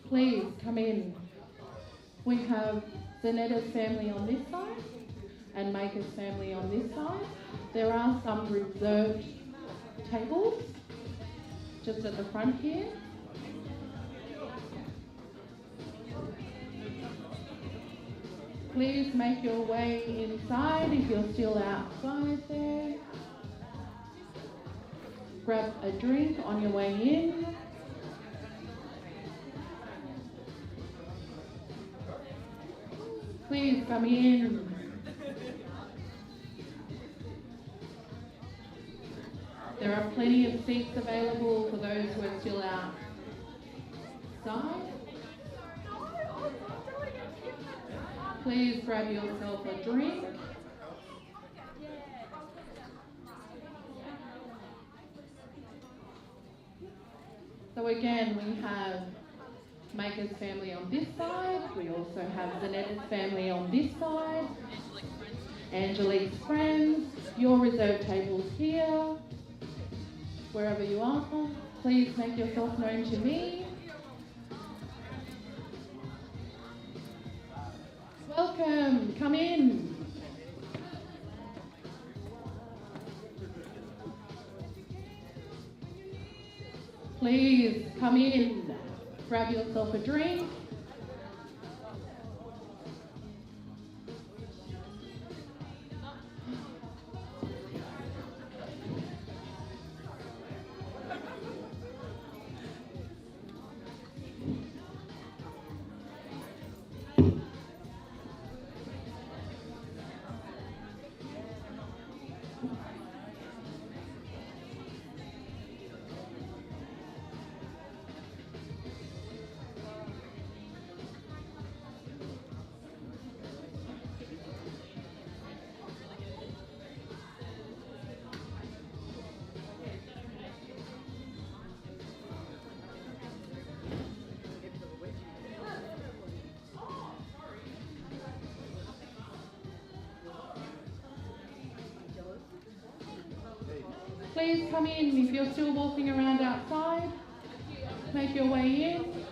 Please come in. We have Zanetta's family on this side and Maker's family on this side. There are some reserved tables just at the front here. Please make your way inside if you're still outside there. Grab a drink on your way in. Please come in. There are plenty of seats available for those who are still outside. Please grab yourself a drink. So again, we have Maker's family on this side. We also have Zanetta's family on this side. Angelique's friends, your reserved tables here. Wherever you are, please make yourself known to me. Welcome, come in. Please come in, grab yourself a drink. Please come in if you're still walking around outside. Make your way in.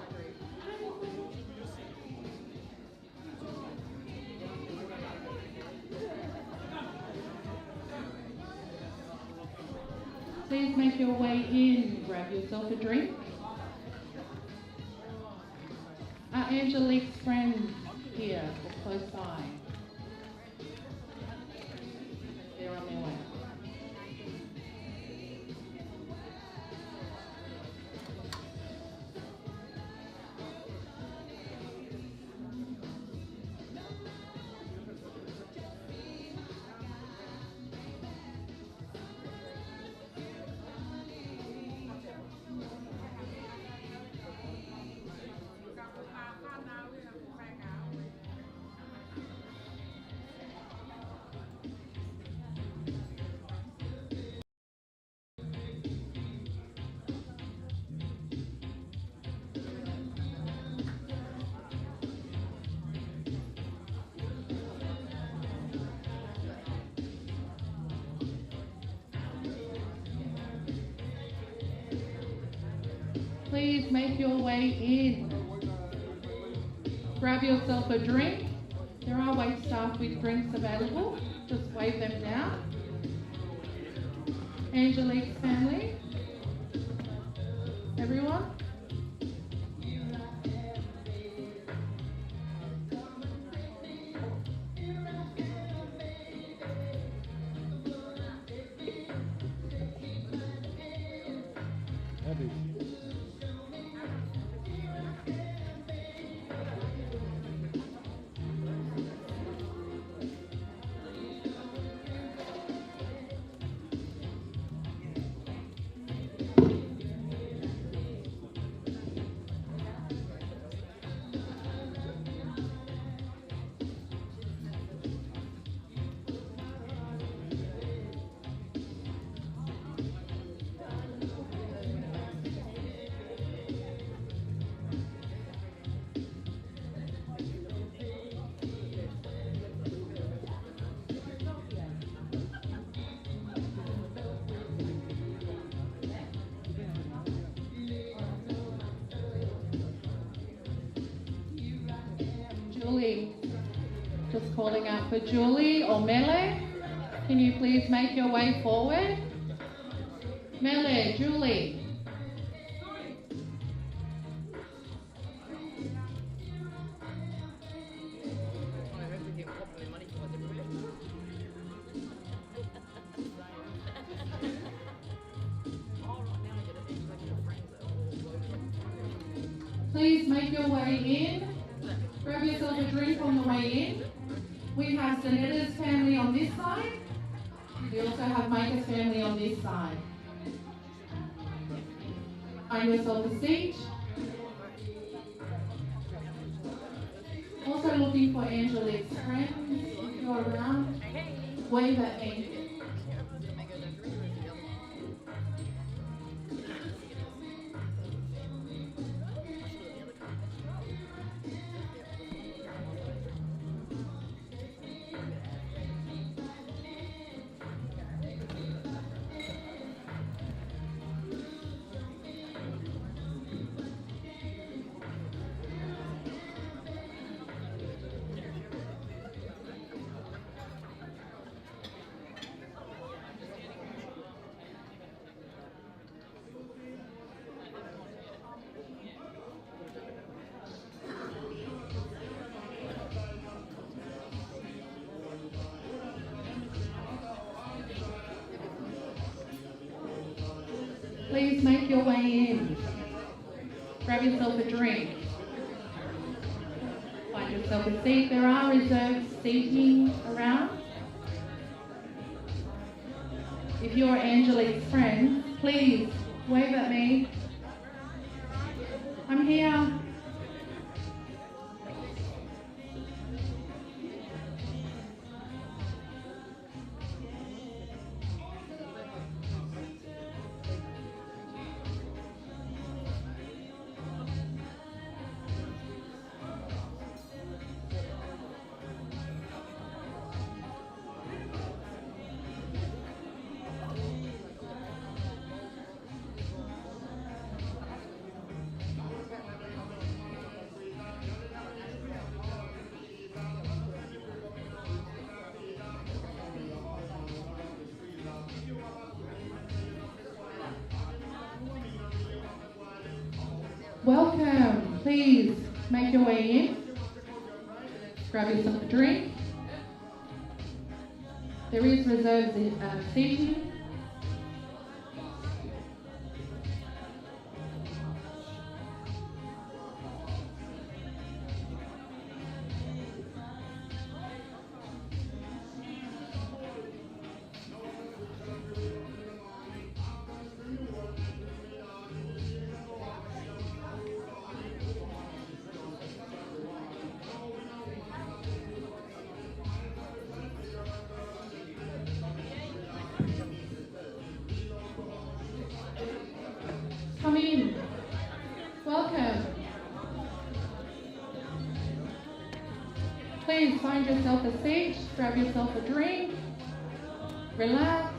Please make your way in. Grab yourself a drink. Are Angelique's friends here or close by? They're on their way. Please make your way in. Grab yourself a drink. There are wait staff with drinks available. Just wave them now. Angelique's family. Everyone? Julie. Just calling out for Julie or Mele. Can you please make your way forward? Mele, Julie. Please make your way in. Grab yourself a drink on the way in. We have Zanetta's family on this side. We also have Micah's family on this side. Find yourself a seat. Also looking for Angelique's friends. If you're around, wave at me. Please make your way in. Grab yourself a drink. Find yourself a seat. There are reserved seating around. If you're Angelique's friend, please wave at me. I'm here. Welcome. Please make your way in. Grab yourself a drink. There is reserved seating. Come in. Welcome. Please find yourself a seat, grab yourself a drink, relax.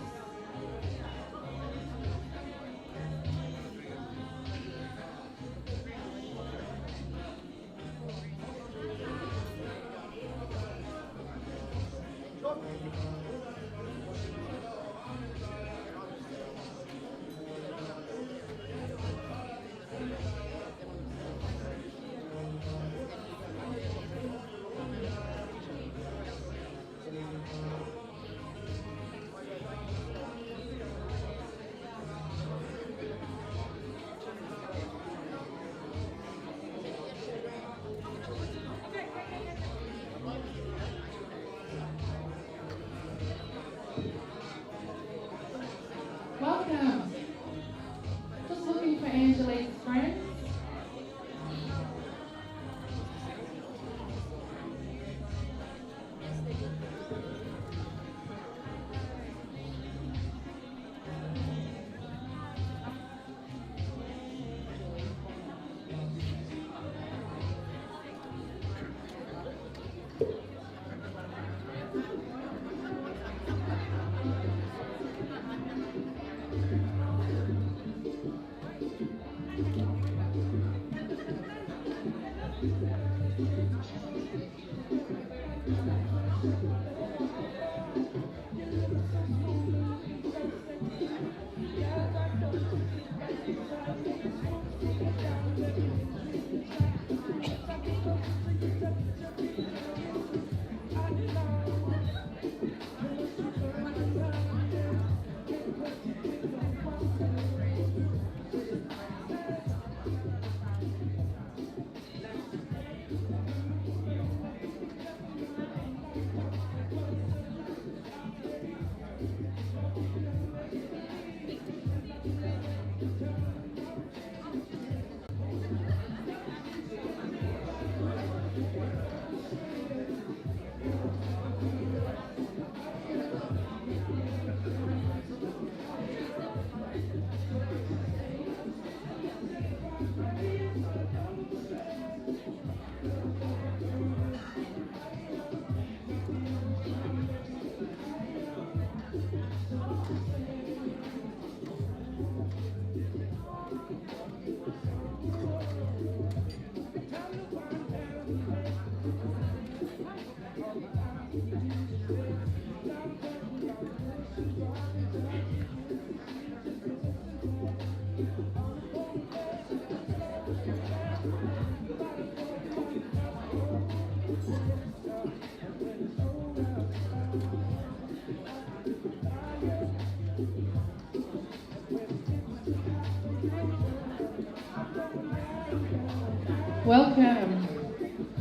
Welcome.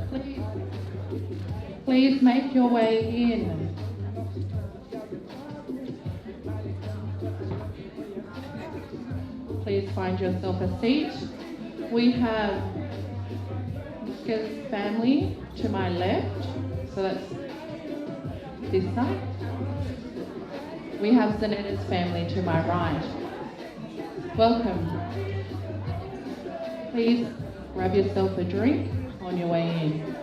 Please, please make your way in. Please find yourself a seat. We have Mika's family to my left, so that's this side. We have Zanetta's family to my right. Welcome. Please grab yourself a drink on your way in.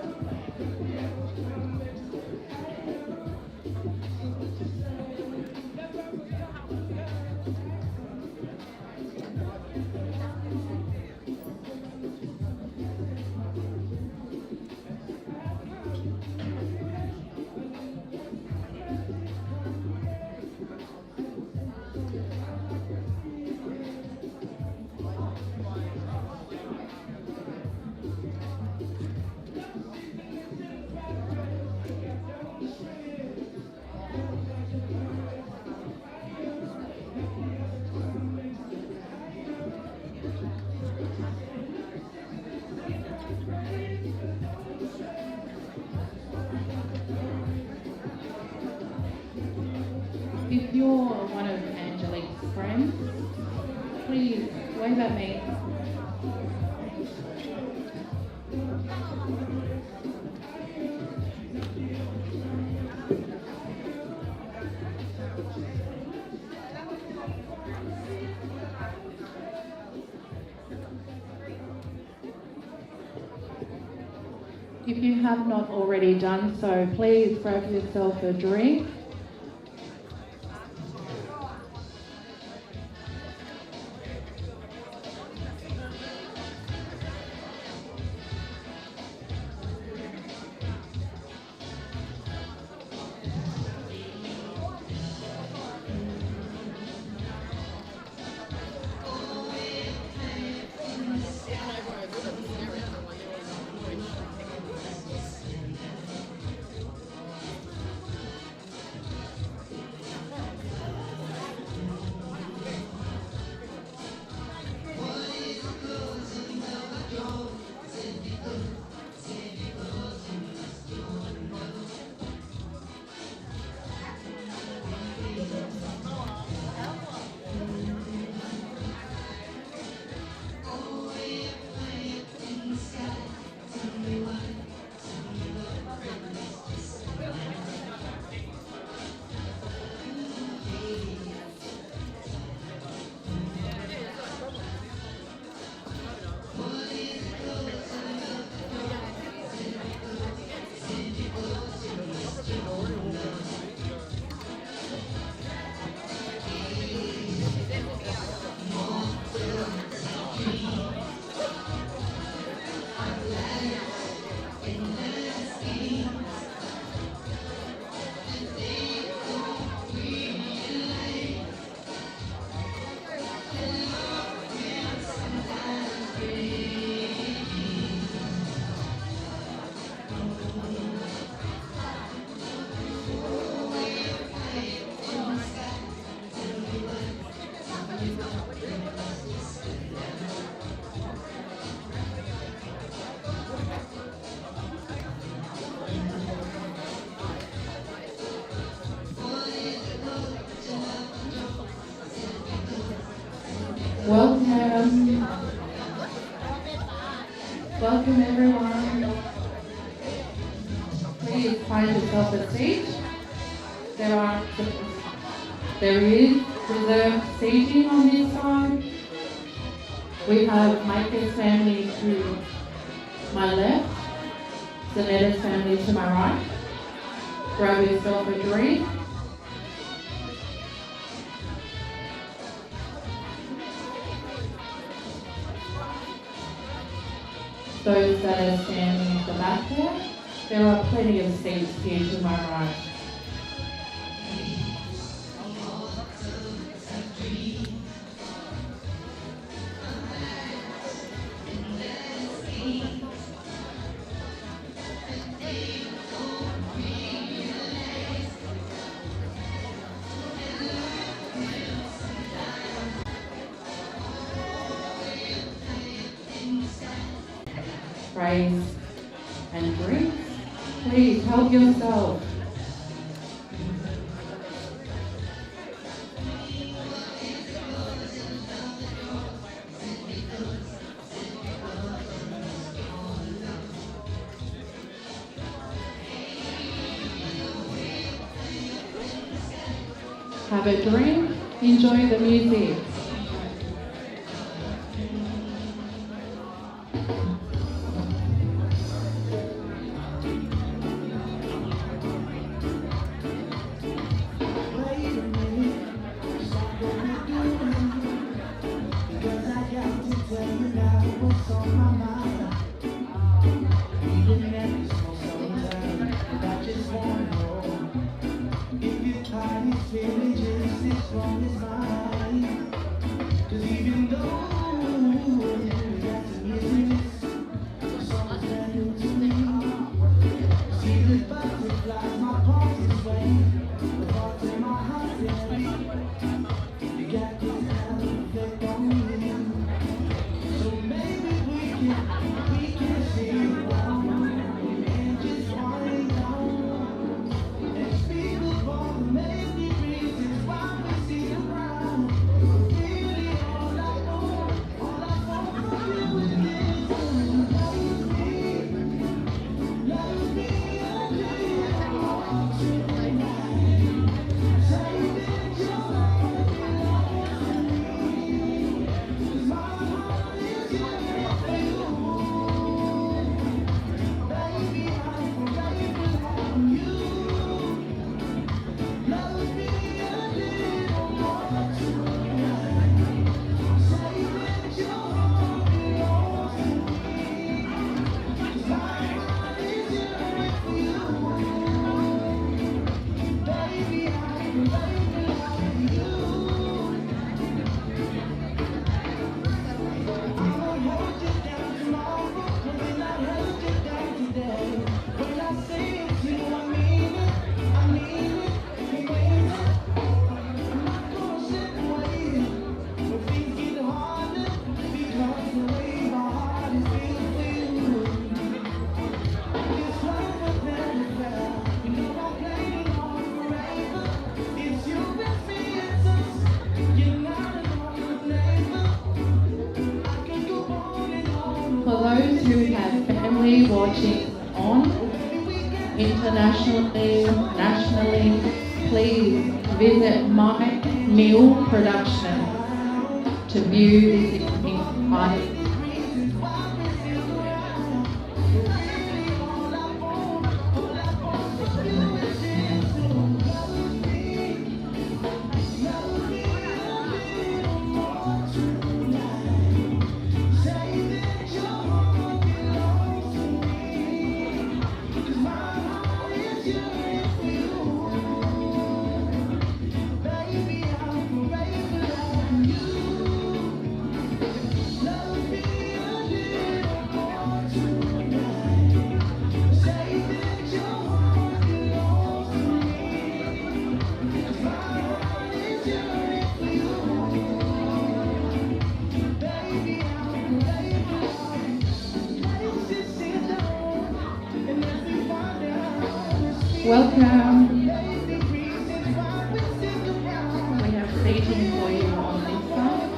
If you're one of Angelique's friends, please wave at me. If you have not already done so, please grab yourself a drink. Welcome. Welcome everyone. Please find yourself a seat. There is reserved seating on this side. We have Micah's family to my left, Zanetta's family to my right. Grab yourself a drink. Those that are standing at the back there are plenty of seats here to my right. trays and drinks. Please help yourself. Have a drink, enjoy the music. Watching on internationally, nationally, please visit My Meal Production to view this evening's party. Welcome. We have seating for you on this side.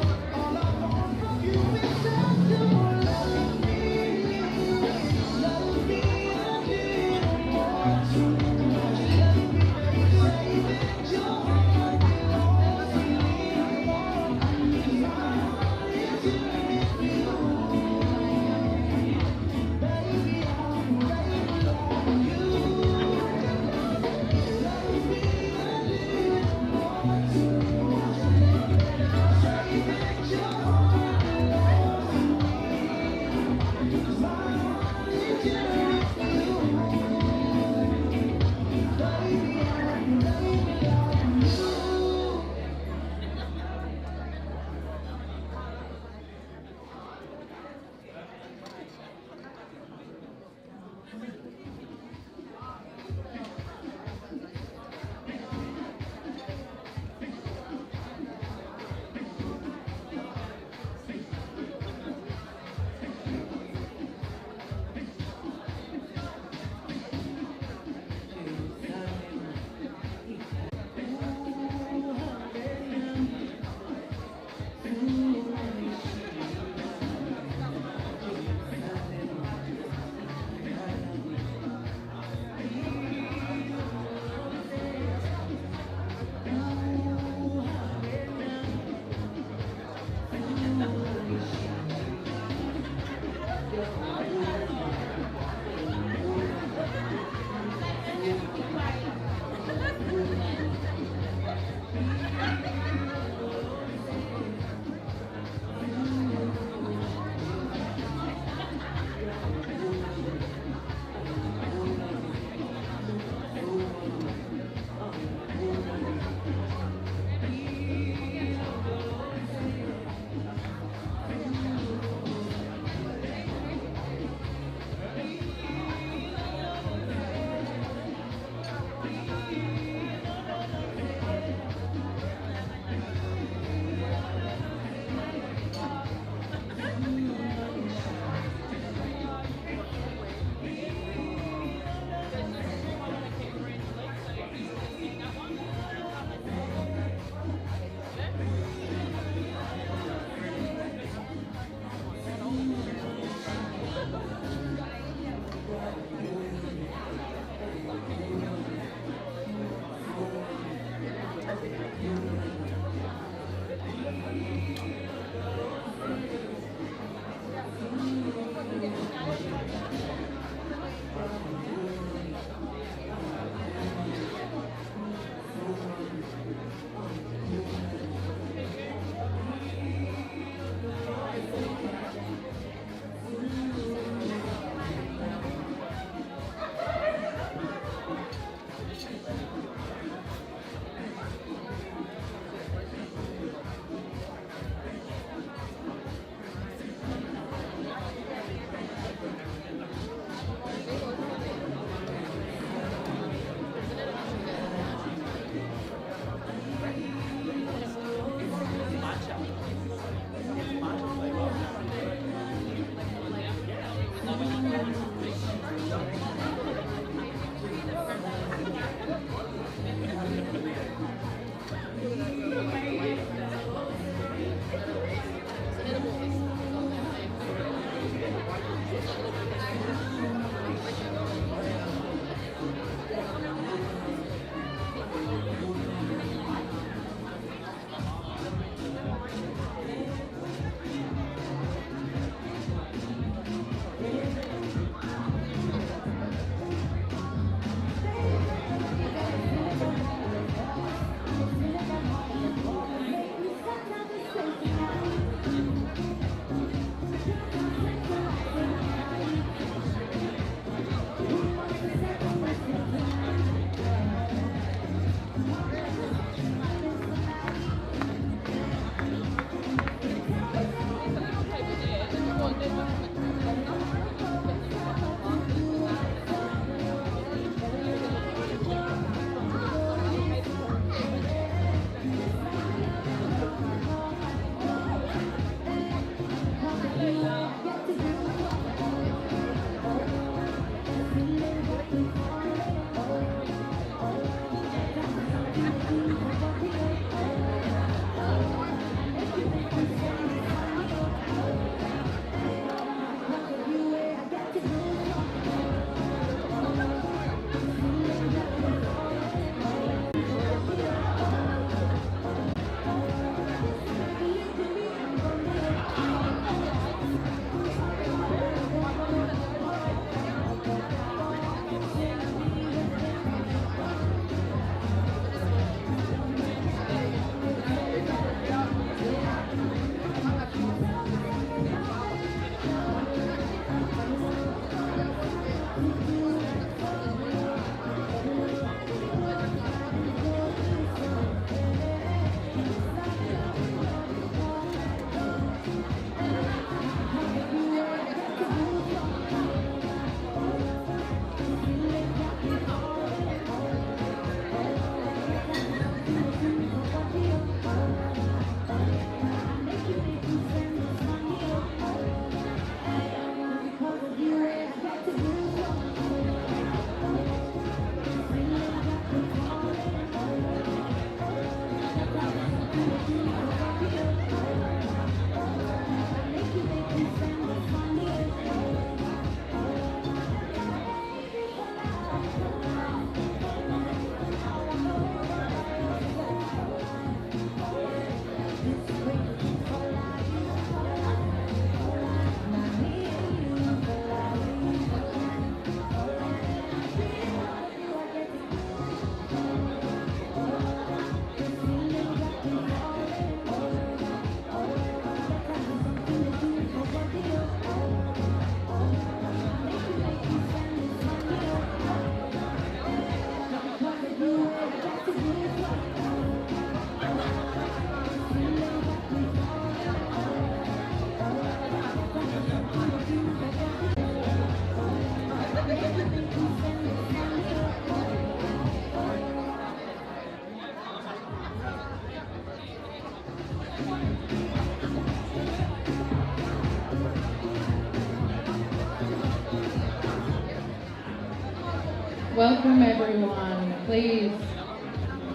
Welcome everyone. Please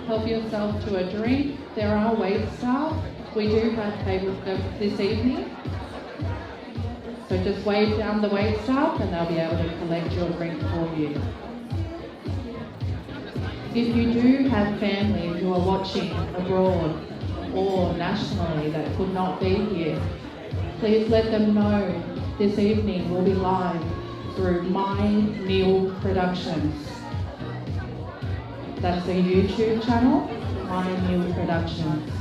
help yourself to a drink. There are wait staff. We do have tables this evening. So just wave down the wait staff and they'll be able to collect your drink for you. If you do have family who are watching abroad or nationally that could not be here, please let them know this evening will be live through My Meal Productions. That's a YouTube channel, My Meal Productions.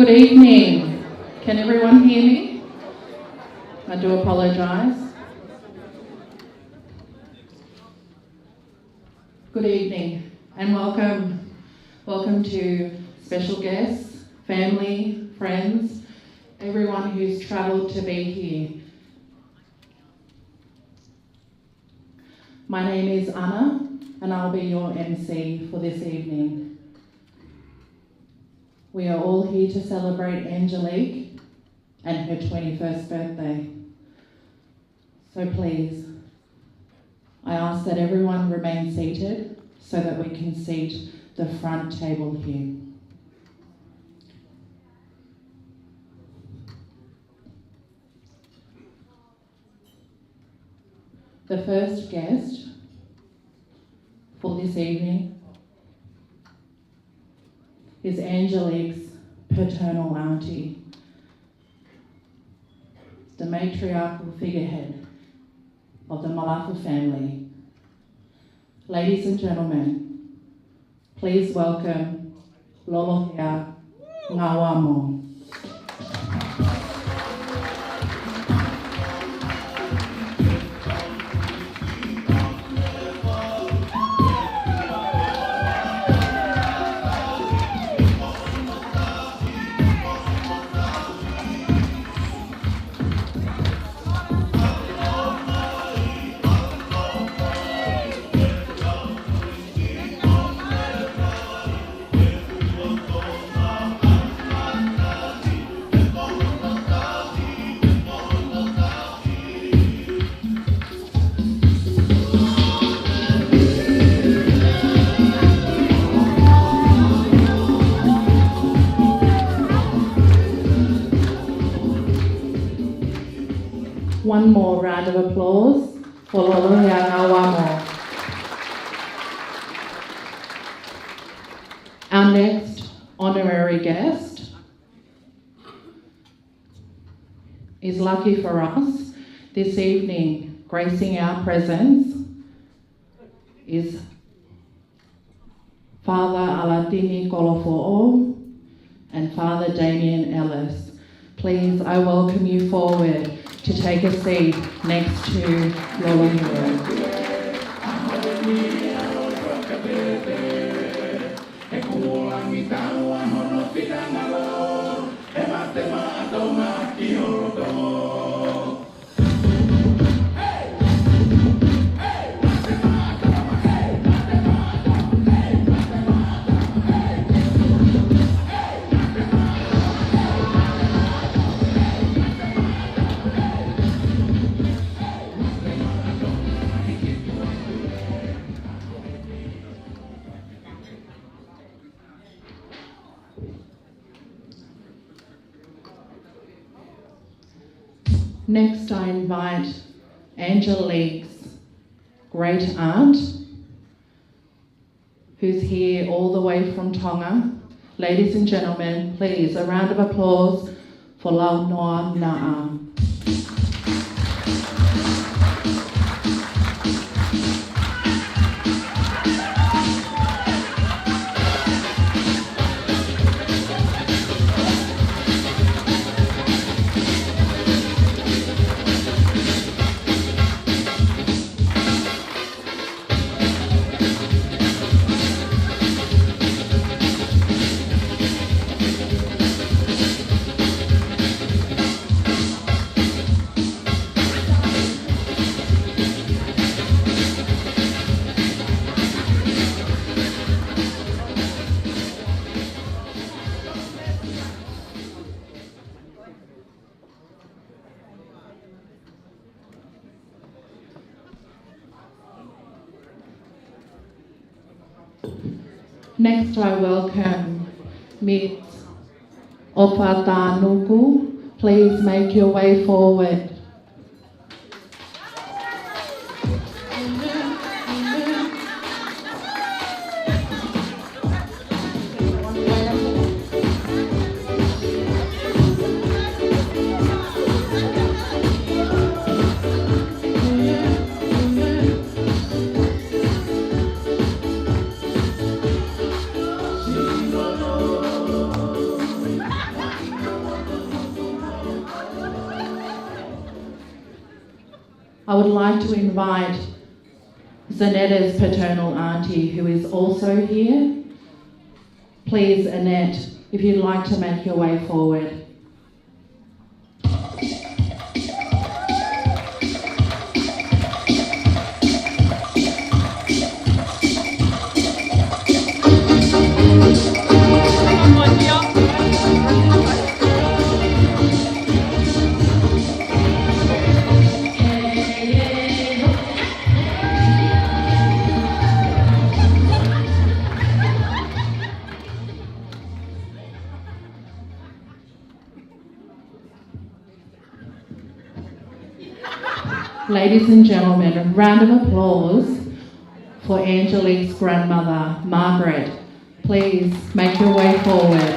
Good evening. Can everyone hear me? I do apologise. Good evening and welcome. Welcome to special guests, family, friends, everyone who's travelled to be here. My name is Anna and I'll be your MC for this evening. We are all here to celebrate Angelique and her 21st birthday. So please, I ask that everyone remain seated so that we can seat the front table here. The first guest for this evening is Angelique's paternal auntie, the matriarchal figurehead of the Malafu family. Ladies and gentlemen, please welcome Lolohea Ngawamo. One more round of applause for Lolohea Ngawamo. Our next honorary guest is lucky for us. This evening, gracing our presence is Father Alatini Kolofo'o and Father Damien Ellis. Please, I welcome you forward to take a seat next to Lolohea. Next, I invite Angelique's great aunt, who's here all the way from Tonga. Ladies and gentlemen, please, a round of applause for Launoa Na'a. Next, I welcome Ms. Ofatanuku. Please make your way forward. I would like to invite Zanetta's paternal auntie, who is also here. Please, Annette, if you'd like to make your way forward. Ladies and gentlemen, a round of applause for Angelique's grandmother, Margaret. Please make your way forward.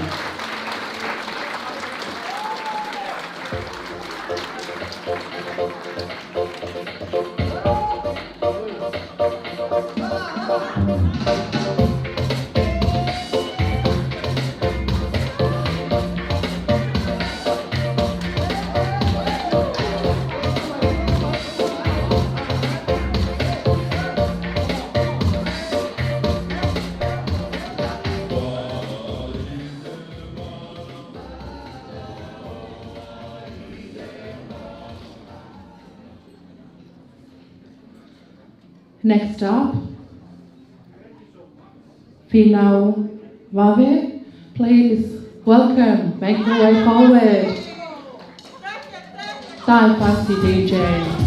Next up, Finau Vave, please welcome, make your way forward. Tai Fasi DJ.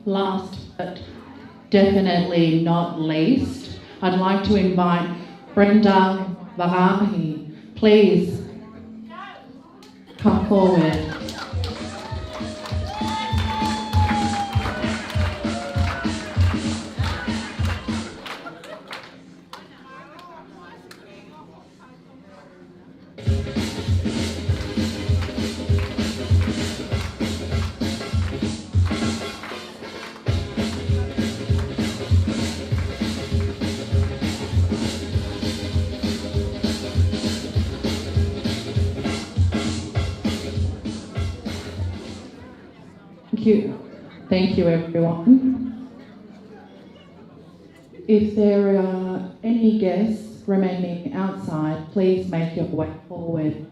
Last but definitely not least, I'd like to invite Brenda Varami. Please come forward. Thank you everyone. If there are any guests remaining outside, please make your way forward.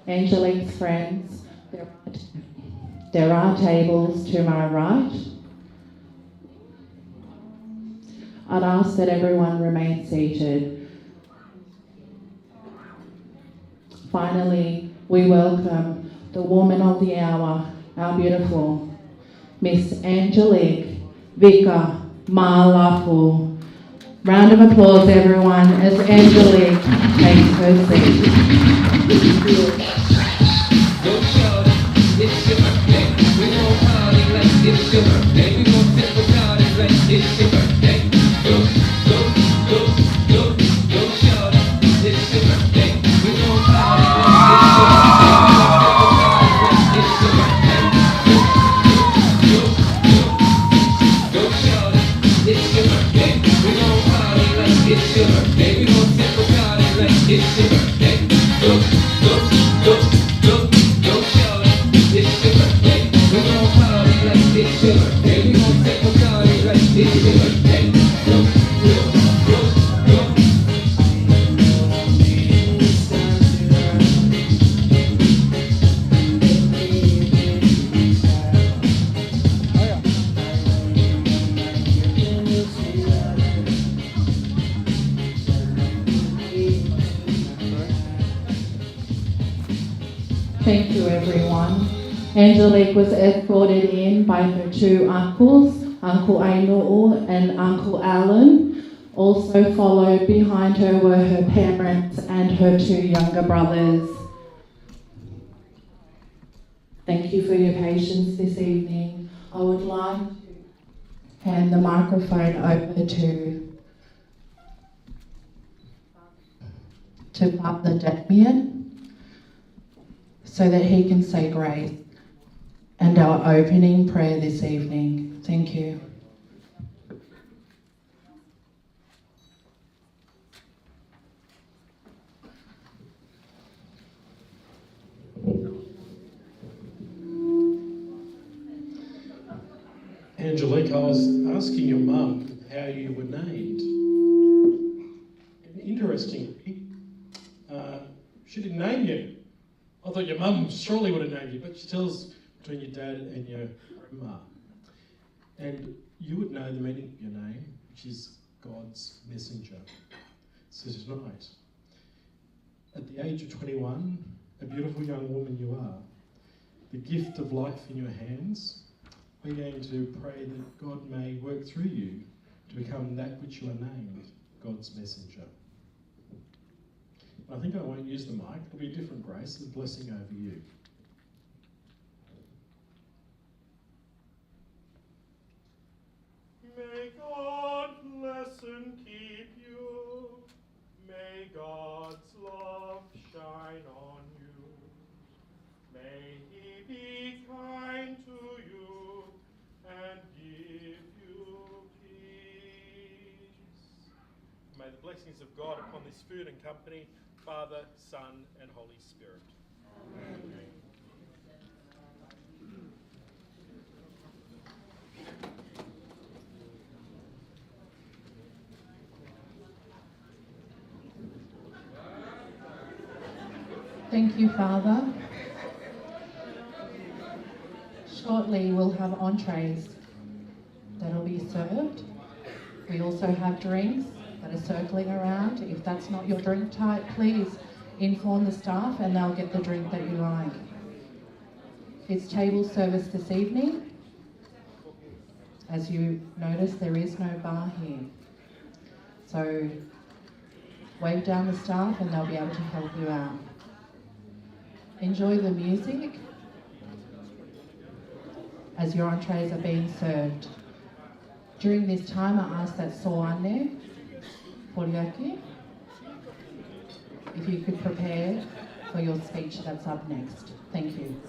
Angelique's friends, there are tables to my right. I'd ask that everyone remain seated. Finally, we welcome the woman of the hour, our beautiful Miss Angelique Vika Malapu. Round of applause everyone as Angelique takes her seat. Go shout it, it's your birthday. We gon' party like it's your birthday. We gon' sip a party like it's your birthday. Go shout it, it's your birthday. We gon' party like it's your birthday. It's your birthday, we gon' sip a party like it's your birthday. Go shout it, it's your birthday. We gon' party like it's your birthday. We gon' sip a party like it's your birthday. Thank you everyone. Angelique was escorted in by her two uncles, Uncle Ainul and Uncle Alan. Also followed behind her were her parents and her 2 younger brothers. Thank you for your patience this evening. I would like to hand the microphone over to Father Damien so that he can say grace and our opening prayer this evening. Thank you. Angelique, I was asking your mum how you were named. Interestingly, she didn't name you. I thought your mum surely would have named you, but she tells between your dad and your grandma. And you would know the meaning of your name, which is God's messenger. So tonight, at the age of 21, a beautiful young woman you are, the gift of life in your hands, we're going to pray that God may work through you to become that which you are named, God's messenger. I think I won't use the mic. It'll be a different grace, a blessing over you. May God bless and keep you. May God's love shine on you. May He be kind to you and give you peace. May the blessings of God upon this food and company, Father, Son, and Holy Spirit. Amen. Thank you, Father. Shortly we'll have entrees that'll be served. We also have drinks that are circling around. If that's not your drink type, please inform the staff and they'll get the drink that you like. It's table service this evening. As you notice, there is no bar here. So wave down the staff and they'll be able to help you out. Enjoy the music as your entrees are being served. During this time, I ask that Soane Polyaki, if you could prepare for your speech that's up next. Thank you.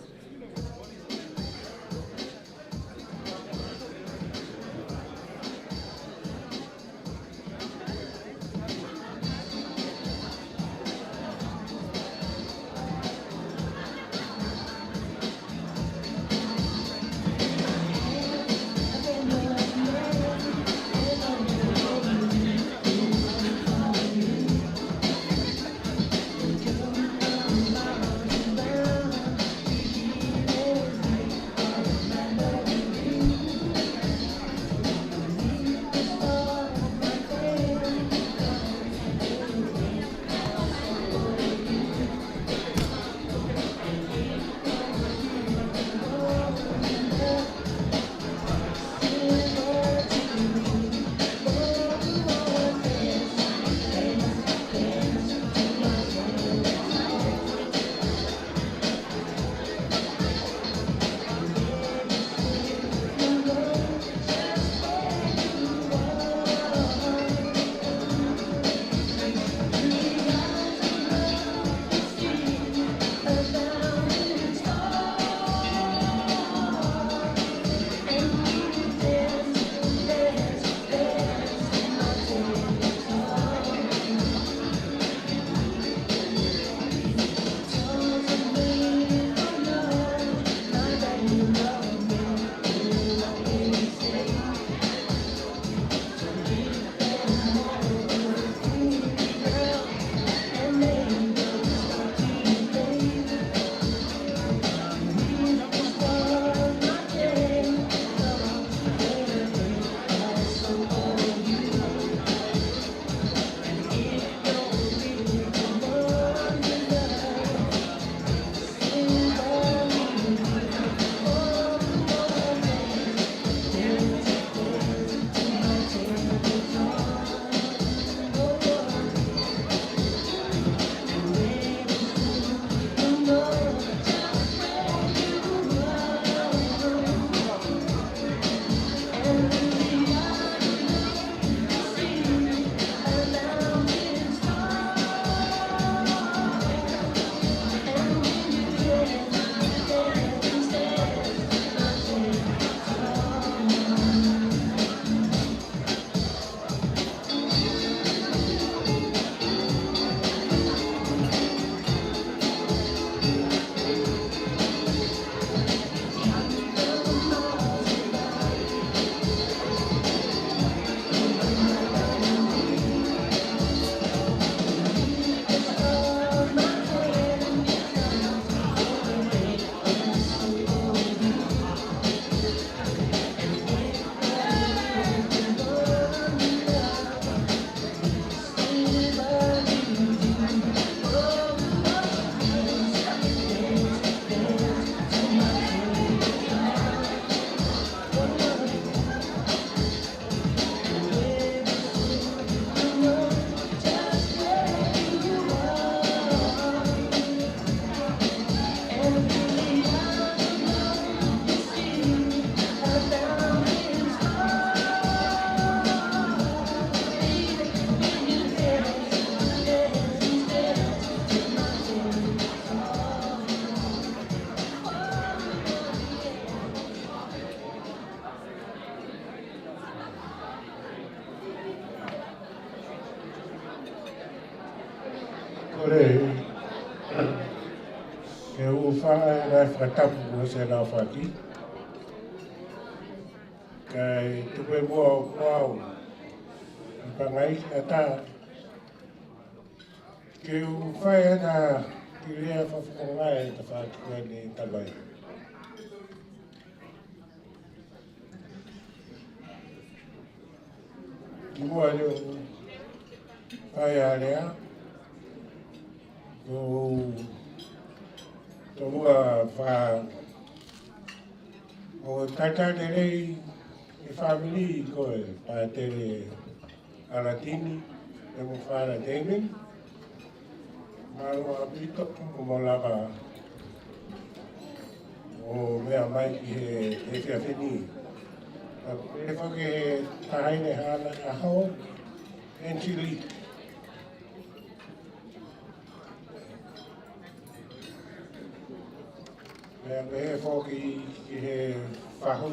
Ore, ke ufa na whakatapu o se nā whaki. Kai tupe mua o kuau. Pangai ata. Ke ufa na ki rea whawhakongai ta whakua ni tamai. Ki mua leo whai a rea. Ko mua wha o tata rei e family ko e pa tere Alatini e mo whara David. Maro a pito o mo lava o mea mai ki he whia whini. E whake tahaine hana a hao en chili. Mea pehe whoki ki he whahu.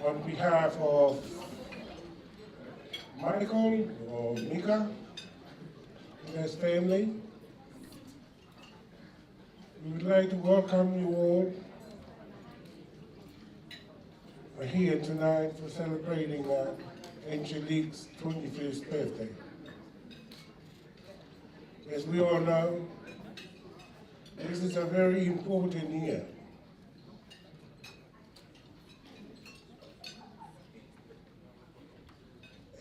On behalf of Michael or Mika and his family, we would like to welcome you all here tonight for celebrating Angelique's 25th birthday. As we all know, this is a very important year.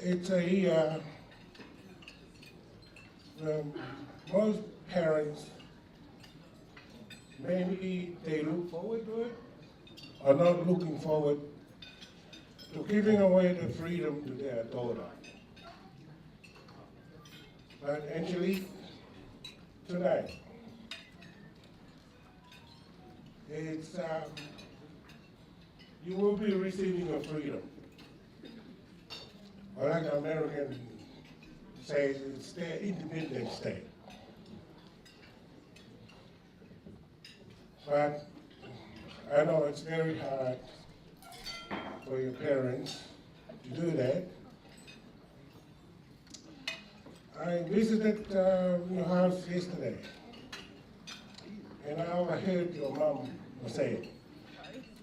It's a year when most parents, maybe they look forward to it, or not looking forward to giving away the freedom to their daughter. But Angelique, tonight, it's, you will be receiving your freedom. Or like the American says, it's their Independence Day. But I know it's very hard for your parents to do that. I visited your house yesterday, and I overheard your mom say,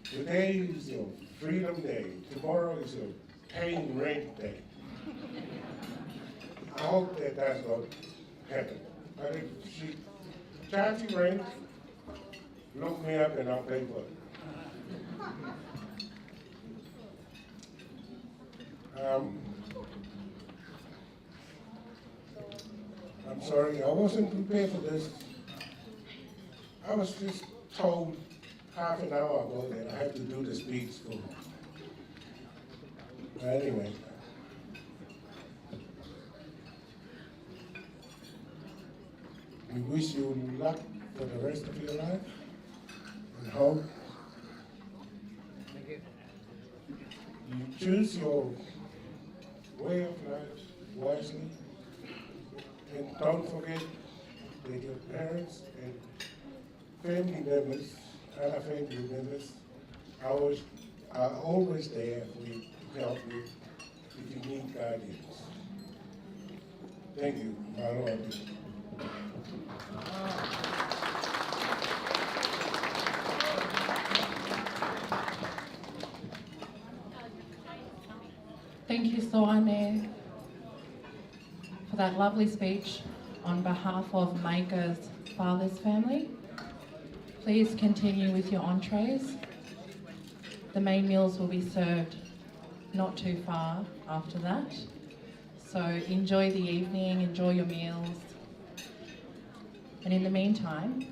today is your freedom day, tomorrow is your paying rent day. I hope that that's not happen. But if she charges rent, look me up and I'll pay for it. I'm sorry, I wasn't prepared for this. I was just told half an hour ago that I had to do the speech for. But anyway. We wish you luck for the rest of your life and hope you choose your way of life wisely, and don't forget that your parents and family members, other family members, are always there for you to help you if you need guidance. Thank you, my Lord. Thank you, Soane, for that lovely speech on behalf of Maika's father's family. Please continue with your entrees. The main meals will be served not too far after that. So enjoy the evening, enjoy your meals. And in the meantime,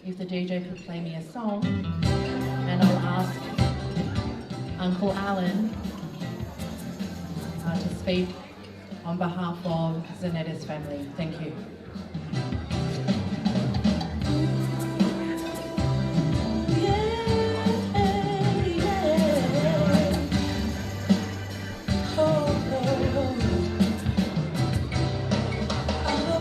if the DJ could play me a song, and I'll ask Uncle Alan to speak on behalf of Zanetta's family. Thank you. Oh,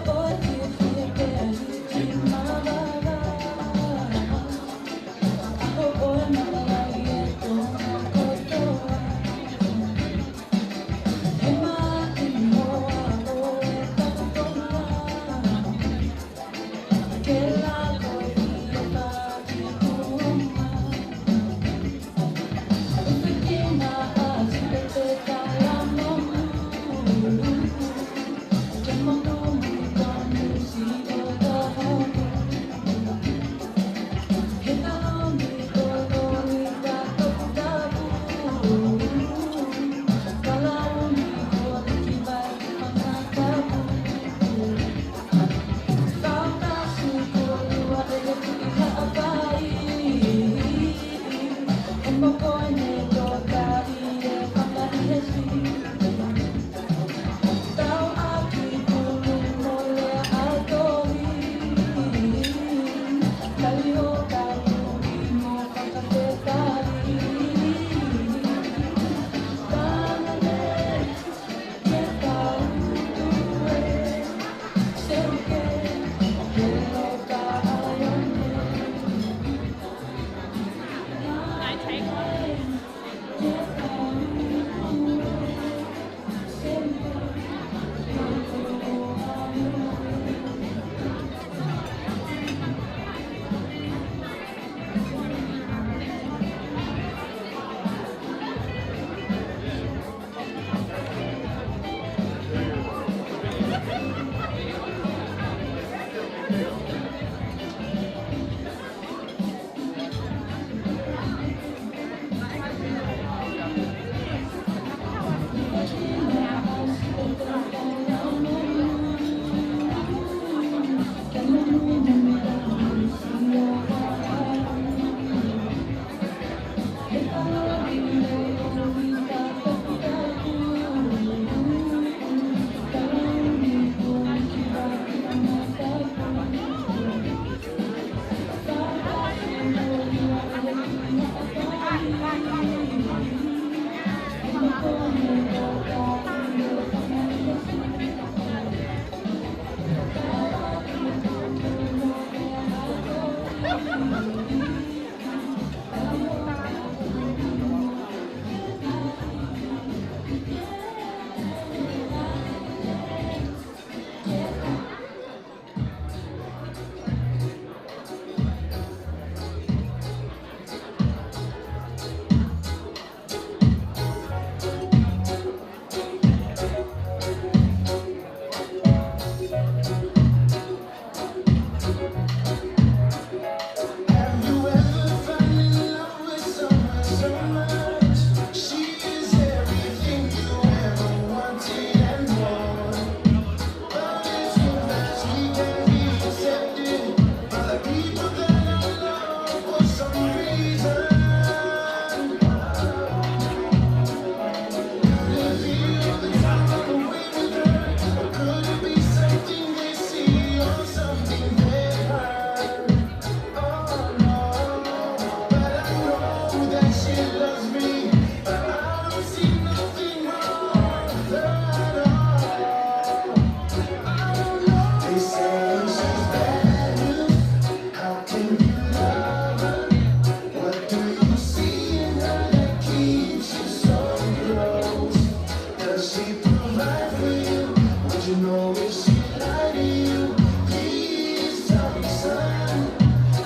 you know is she like you? Please tell me, son.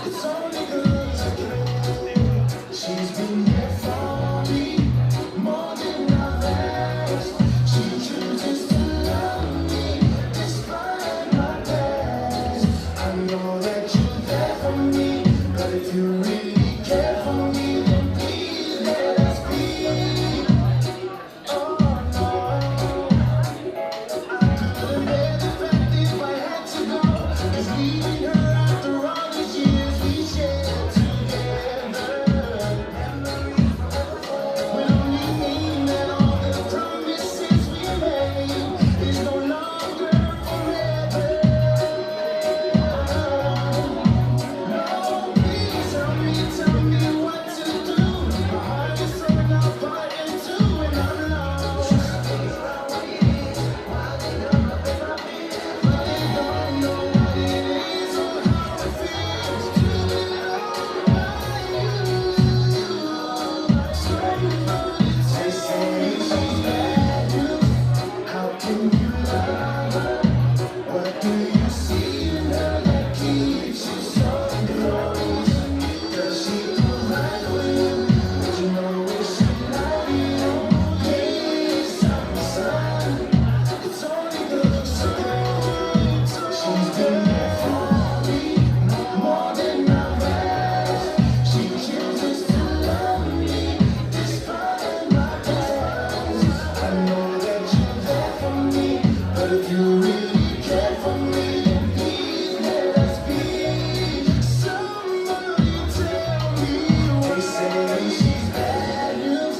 It's only 'cause I care. She's been there for me more than I've asked. She chooses to love me despite my past. I know that you're there for me, but if you really care for me, then please let us be. Oh no, I couldn't bear the fact if I had to go, 'cause leaving her after all these years we shared together will only mean that all the promises we made is no longer forever. No, please tell me what to do. My heart is torn apart in two and I'm lost. But they don't know what it is or how it feels to be loved by you. They say she's bad news. How can you love her? What do you see in her that keeps you so close? Does she provide for you? Would you know is she like you? Please tell me, son. It's only 'cause I care. She's been there for me more than I've asked. She chooses to love me despite my past. I know that you're there for me, but if you really care for me, then please let us be. Somebody tell me. They say she's bad news.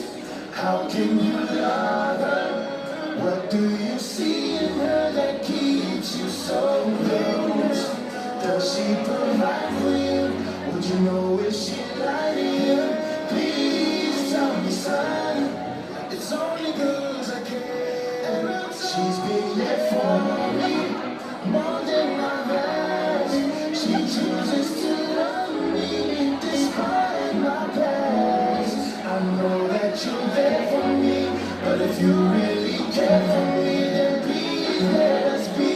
How can you love her? What do you see in her that keeps you so close? Does she provide for you? Would you know is she like you? Please tell me, son. It's only 'cause I care. She's been there for me more than I've asked. She chooses to love me despite my past. I know that you're there for me, but if you really care for me, then please let us be.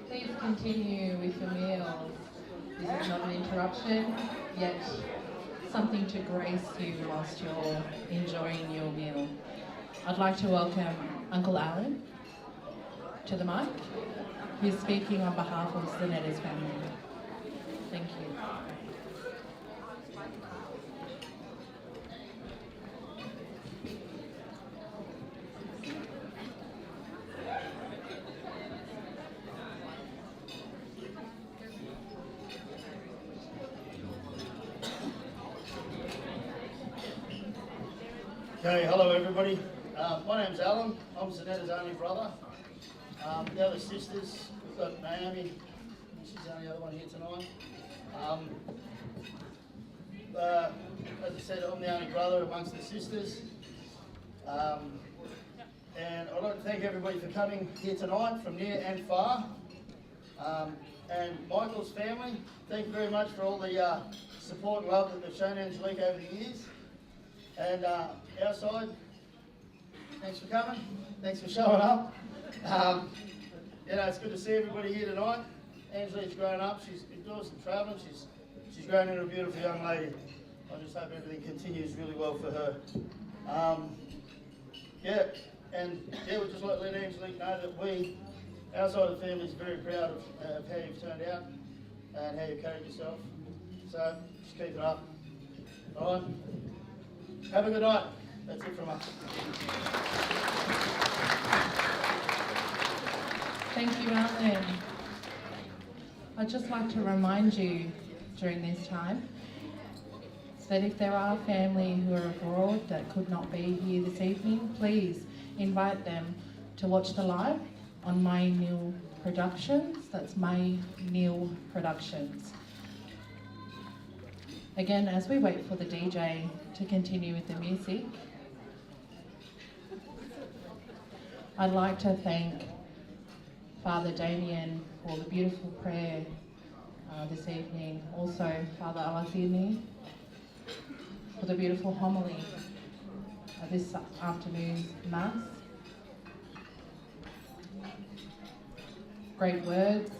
Please continue with your meals. This is not an interruption, yet something to grace you whilst you're enjoying your meal. I'd like to welcome Uncle Alan to the mic, who's speaking on behalf of Zanetta's family. Thank you. Okay, hello everybody. My name's Alan. I'm Zanetta's only brother. The other sisters, we've got Naomi. She's the only other one here tonight. As I said, I'm the only brother amongst the sisters. And I'd like to thank everybody for coming here tonight from near and far. And Michael's family, thank you very much for all the support and love that they've shown Angelique over the years. And our side, thanks for coming, thanks for showing up. You know, it's good to see everybody here tonight. Angelique's grown up, she's been doing some travelling, she's grown into a beautiful young lady. I just hope everything continues really well for her. We'd just like to let Angelique know that our side of the family is very proud of how you've turned out and how you've carried yourself. So, just keep it up. All right? Have a good night. That's it from us. Thank you, Alan. I'd just like to remind you during this time that if there are family who are abroad that could not be here this evening, please invite them to watch the live on May Neil Productions. That's May Neil Productions. Again, as we wait for the DJ to continue with the music, I'd like to thank Father Damien for the beautiful prayer this evening. Also, Father Alazini for the beautiful homily this afternoon's Mass. Great words.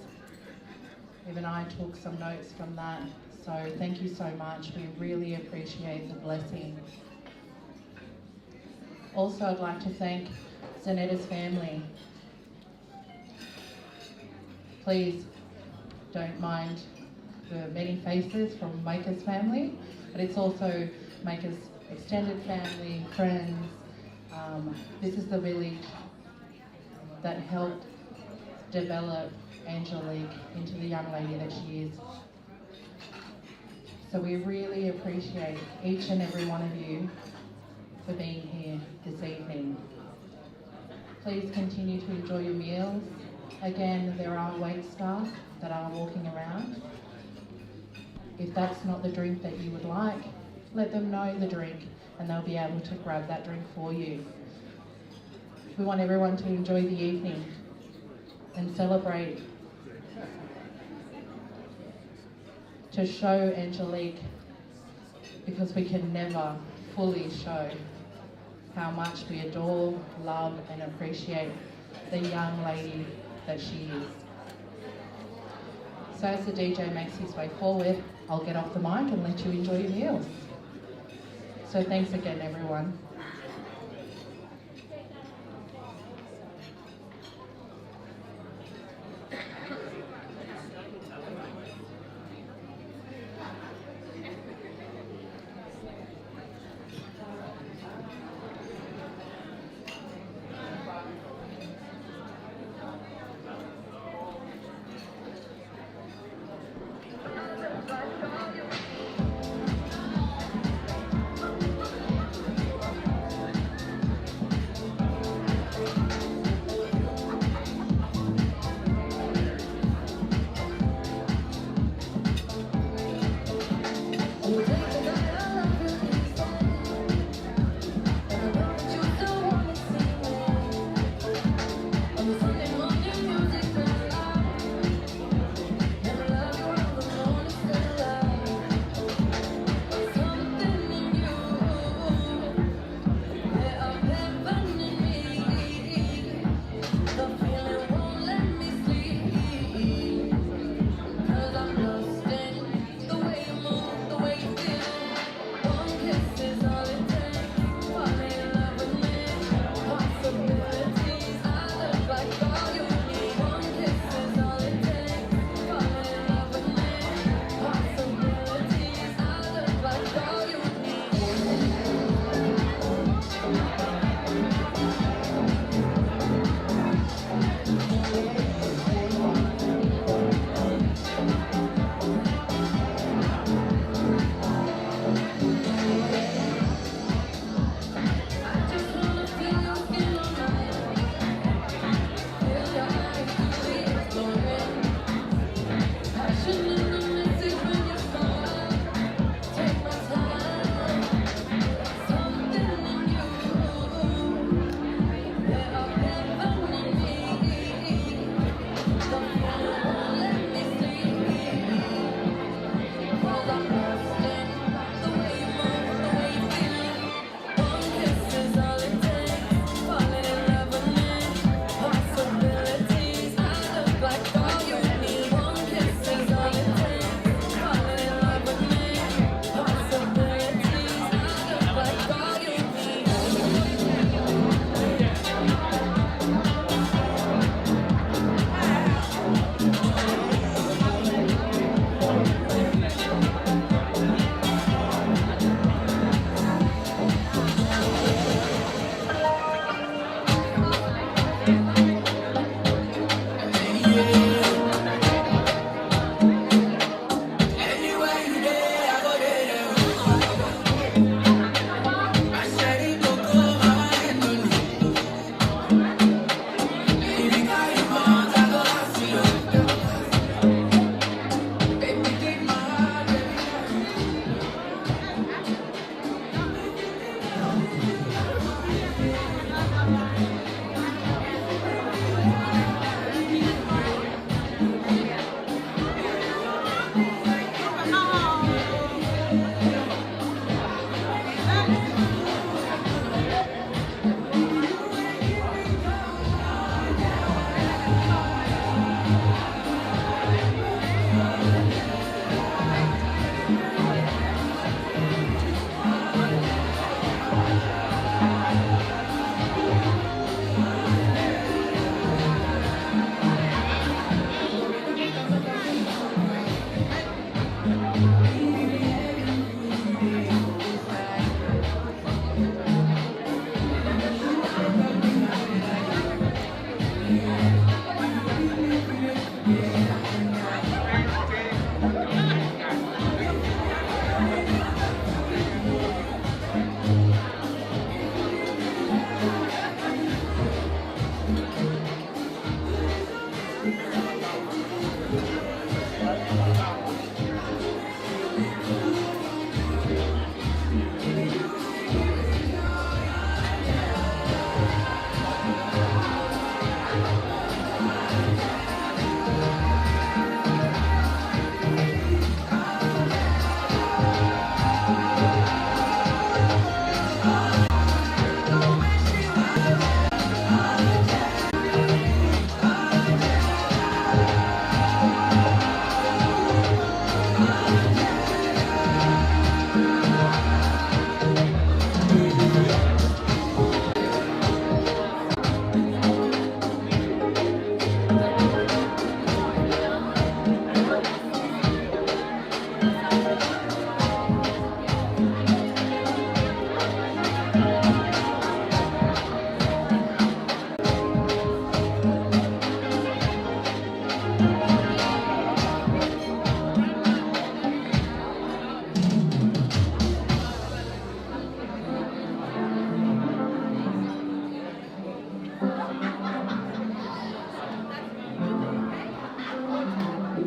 Even I took some notes from that. So thank you so much. We really appreciate the blessing. Also, I'd like to thank Zanetta's family. Please don't mind the many faces from Maker's family, but it's also Maker's extended family, friends. This is the village that helped develop Angelique into the young lady that she is. So we really appreciate each and every one of you for being here this evening. Please continue to enjoy your meals. Again, there are wait staff that are walking around. If that's not the drink that you would like, let them know the drink and they'll be able to grab that drink for you. We want everyone to enjoy the evening and celebrate, to show Angelique, because we can never fully show how much we adore, love and appreciate the young lady that she is. So as the DJ makes his way forward, I'll get off the mic and let you enjoy your meals. So thanks again, everyone.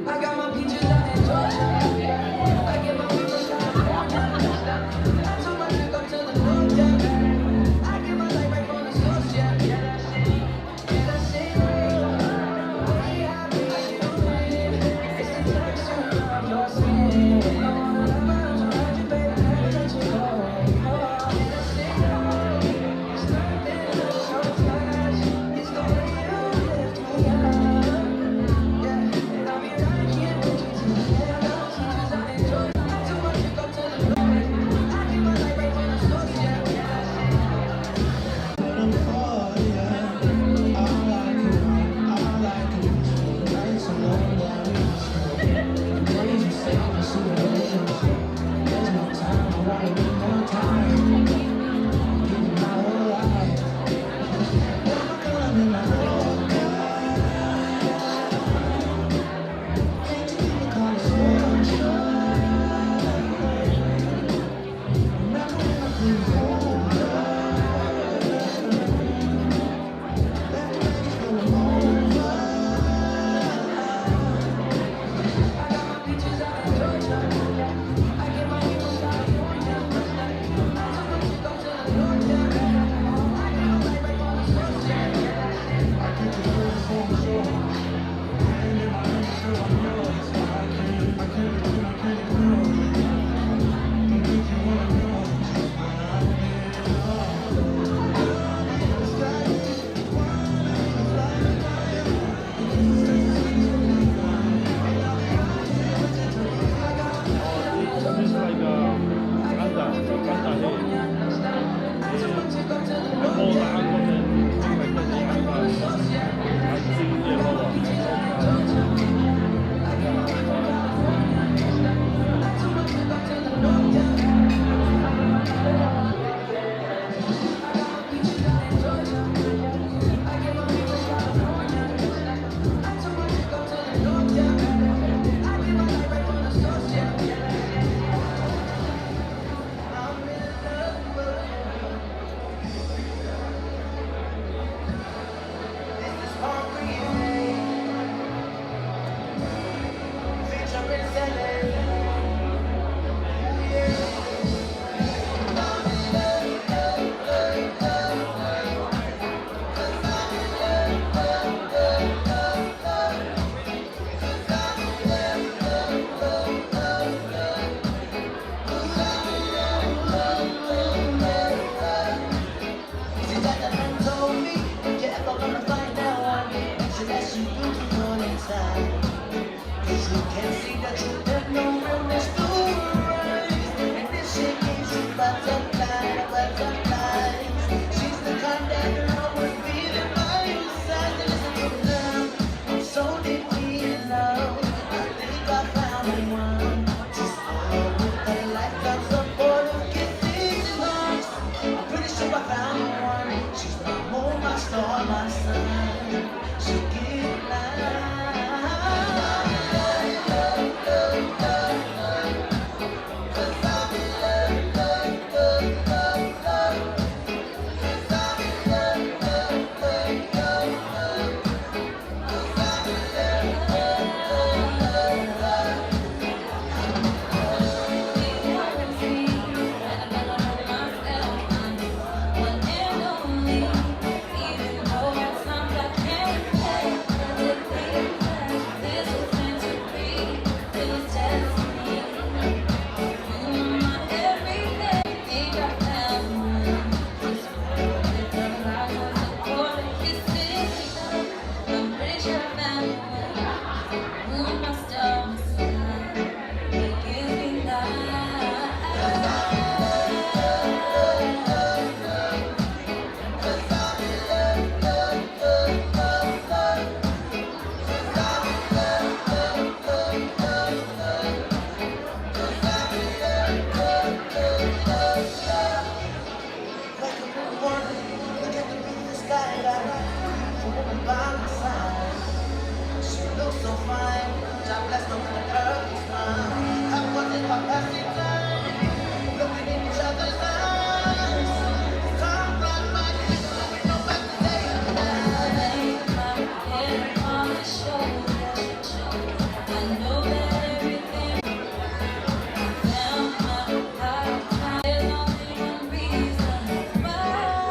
I got my peaches out in Georgia. I get my peaches out in Georgia. I took my trip up to the north, yeah. I get my light right from the source, yeah. Yeah, that shit real. Way happy you win. It's the texture of your skin. I wanna wrap my arms around you, baby, never let you go. Oh, yeah, that shit real. It's nothing but so touch. It's the way you lift me up. Yeah, and I'll be right here with you so fine. God bless them to the earth is mine. Have what in my passing time. Looking in each other's eyes. Time run by this, so we know what to say. I lay my head on his shoulder. I know that everything down my heart. There's only one reason why.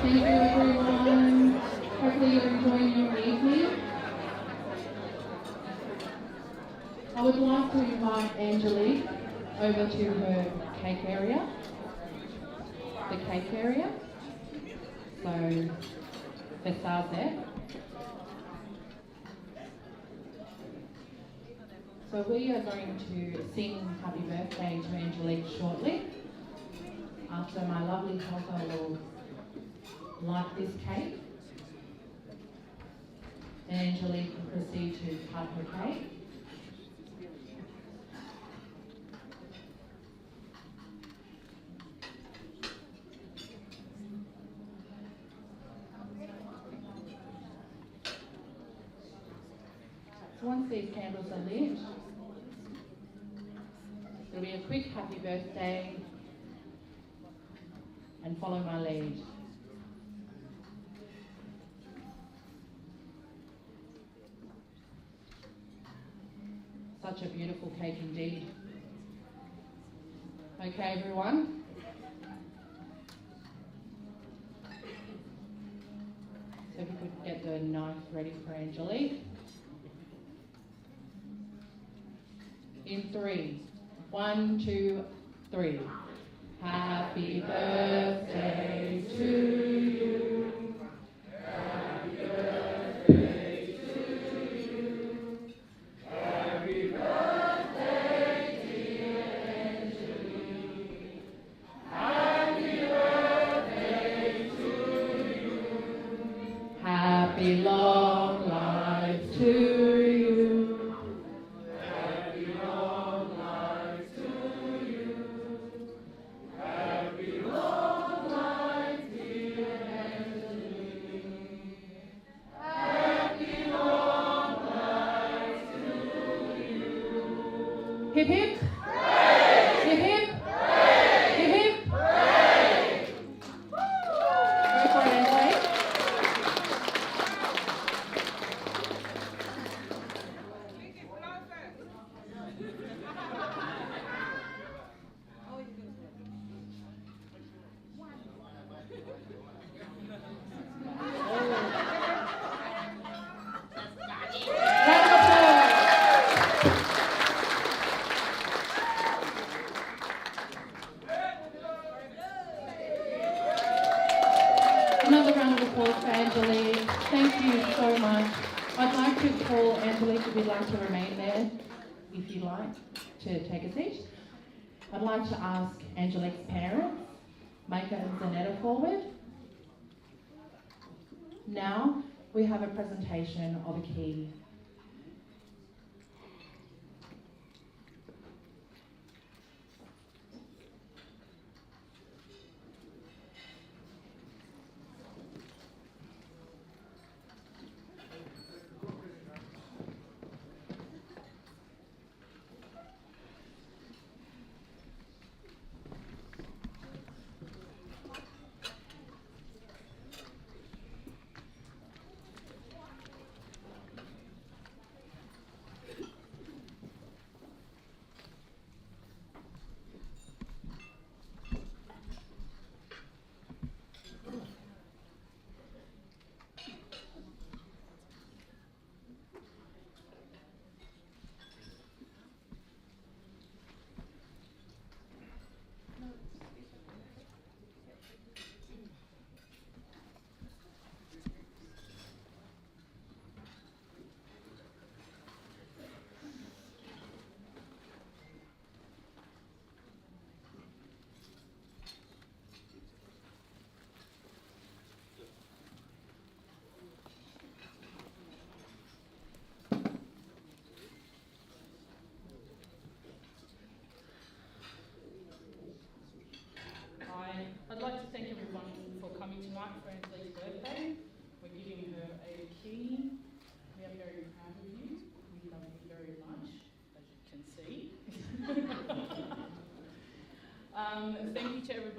Thank you, everyone. Hopefully you're enjoying your evening. I would like to invite Angelique over to her cake area. The cake area. So, Versace there. So we are going to sing happy birthday to Angelique shortly. After my lovely helper will light this cake. And Angelique will proceed to cut her cake. So once these candles are lit, there'll be a quick happy birthday and follow my lead. Such a beautiful cake indeed. Okay, everyone. So if we could get the knife ready for Angelique. In 3, 1, 2, 3. Happy birthday to you. Happy birthday to you. Happy birthday, dear Angelique. Happy birthday to you. Happy long life to you. Happy long life to you. Happy long life, dear Angelique. Happy long life to you. Hip hip. Hooray! Hip hip. Hooray! Hip hip. Hooray! Go for it, Angelique. Round of applause. Another round of applause for Angelique. Thank you so much. I'd like to call Angelique if you'd like to remain there, if you like, to take a seat. I'd like to ask Angelique's parents, Micah and Zanetta, forward. Now we have a presentation of a key.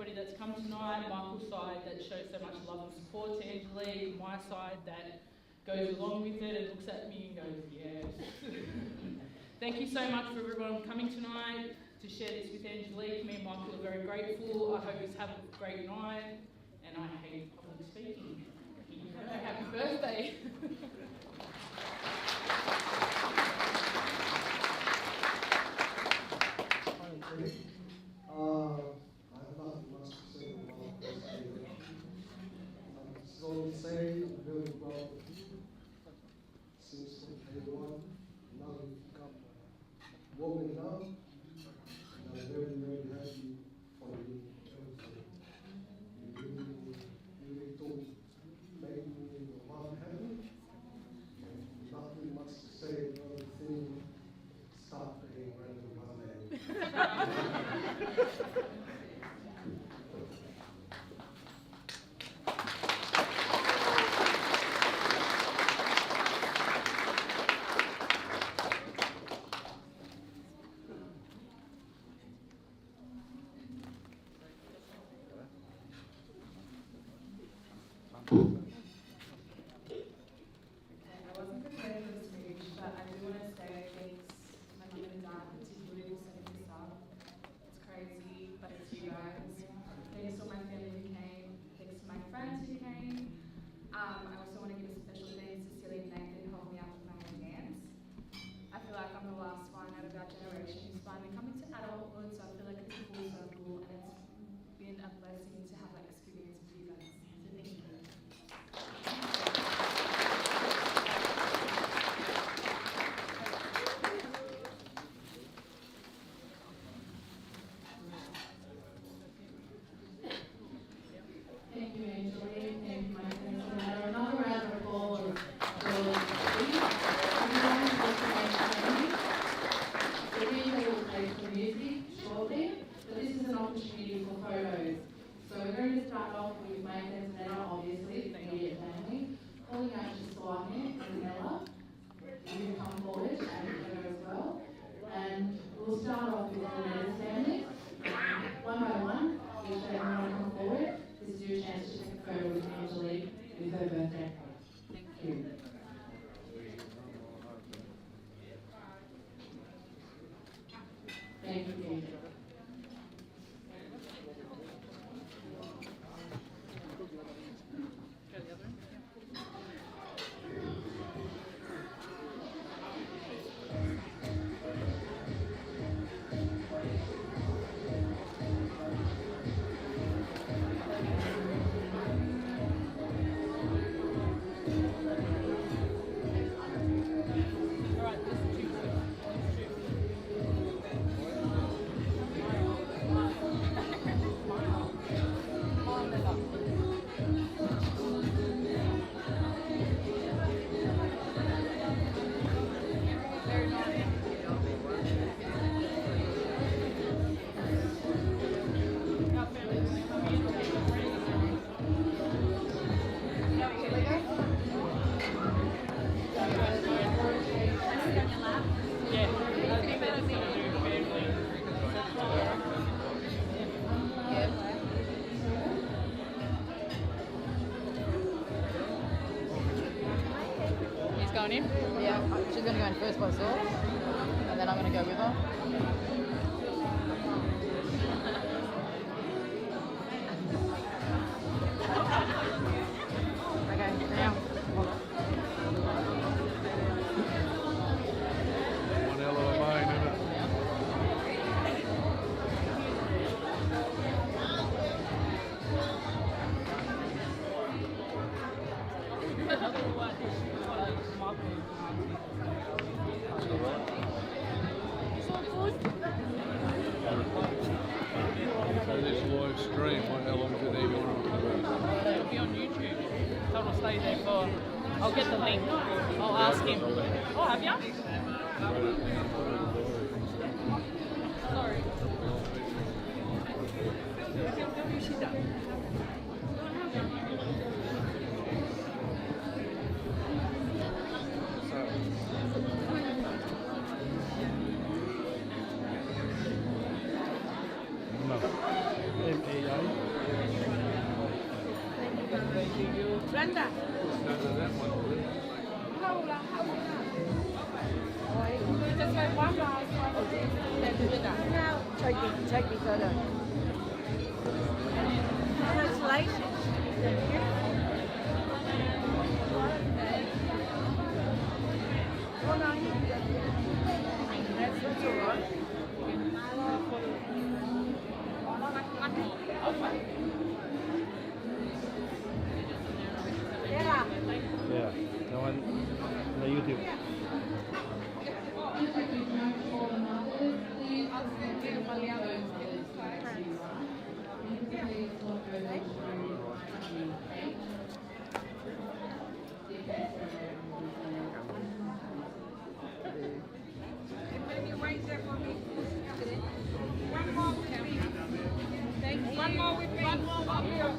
everybody that's come tonight, Michael's side that shows so much love and support to Angelique, my side that goes along with it and looks at me and goes, yes. Thank you so much for everyone coming tonight to share this with Angelique. Me and Michael are very grateful. I hope you have a great night, and I hate public speaking. Happy birthday. I have not much to say about this video. I'm just going to say I'm really proud of you. Since day one, now you've become a woman now, and I'm very, very happy for you. You really told make me and your mom happy. And nothing much to say, another thing, stop paying rent in my name. I wasn't prepared for this speech, but I do want to say thanks to my mum and dad, particularly for setting this up. It's crazy, but it's you guys. Thanks to all my family who came. Thanks to my friends who came. I also want to give a special thanks to Silly and Nathan who helped me out with my own dance. I feel like I'm the last one out of our generation who's finally coming to adulthood, so I feel like it's a full circle, and it's been a blessing to have that experience with you guys. So thank you. Thank you, Angelique. Thank you, Mike. Another round of applause for Lee. The DJ will play some music shortly, but this is an opportunity for photos. So we're going to start off with Mike and Nella, obviously, the immediate family. Calling out to Swahine and Nella. You can come forward and photo as well. And we'll start off with the Nella's family. One by one, each everyone come forward. This is your chance to take a photo with Angelique with her birthday. Thank you. Thank you, Angelique. Going in? Yeah, she's going to go in first by herself, and then I'm going to go with her. Okay, now. One hell of a line, isn't it? So this live stream, what, how long do they go on? It'll be on YouTube. Told I'll stay there for. I'll get the link. I'll ask him. Oh, have you? Sorry. No. M-E-A. Brenda. Just like one last Now, take me further. Congratulations. Thank you. Oh, no, you can go. That's all right. Yeah, no one, no YouTube. One more with me. One more up here.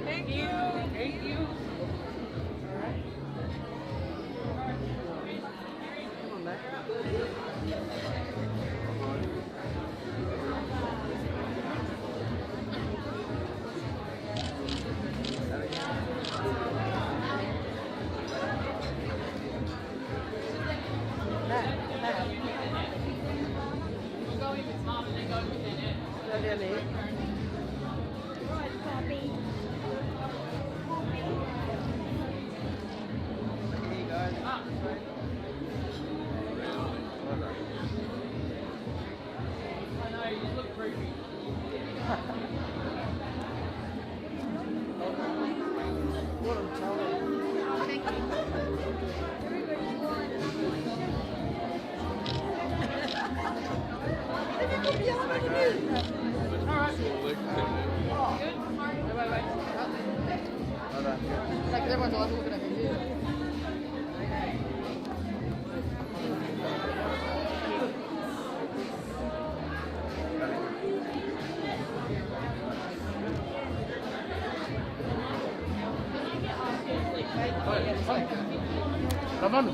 Thank you. Thank you. Like, everyone's always looking at me too. Come on.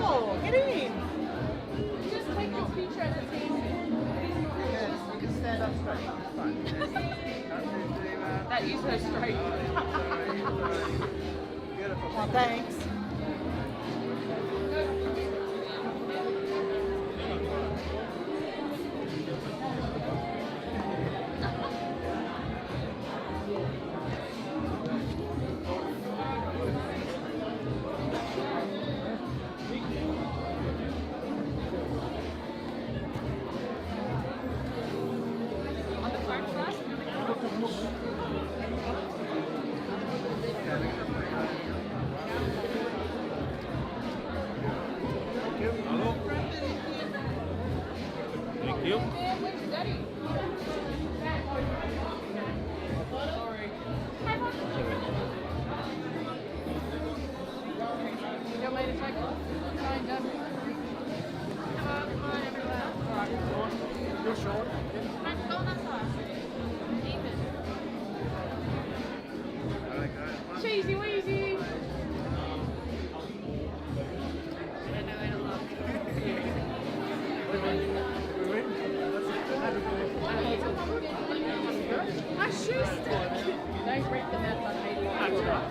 Oh, get in. Just take this picture as a team. You can stand up straight. That is her straight. Oh, thanks. Thank you. Where's your daddy? Sorry. You want me to take off? Try and jump. You're short. Cheesy Weezy. My shoes stick. Don't break them out like they That's right.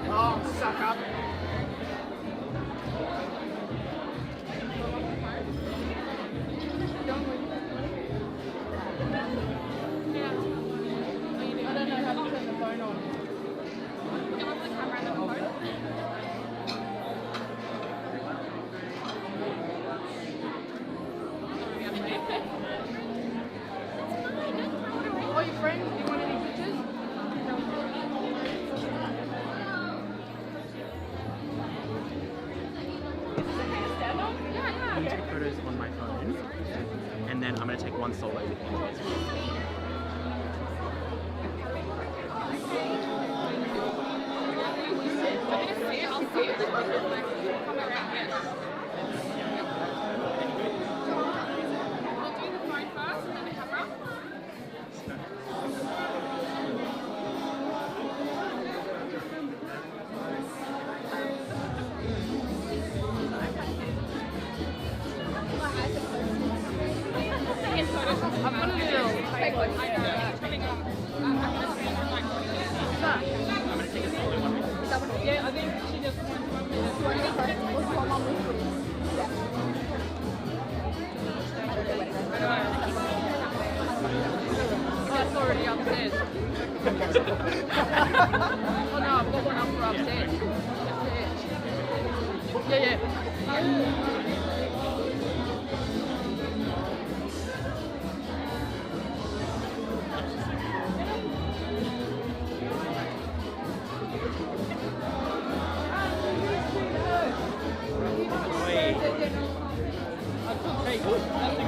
Oh, suck up. I don't know how to turn the phone on. Get off the camera and the phone. Oh, your friends, do you want any pictures? I'm going to take photos on my phone, and then I'm going to take one solo with you. I'll see it. Come around here. We'll do the phone first and then the camera. Yeah,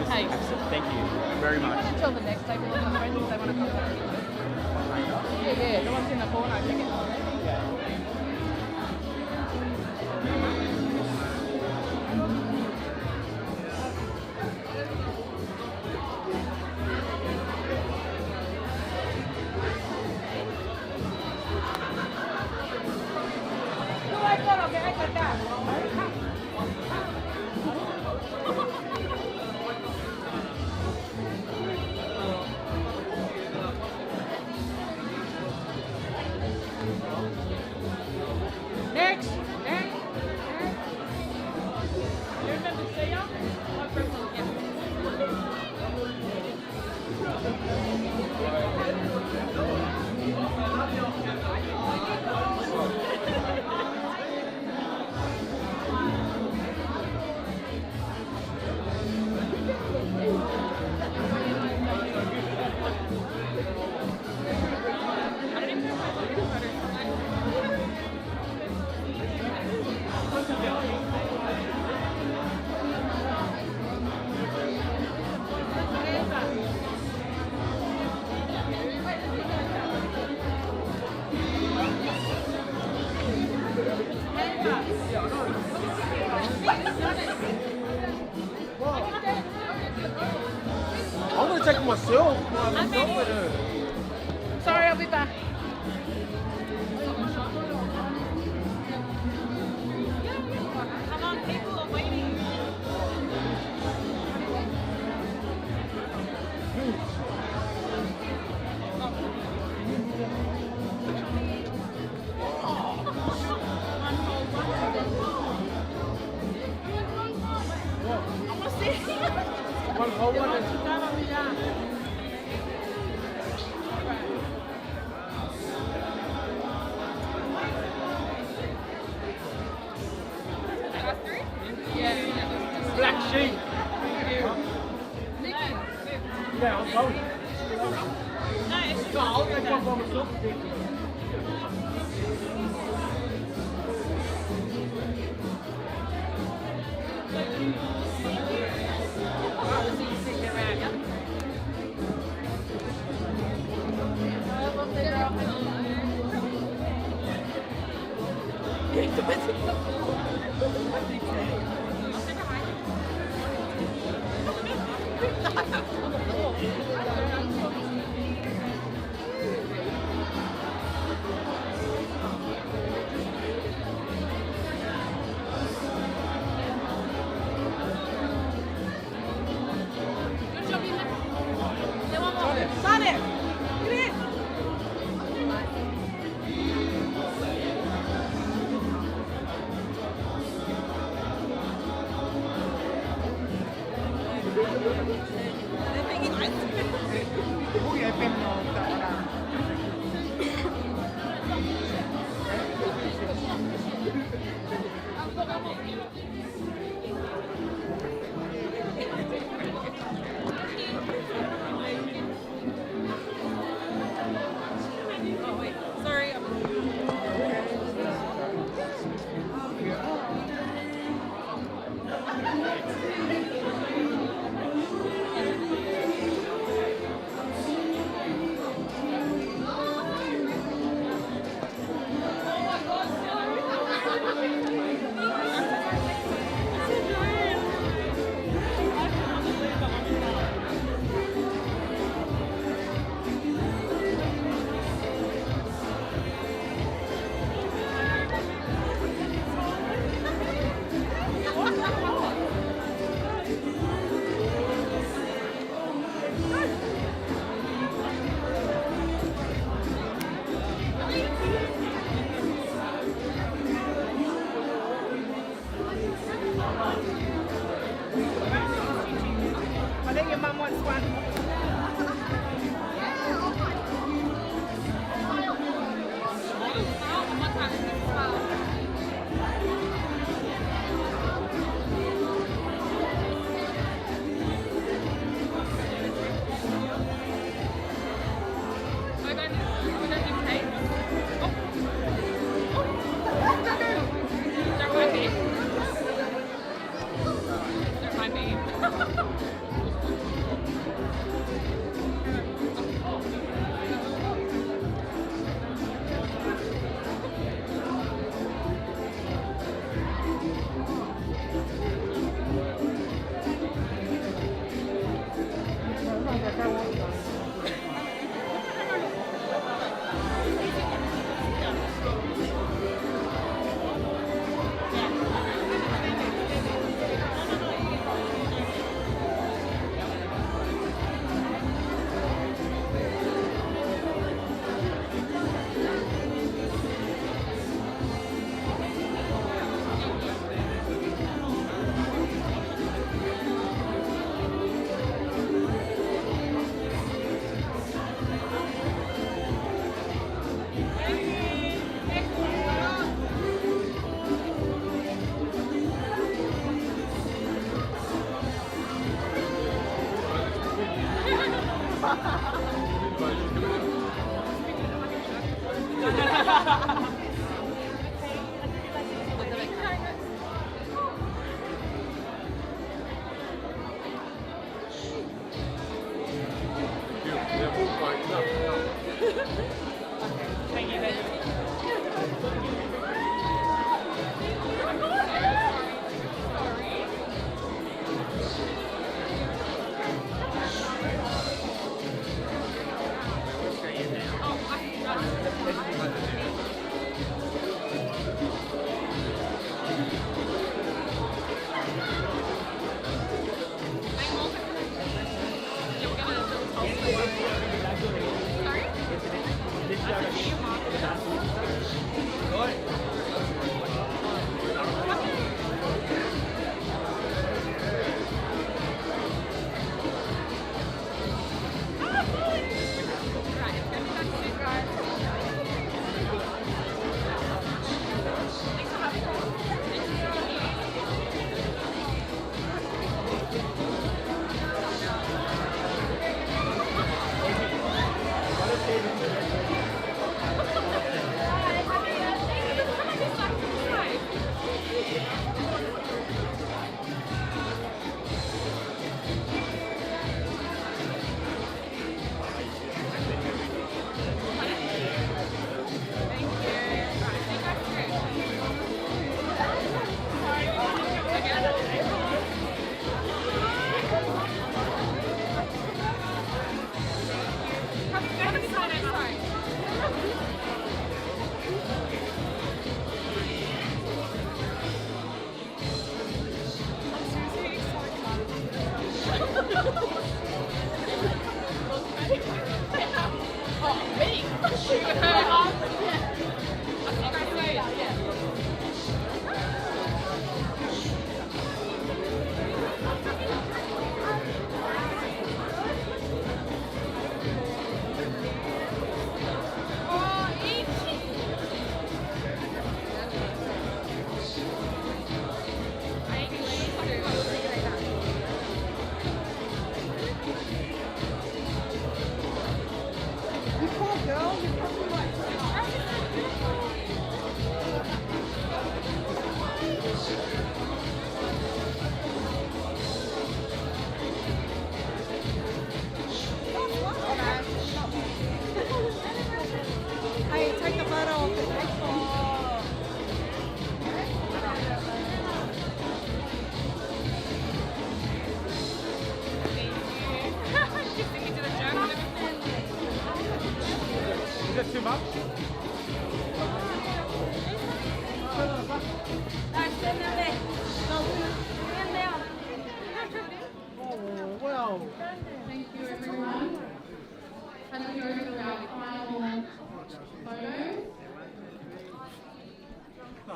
Hey. Thank you very much. You tell the next table of the friends if they want to come over. Yeah, the one's in the corner, I think it's Next. You remember Sia? I'm gonna take it myself. Sorry, I'll be back. Come on, people are waiting. One whole one. Black sheep. Yeah, I'm going. No, I'll go by myself.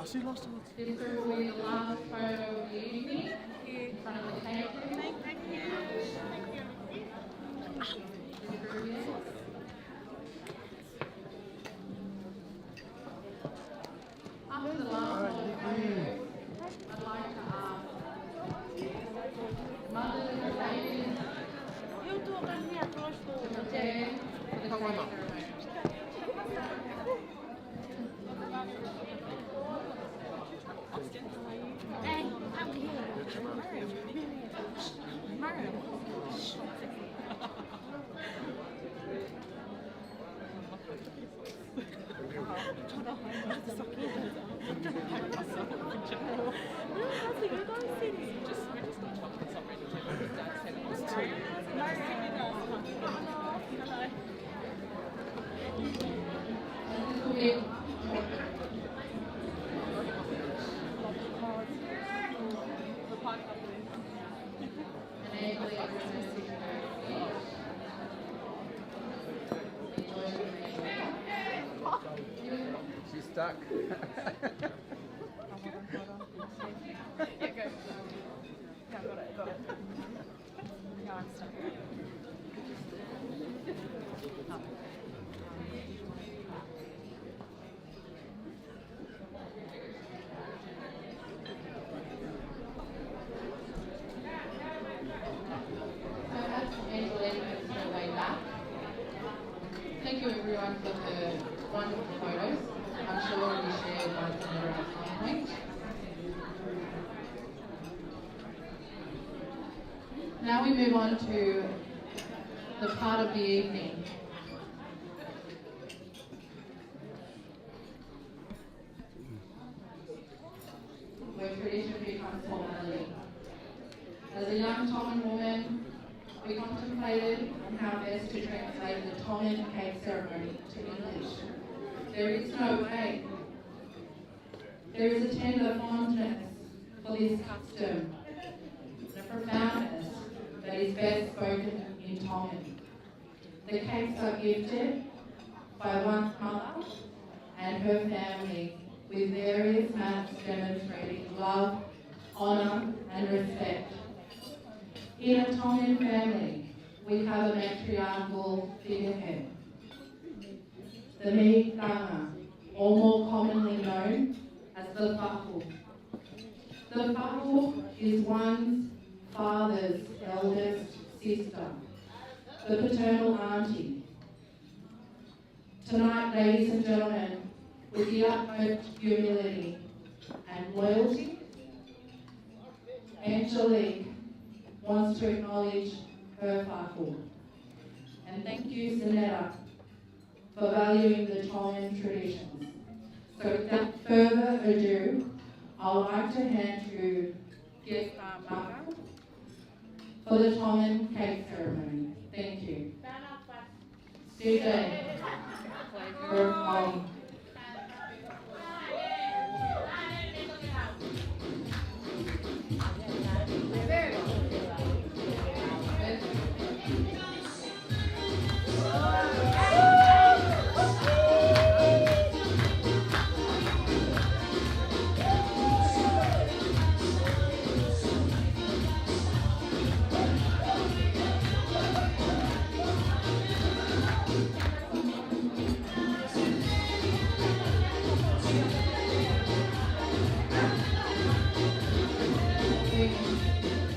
Oh, she lost her. This will be the last photo of the evening in front of the cake. After the last photo, I'd like to ask mothers and babies to prepare for the cake ceremony. She's stuck. Thank you everyone for the wonderful photos. I'm sure will be shared by Senator at some point. Now we move on to the part of the evening. Where tradition becomes formality. As a young Tongan woman, we contemplated on how best to translate the Tongan cake ceremony to English. There is no way. There is a tender fondness for this custom, and a profoundness that is best spoken in Tongan. The cakes are gifted by one's mother and her family with various mats demonstrating love, honour and respect. In a Tongan family, we have a matriarchal figurehead, the Meitanga, or more commonly known as the Whahu. The Whahu is one's father's eldest sister, the paternal auntie. Tonight, ladies and gentlemen, with the utmost humility and loyalty, Angelique wants to acknowledge her Whahu. And thank you, Zanetta, for valuing the Tongan traditions. So without further ado, I would like to hand you gift Maka for the Tongan cake ceremony. Thank you. DJ, for Molly.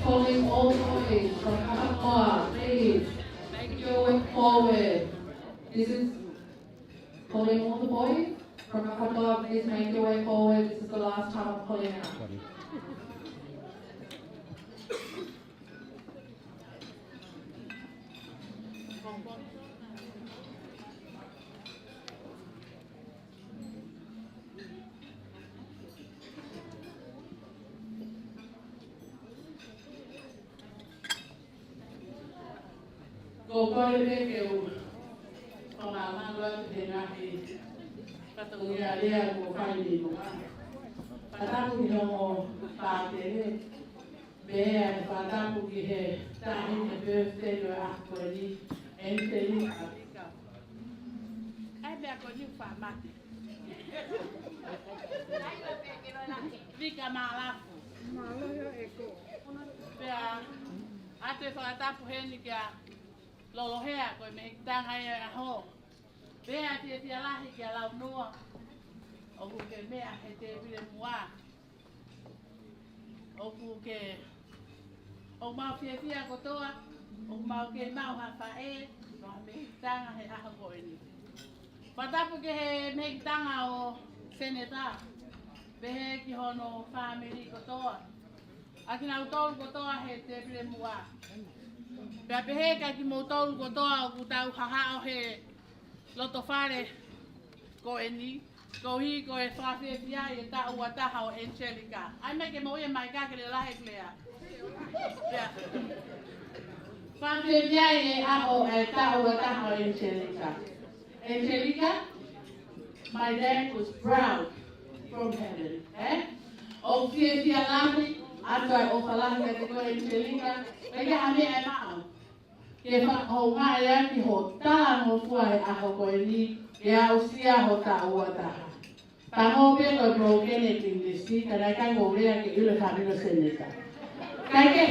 Calling all boys from Kapapa, please make your way forward. This is calling all the boys from Kapapa, please make your way forward. This is the last time I'm calling out. Go go to the on our man to the night. But we are there to find you. Pataku no pate be pataku ki time the birthday to actually entering Africa. I be going to farm. kia maalafu. Pea, ate whakatapu heni kia lolohea koe me tanga e aho. Pea tia lahi kia lau noa. O ku ke mea he te vile mua. O ku ke o mau fia kotoa. O mau ke mau hawha e. No me tanga he aho koe ni. Patapu ke he me tanga o seneta. Behe ki hono family kotoa. Aki nau tolu kotoa he te vile mua. Pea behe ka ki mo tolu kotoa o ku tau hahao he loto whare ko e ni. Ko hi ko e whawhia i e ta ua taha o Angelica. Ai me ke mo ia mai ka ke le lahe klea. Pea. Whawhia i e aho e ta ua taha o Angelica. Angelica, my dad was proud from heaven. O fia lahi, ato ai o whalahi ka te koe Angelica, peke hame e mao. Ke whakahou ngā ea ki ho tā mo fua e aho koe ni, ke au sia ho tā ua taha. Tango pe koe pro kene tingdisi, ka rai ka ngōrea ke ule whamino seneta. Kaike,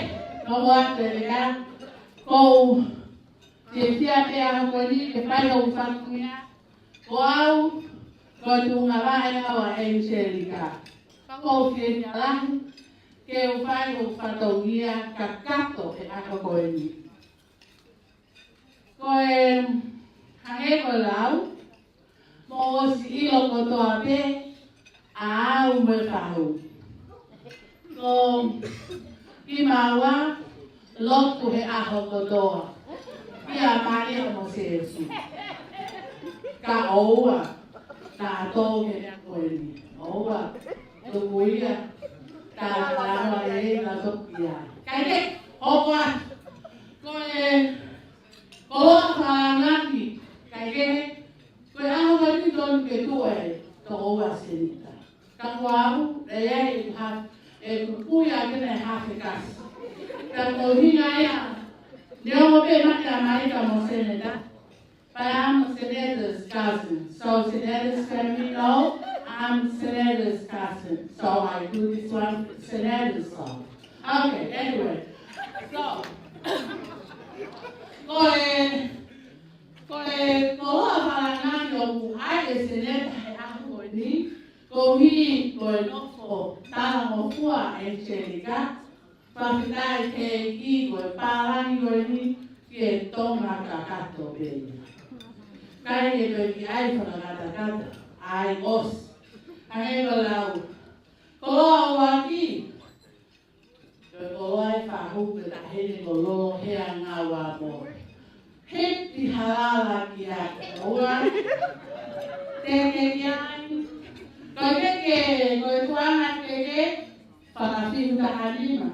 no hoa te reka, kou te fia pe aho koe ni, ke pai hou whakuia, ko au, koe tunga wahe awa Angelica. Kou fia lahi, ke u pai hou whatongia ka kato e aho koe ni. Koe hange koe lau, mo osi ilo kotoa pe, a au me whahu. Ko ki maua, lotu he aho kotoa. Kia mani o mo seesu. Ka oua, ka atou he koe ni. Oua, tukuia, ka alawa e na tokia. Kaike, oua, koe Koloa whaangaki, kaike, koe aho mai ki tonu ke tue to oua senita. Ka kuahu, e e kukuia kene hafe kasi. Ka kohinga ea, ne ongo pe maki a mai ka mo seneta. But I'm Seneta's cousin. So Seneta's family know I'm Seneta's cousin. So I do this one Seneta's song. Okay, anyway. So, koe koa wharangani o muhai e seneta he aho koe ni, ko hi koe nofo tala mo fua Angelica, whawhitai ke ki koe pārangi koe ni, ki e tonga ka kato pēna. Kai e koe ki ai whanangata kata, ai os, hange ko lau, koloa ua ki, koe koloa e whahupe ta hene ko lolo hea ngā wā mō. Heti halala ki a koa, teke ki ai, koe keke, koe tuanga keke, whakawhihu ta harima,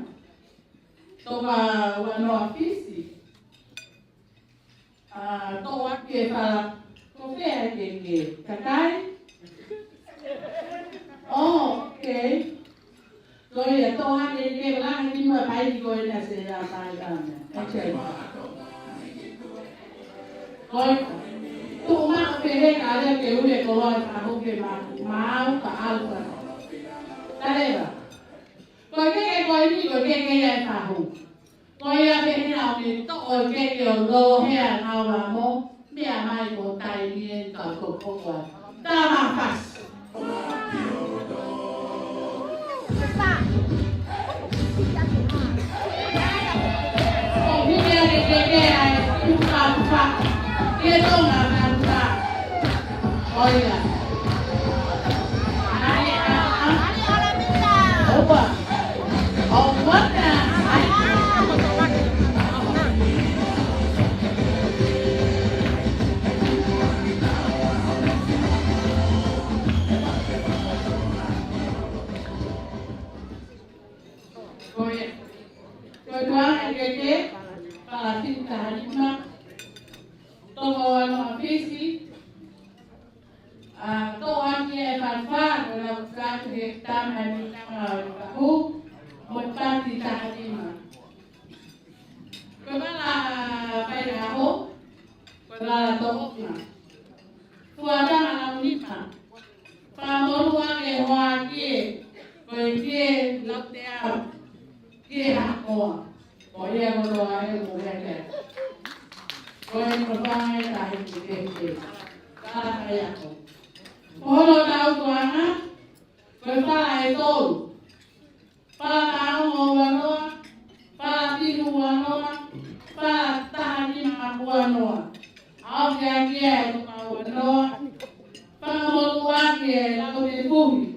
toka wanoa fisi, toa ke whala, ko whea keke, kakai? Oh, okay. Koe a toa keke, langa ki mua pai ki koe na se a pai ane, okay. Koe, tuma o pehe ka lea ke ule koloa ka hoke mau ka alfa. Tareva. Koe keke koe ni koe keke ia e whahu. Koe ia pehe na o me to o keke o lo hea ngawa mo, mea mai ko tai ni e ka kokoa. Tama pas. O hia ke keke ai, uka. Dia tahu nggak kata, oh iya, ani orang minta, apa, oh mana, kau tuang keke, pasti tahan mak. Tomo wano afisi, to waki e fanfan, wala katu he tama ni kahu, mutpati tahadima. Kemana pai aho, wala tohokna. Fuada alam nima, pamorua ke waki, Koe kie lau te au, kie hakoa. Koe ea kotoa e mo heke. Koe kopangai tahi ki keke. Kara kai ako. Kohono tau tuanga, koe para e tolu. Para tau o wanoa, para tihu wanoa, para tahani maku wanoa. Au kia kia e tuka wanoa, para motua kia e lau te puhi.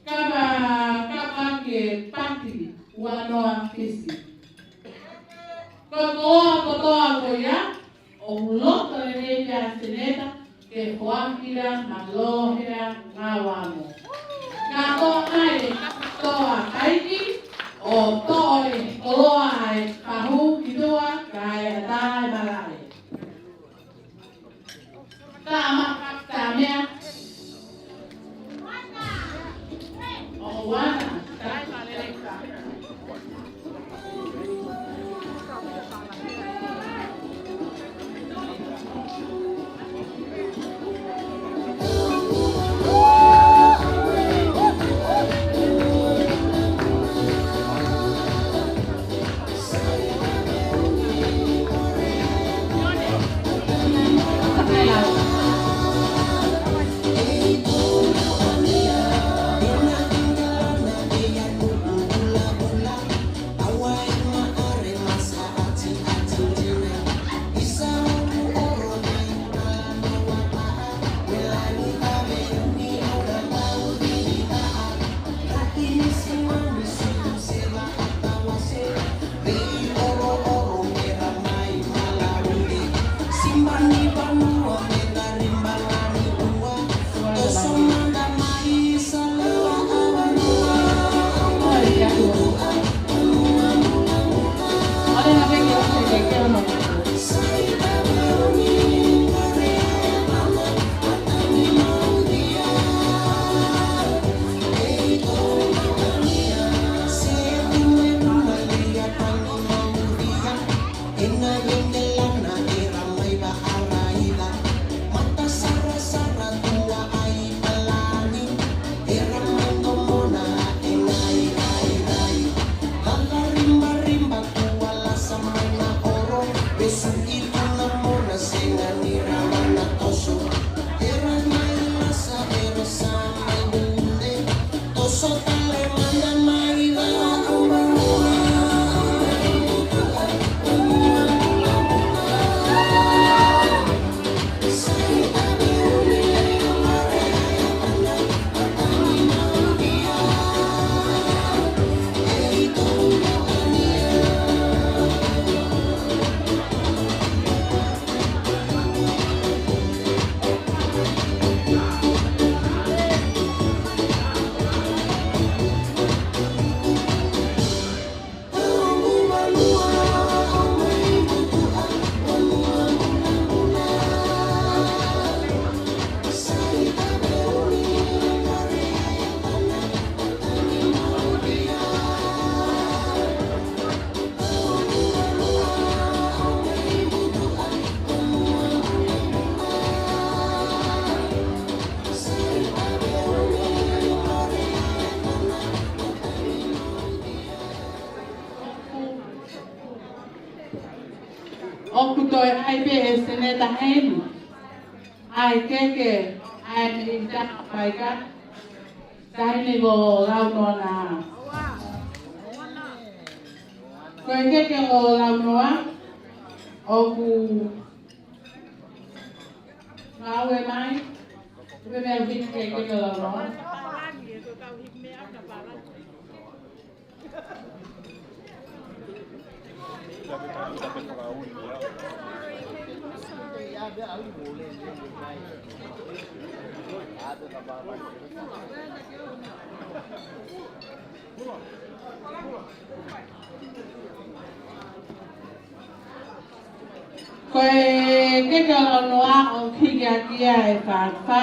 Kapa ke pati wanoa kisi. Kotoa koia, o loto e reja seneta, ke hoakira malohea ngawamo. Kato ai toa kaiki, o toe oloa ai pahu kitua kai atai marai. Tama tamea. O wana, tai maleka. Okutoi ai be seneta hemu. Ai keke ai inta paika. Taine go launo na. Koe keke go launoa. Oku laue mai. Ube mea vini keke go launoa. Koe ke kalo noa o kia kia e whāwha.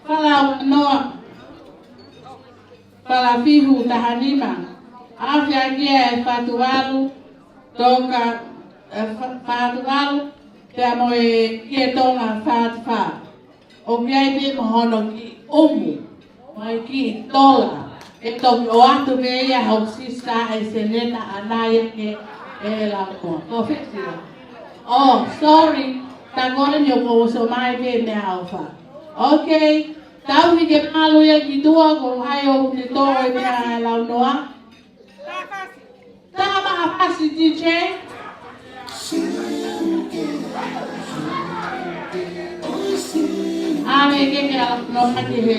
Whalau noa. Whala whihu tahanima. Awhia kia e whatuaru. Toka whatuaru. Pea moe kia tonga whātwha. O kia i te mohono ki umu. Mai ki tola. E toki o atu me ia hau sista e seneta anaya ke e la ko. Ko fixia. Oh, sorry. Tagora nyo ko so mai ke me alfa. Okay. Tau ni ke malu ya ki tua ko hayo ni to e me la noa. Tama afasi DJ. Ame ke la no mati he.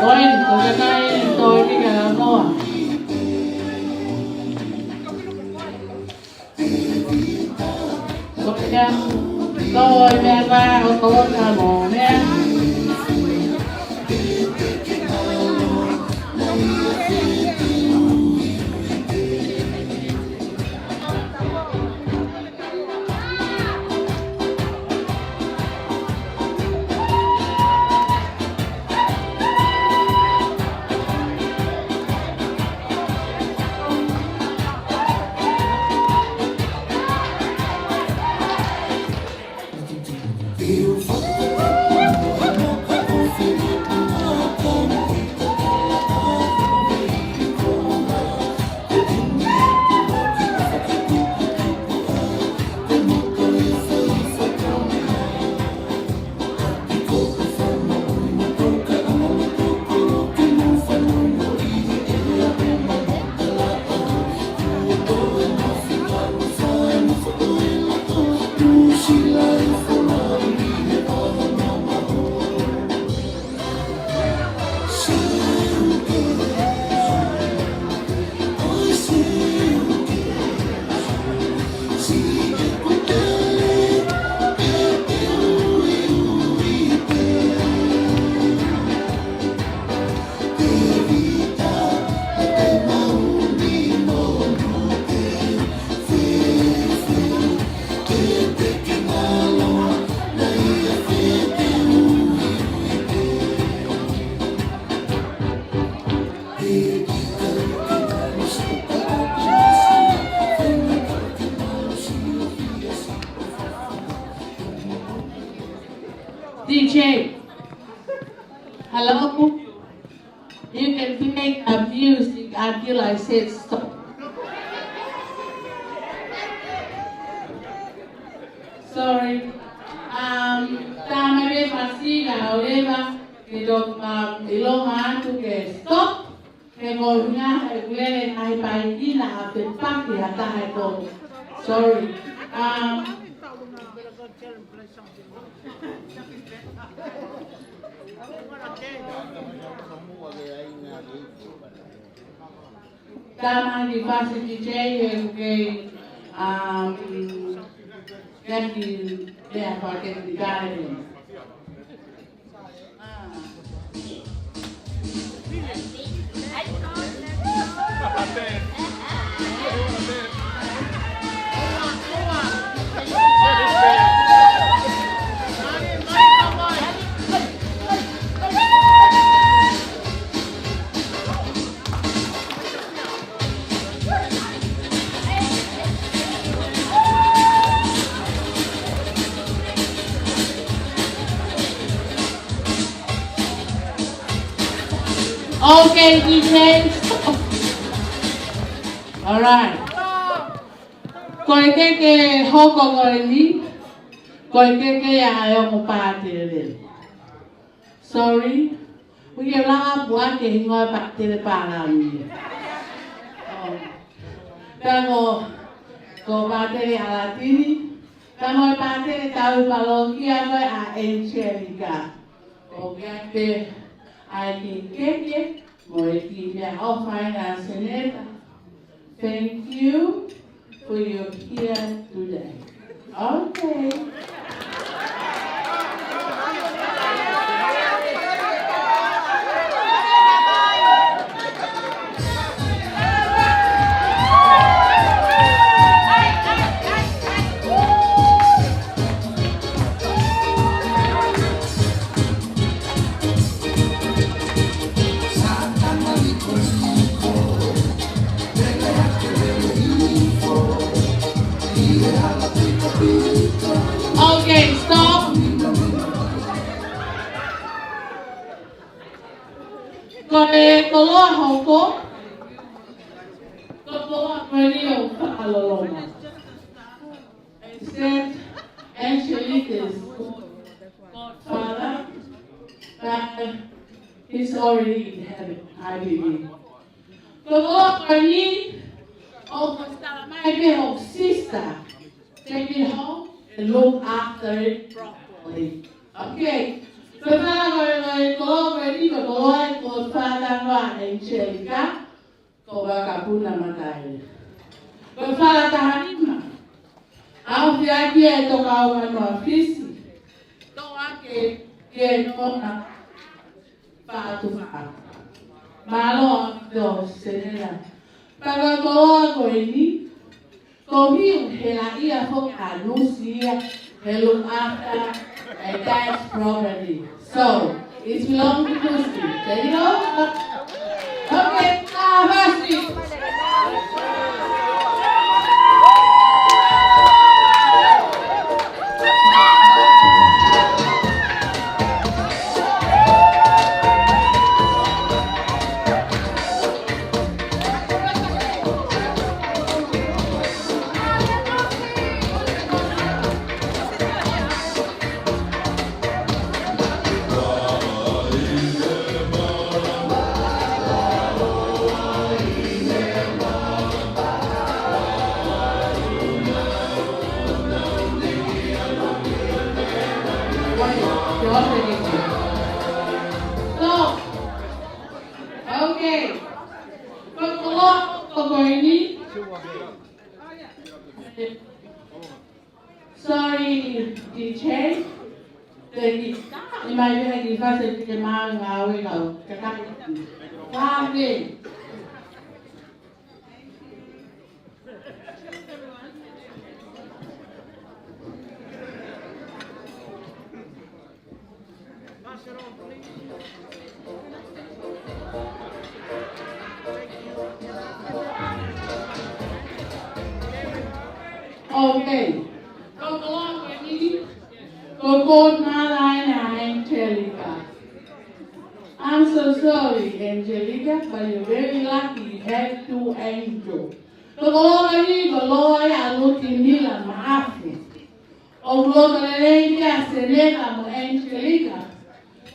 Koin ko ka kai to ke la noa. Kaya tôi mẹ ba ô tô là mồ mẹ DJ, hello? You can play the music until I said stop. Sorry. Tama rin pasiga, oleva, ito ilongan to ke stop. Kaya nga, ay paiki na atin paki hata ito. Sorry. Tama di fase DJ yang ke yang di dia pakai di garden. Okay, DJs. All right. Koi ke hoko koi ni. Koi ke ya ayo mo patere. Sorry. We are lang buat ke hingoy patere parang. Pero ko patere alatini. Kamoy patere tahu palokia koi a Angelica. Okay. I can get it, or I'll find a senator. Thank you for your here today. Okay. Koe koloa hoko. Koloa koe ni o whakaloloma. Except Angelique is Godfather, but he's already in heaven, I believe. Koloa koe ni o my of sister. Take it home and look after it properly. Okay. So now we're going to go to Father Angelica, Kapuna Matai. But Father Tahanima, I'll be here to go and office. Don't get on far to far. Malo, dos, Senera. Pero go in. Go here, la ia hook and Lucia, look after and that's property. So, it belongs to Lucy. There you go. Okay, Vasti. So, okay. Sorry, DJ. Di mai hai di fase che mai ngawe kau. Wah, okay. Angelica. I'm so sorry, Angelica, but you're very lucky you had two angels. The Lord, I look in Nila, Mahafi. O Gloria, Senega, Angelica.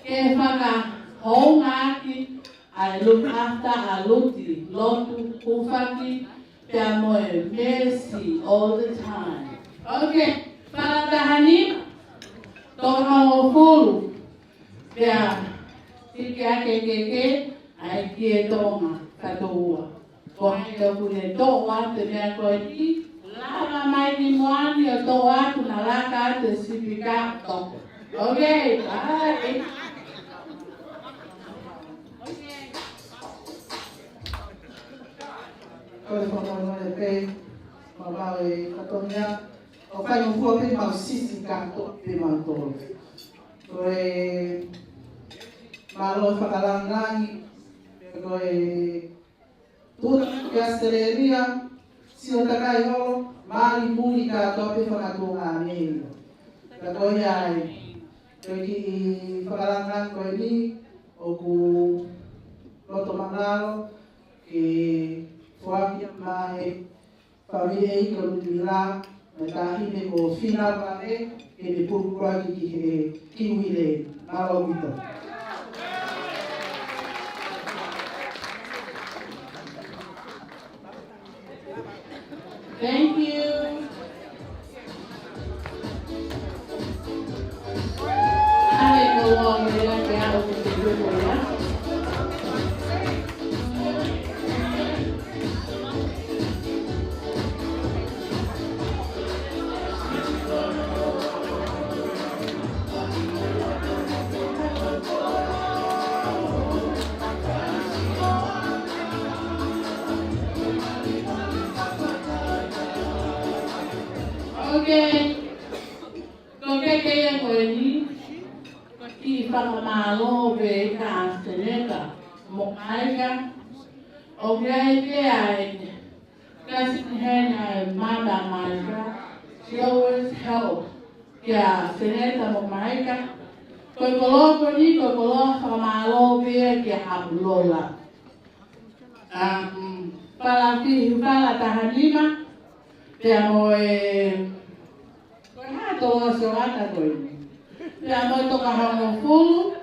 Kefaga, Homaki, I look after Aluti, Lord Kufaki, Tamoe, mercy all the time. Okay, Father Hanim, Tono Fulu, yeah, Keke, I get Toma, Katoa. Going to don't want the Mercotti, Lama Mighty One, your Toa to Nalaka, the Sipika. Okay, bye. Oi, mamãe, bem, mamãe, Catonia, o pai não foi bem mal, se gato, bem mal todo. Oi, malo fakalangai, oi, tudo que a sereria, se o takai rolo, mali múnica, tope fakatunga, meio. Catonia, oi, que fakalangai, oi, ni, o cu, loto manalo, que Fuaki mai família aí que eu me lá, mas tá aí me o final vai que me procura que wile malo muito. Thank you. I go on with that down with the good one. Okay, yang ini, kita pamalo bekas teneka, mokaika, okay dia, kasih henna mama malika, she always help, ya teneka mokaika, kalau pamalo be Lola. Para la tahanima, te amo toda semana te amo toca jamón full,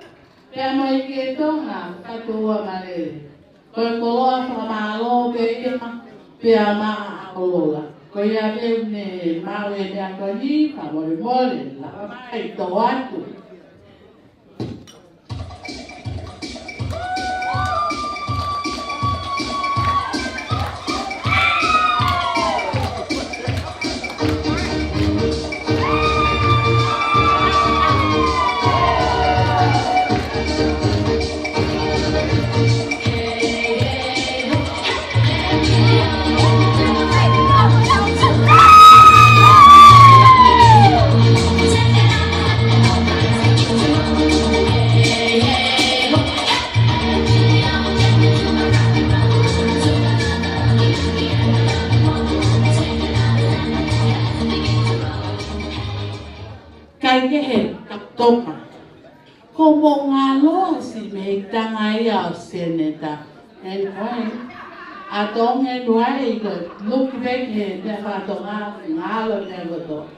te amo que toma catua malere. Con coloa famalo pe ama Lola. Koya ne mawe ne akoni famole mole la mai toatu. Como ngalo si meitang ayaw seneta. And why? Atong and why look back here, ngalo never do.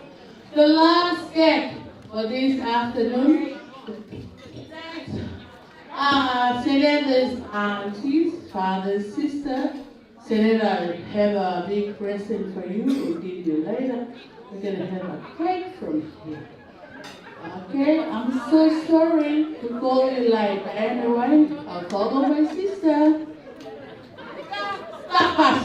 The last gag for this afternoon. Senator's aunties, father, sister. Senator, I have a big present for you. We'll give you later. We're gonna have a cake from here. Okay, I'm so sorry to call you like that. Anyway, I'll follow my sister. Stop us.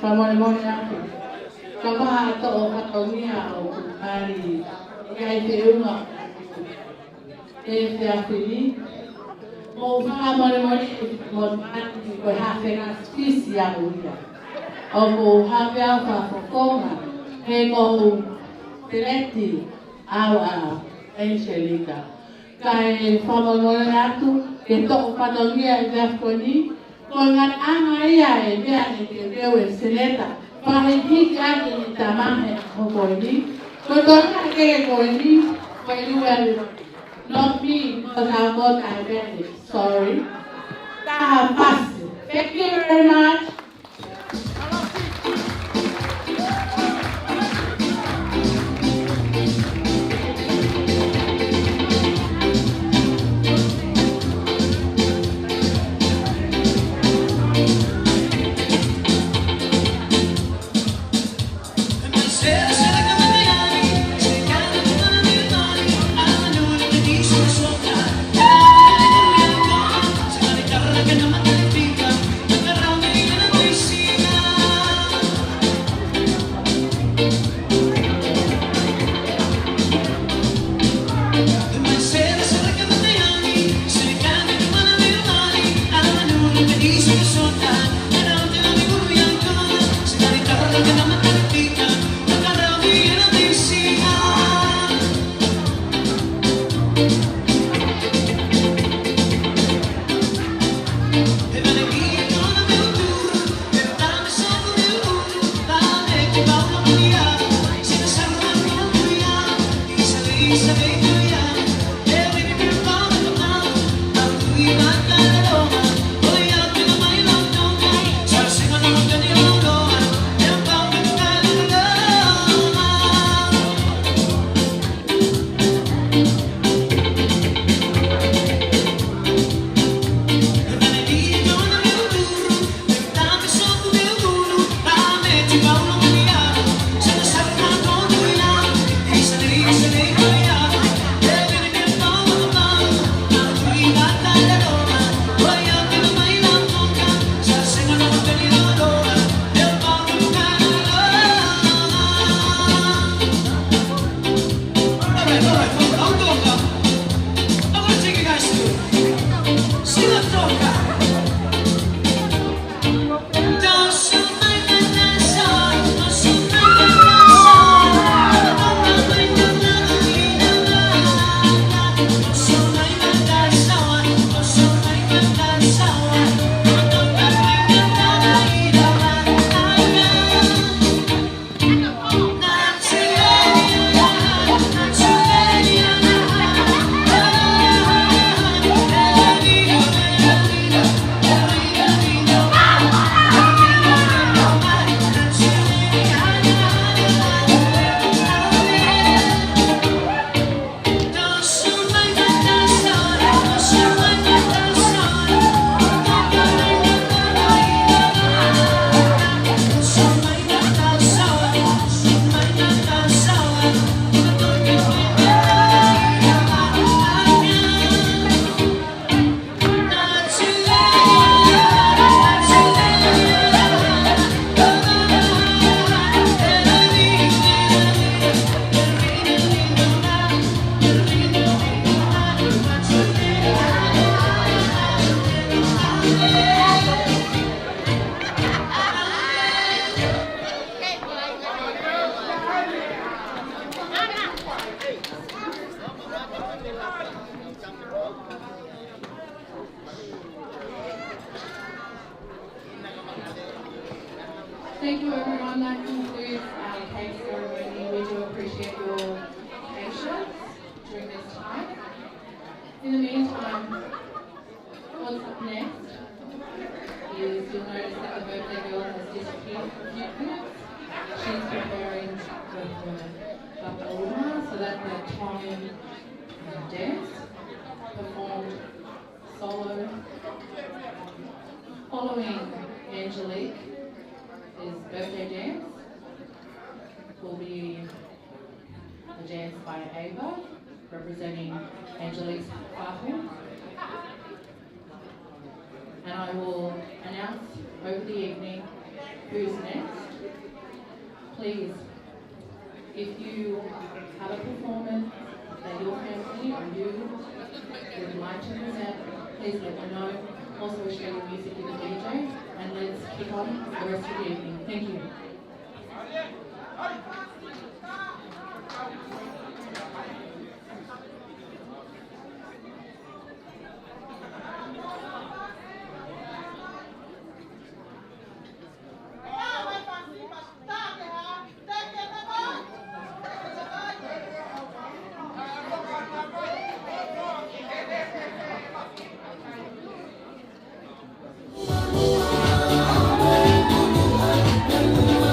Pamana kama to katonia o kari kai te una e te afili o pamana mo ko ha fe na spisia uia o mo ha pe alfa fokona he ko teleti awa Angelica kai pamana tu ke to katonia e afkoni Kongan angaya e biane ke bewe seneta pahi kani ni tamahe hokoni kotona ke koni well not me because I'm not diabetic sorry ta pass thank you very much. Que no me califica, me agarra, me Thank you, everyone. That concludes our cake ceremony. We do appreciate your patience during this time. In the meantime, what's up next is you'll notice that the birthday girl has disappeared for a few minutes. She's preparing for the Bakaluma, so that's the Tongan dance performed solo. Following Angelique, his birthday dance will be a dance by Ava, representing Angelique's whāhu. And I will announce over the evening who's next. Please, if you have a performance that your family or you would like to present, please let me know. Also share your music with the DJ, and let's kick on the rest of the evening. Thank you. Thank you.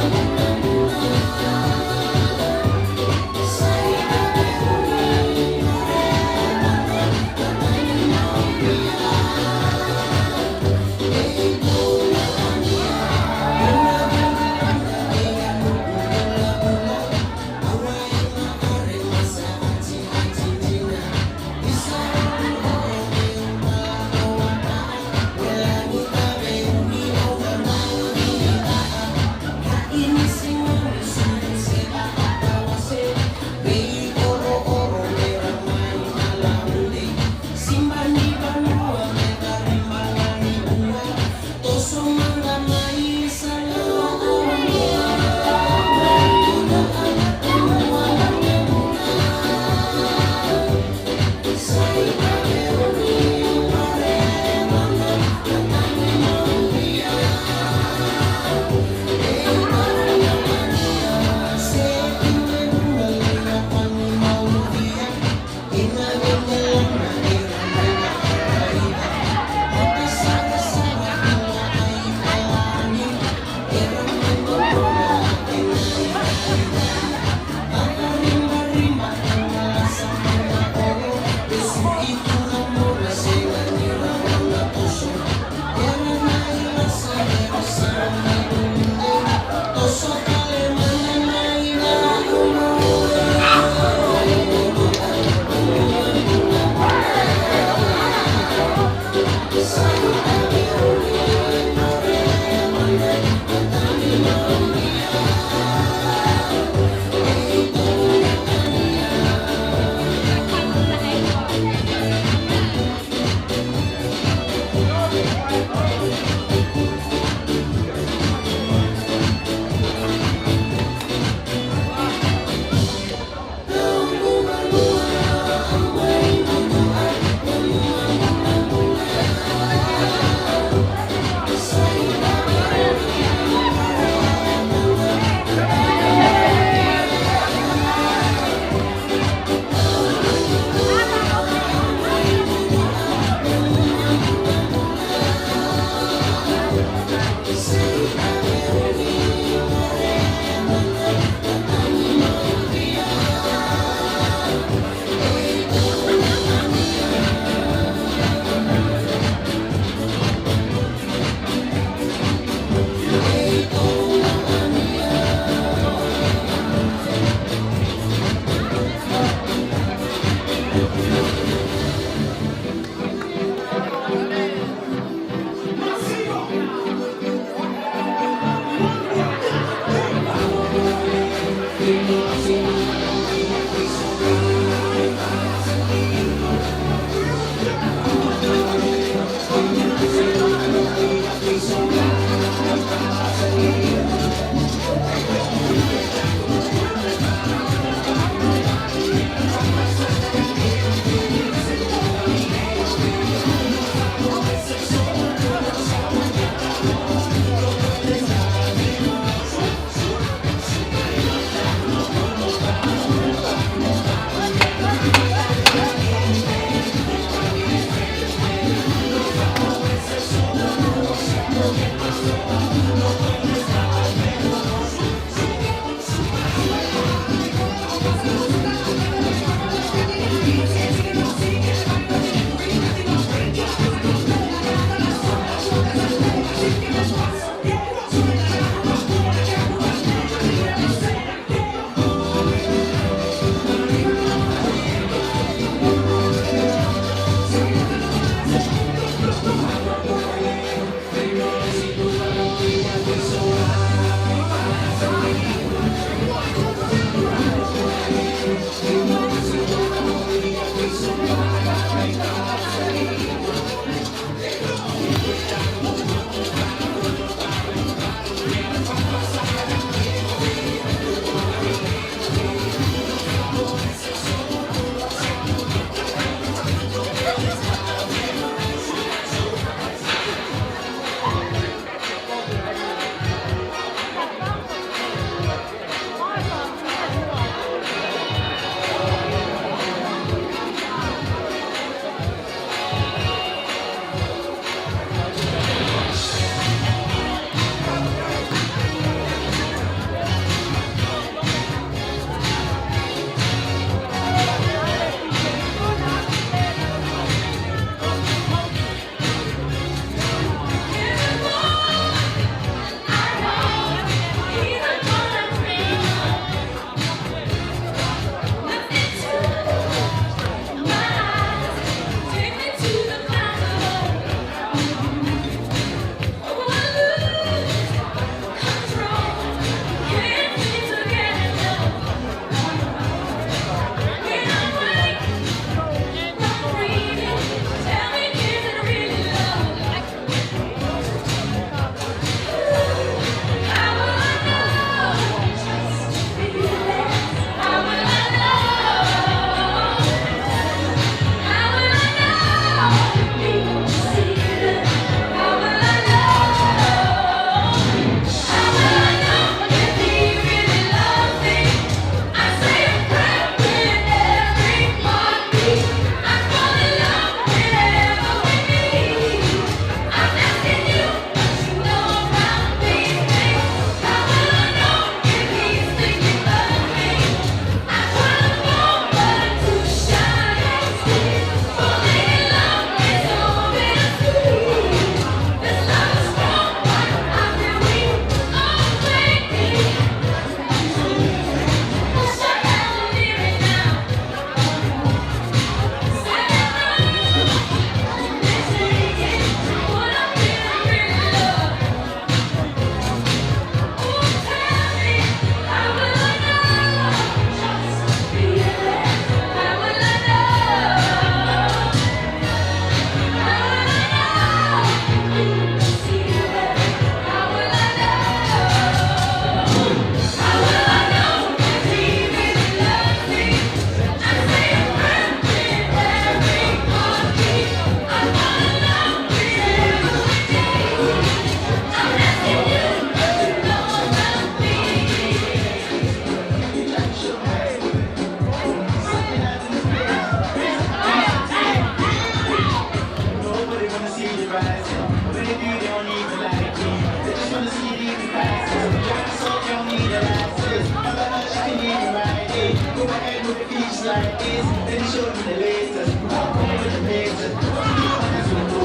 like this. Then he showed me the latest. Walk over the latest. Now watch me do my zonto.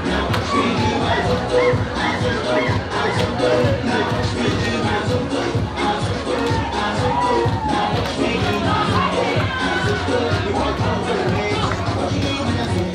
Now watch me do my zonto. Now watch me do my zonto. You walk over the latest. Watch me do my zonto.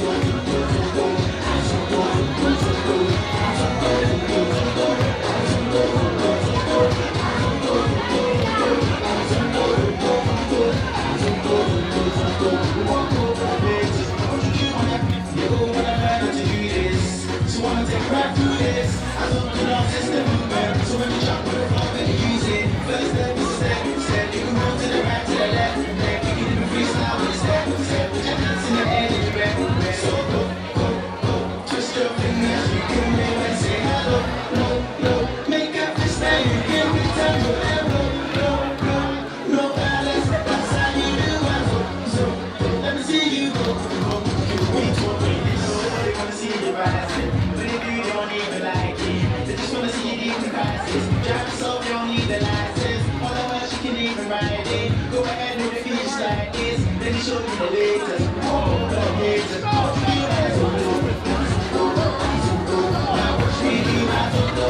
Go ahead and finish like this. Then you show me the latest. Now watch me do my zonto. Now watch me do my zonto.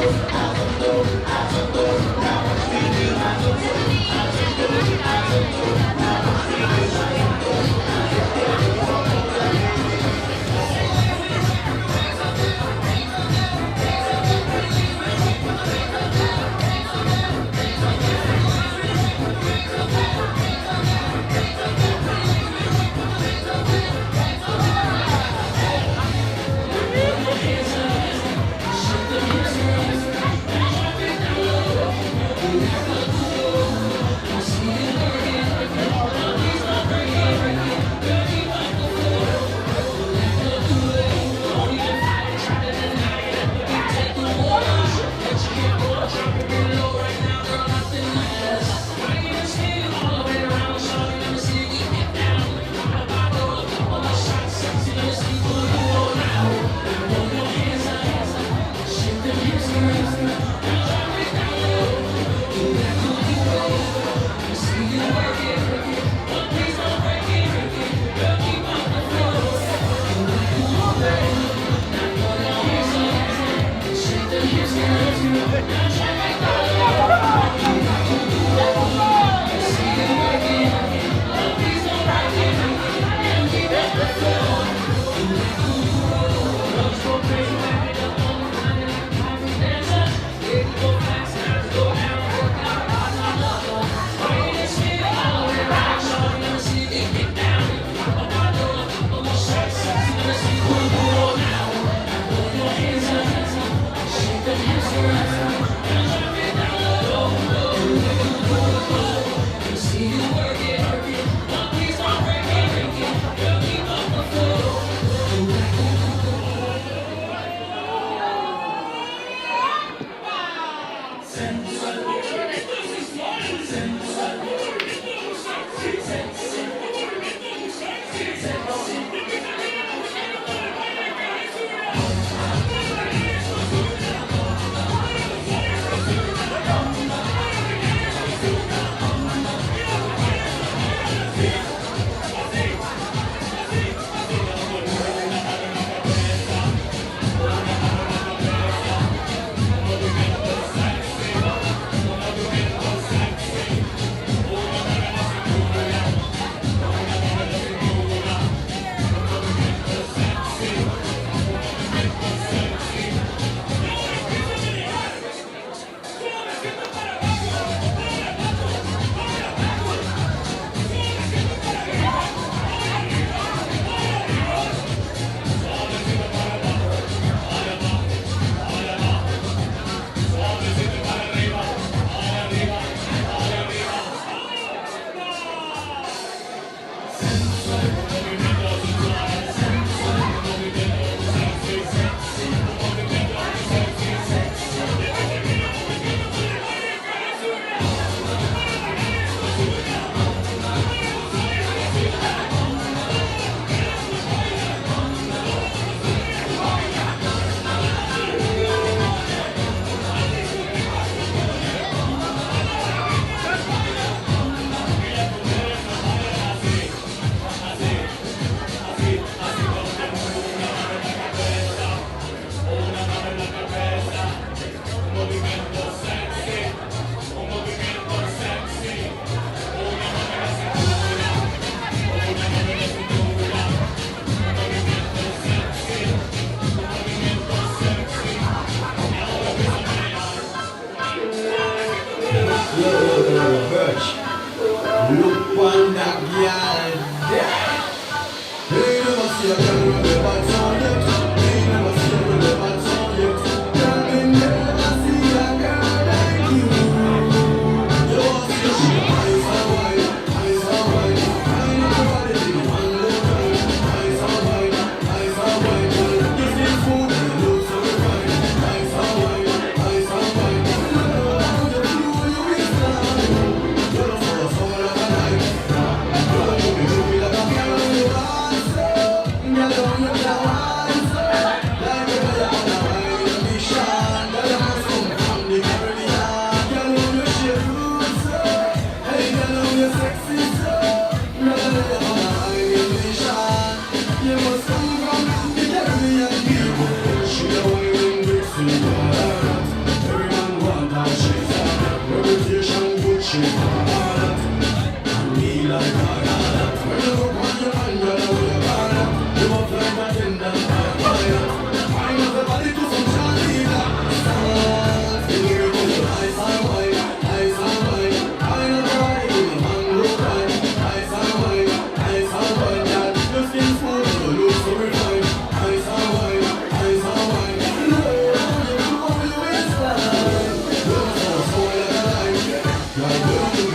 Look on that girl there. They never see a girl with a bad sound yet. They never see a girl with a bad sound yet. Girl, they never see a girl like you. You want to see your eyes are wide, eyes are wide. I know nobody did one look right. Eyes are wide, eyes are wide. You see food and you look so refined. Eyes are wide, eyes are wide. You know how you do your waistline. You don't know what's all of a night. You don't know me moving like a girl on your eyes. Girl, don't you know why? Like a girl on a wine in a mission. Girl, you must come from the Caribbean. Girl, on your shape roots. Hey, girl, on your sexy soul. Girl, you on a wine in a mission. You must come from the Caribbean people. She a wine bricks in the heart. Every man want how she's a reputation good, she's hard. And me like a god. When you look on your man, girl, how you got it. You must like that in the fire. Find out the body to some Charlie Black. Stars, you hear me, your eyes are wide, eyes are wide. Find out the body to the mango ride. Eyes are wide, girl. Your skin smooth, you look so refined. Eyes are wide, eyes are wide. You know how you do your waistline. You know how so like a light. Girl, you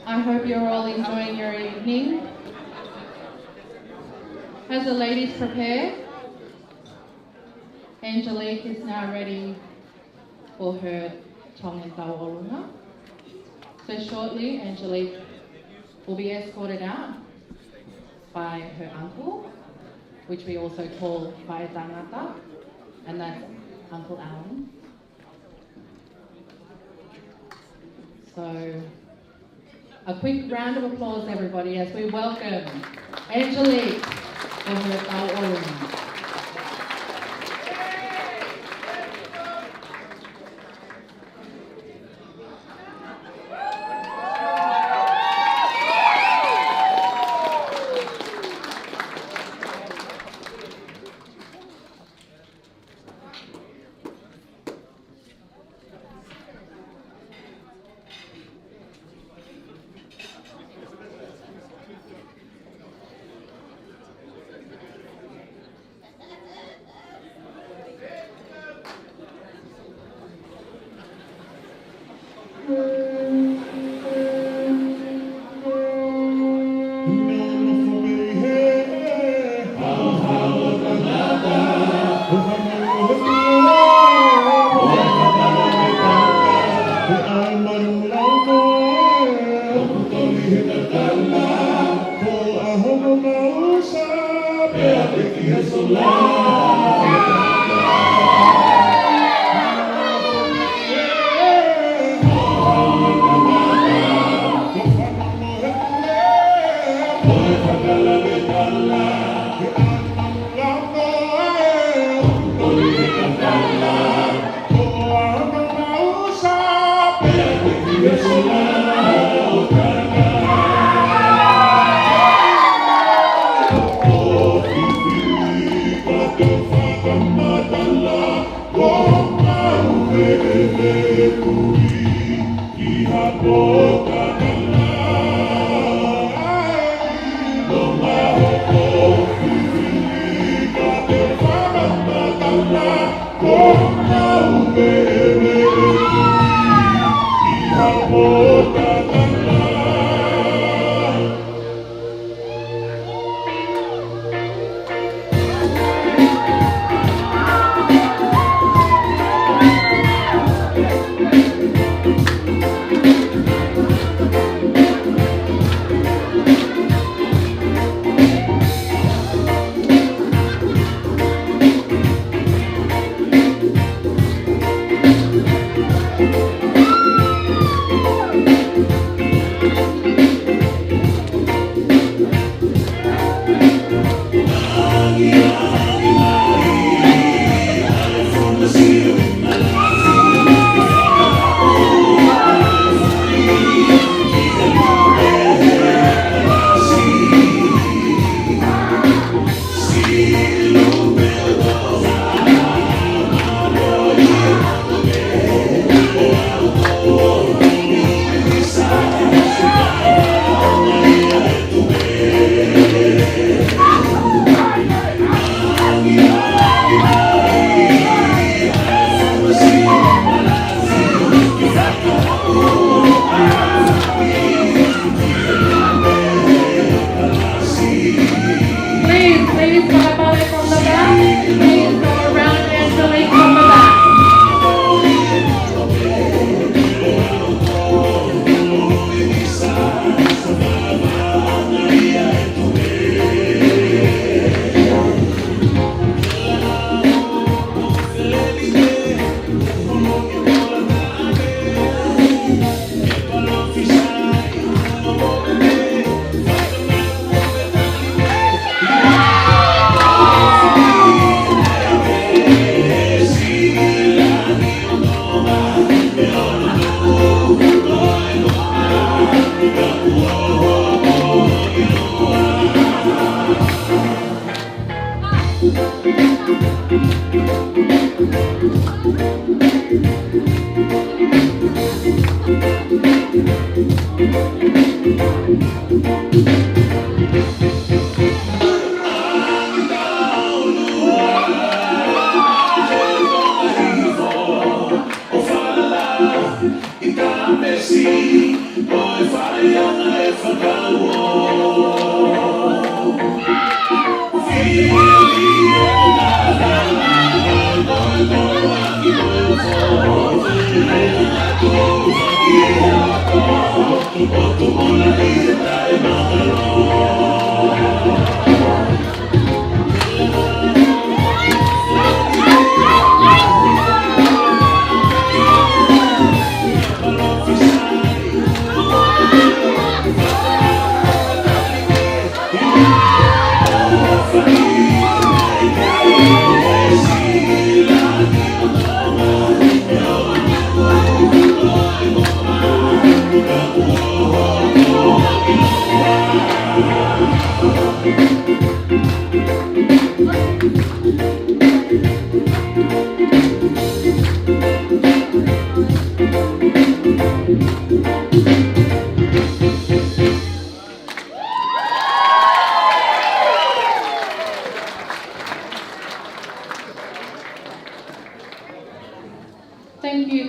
I hope you're all enjoying your evening. As the ladies prepare, Angelique is now ready for her Tonga Tawalunga. So shortly, Angelique will be escorted out by her uncle, which we also call Vaitangata, and that's Uncle Alan. So a quick round of applause, everybody, as we welcome Angelique for her Tawalunga. Oh, Please Barbara from the back. Please go around Angelique from the back.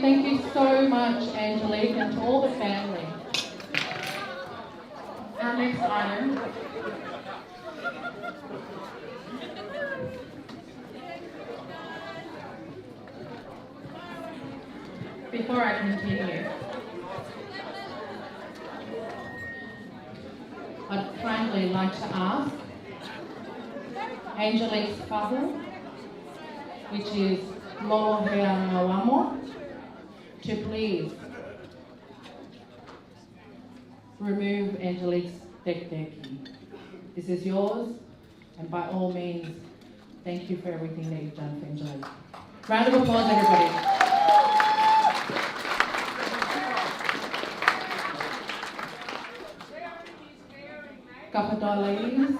Thank you so much, Angelique, and to all the family. Our next item. Before I continue, I'd kindly like to ask Angelique's father, which is Lo Heangawamo, to please remove Angelique's dekdeki. This is yours, and by all means, thank you for everything that you've done for Angelique. Round of applause, everybody. Kapadai ladies,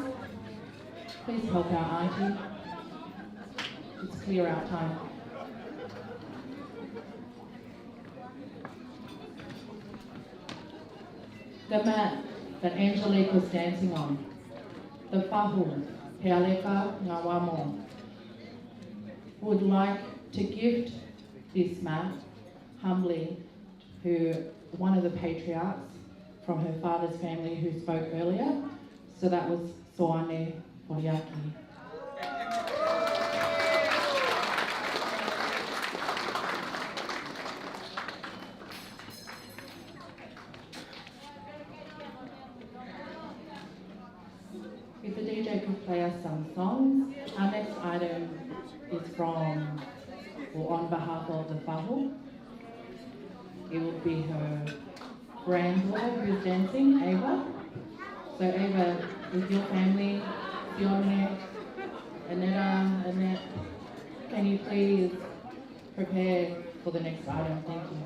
please help our auntie. It's clear out time. The mat that Angelique was dancing on, the Fahu, Healeka Ngawamo, would like to gift this mat humbly to one of the patriarchs from her father's family who spoke earlier. So that was Soane Oriaki. If the DJ could play us some songs, our next item is from, or on behalf of the Fahu. It will be her granddaughter who's dancing, Ava. So Ava, with your family, Fiona, Annetta, Annette, can you please prepare for the next item? Thank you.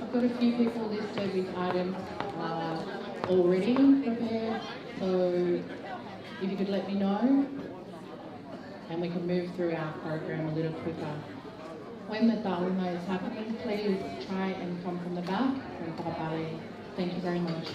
I've got a few people listed with items already prepared, so if you could let me know. and we can move through our program a little quicker. When the Dalima is happening, please try and come from the back and for the ballet. Thank you very much.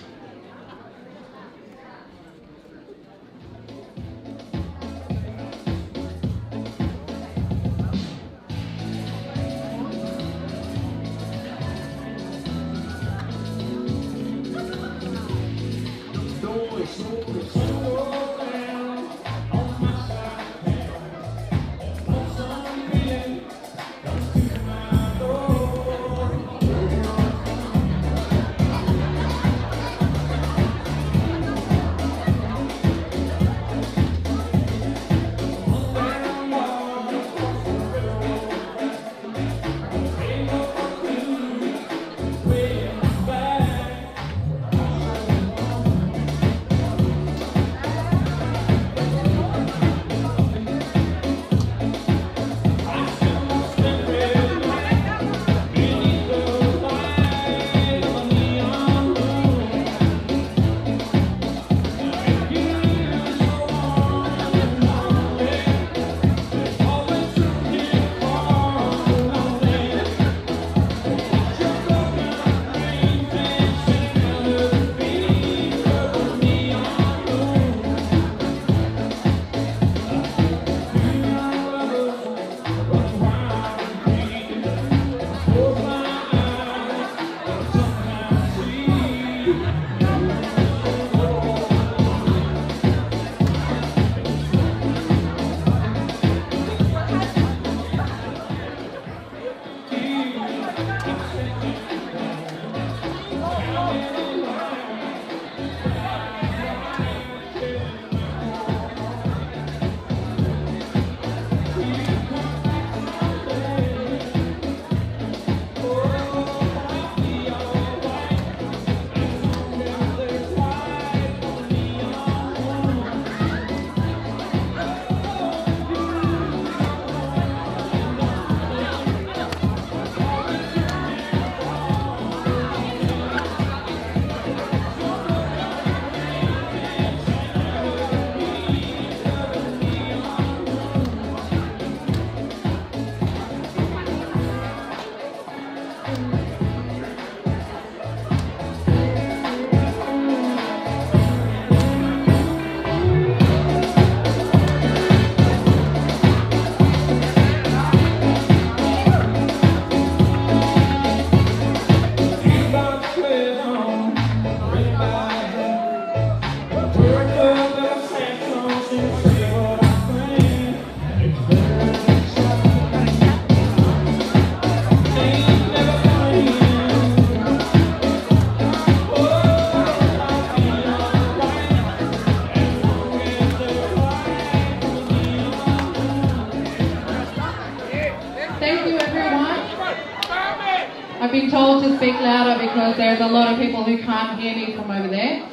I've been told to speak louder because there's a lot of people who can't hear me from over there.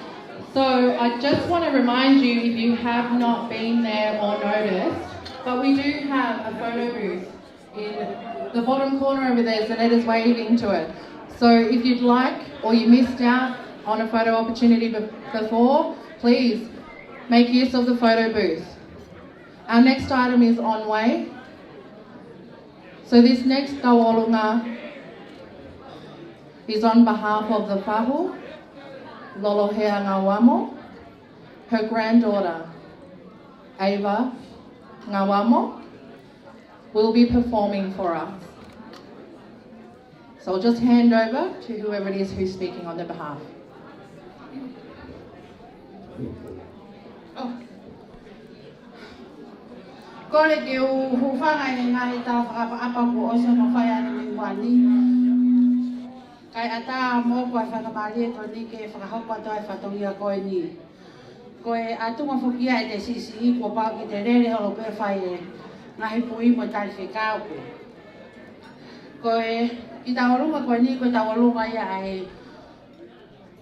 So I just want to remind you, if you have not been there or noticed, but we do have a photo booth in the bottom corner over there. Zanetta's waving to it. So if you'd like, or you missed out on a photo opportunity before, please make use of the photo booth. Our next item is on way. So this next kawalunga is on behalf of the Fahu, Lolohea Ngawamo, her granddaughter, Ava Ngawamo, will be performing for us. So I'll just hand over to whoever it is who's speaking on their behalf. Kore ke hufanga ni ngai ta apa ko oso no faya ni wani. Kai ata mo kwa fa mali to ni ke fa ha pa to fa to ya ko ni. Ko e atu mo fukia e si si ko pa ki te re ho pe fa e ngai pui mo tal fe ka ko. Ko e I ta olu ko ni ko ta olu ga ya e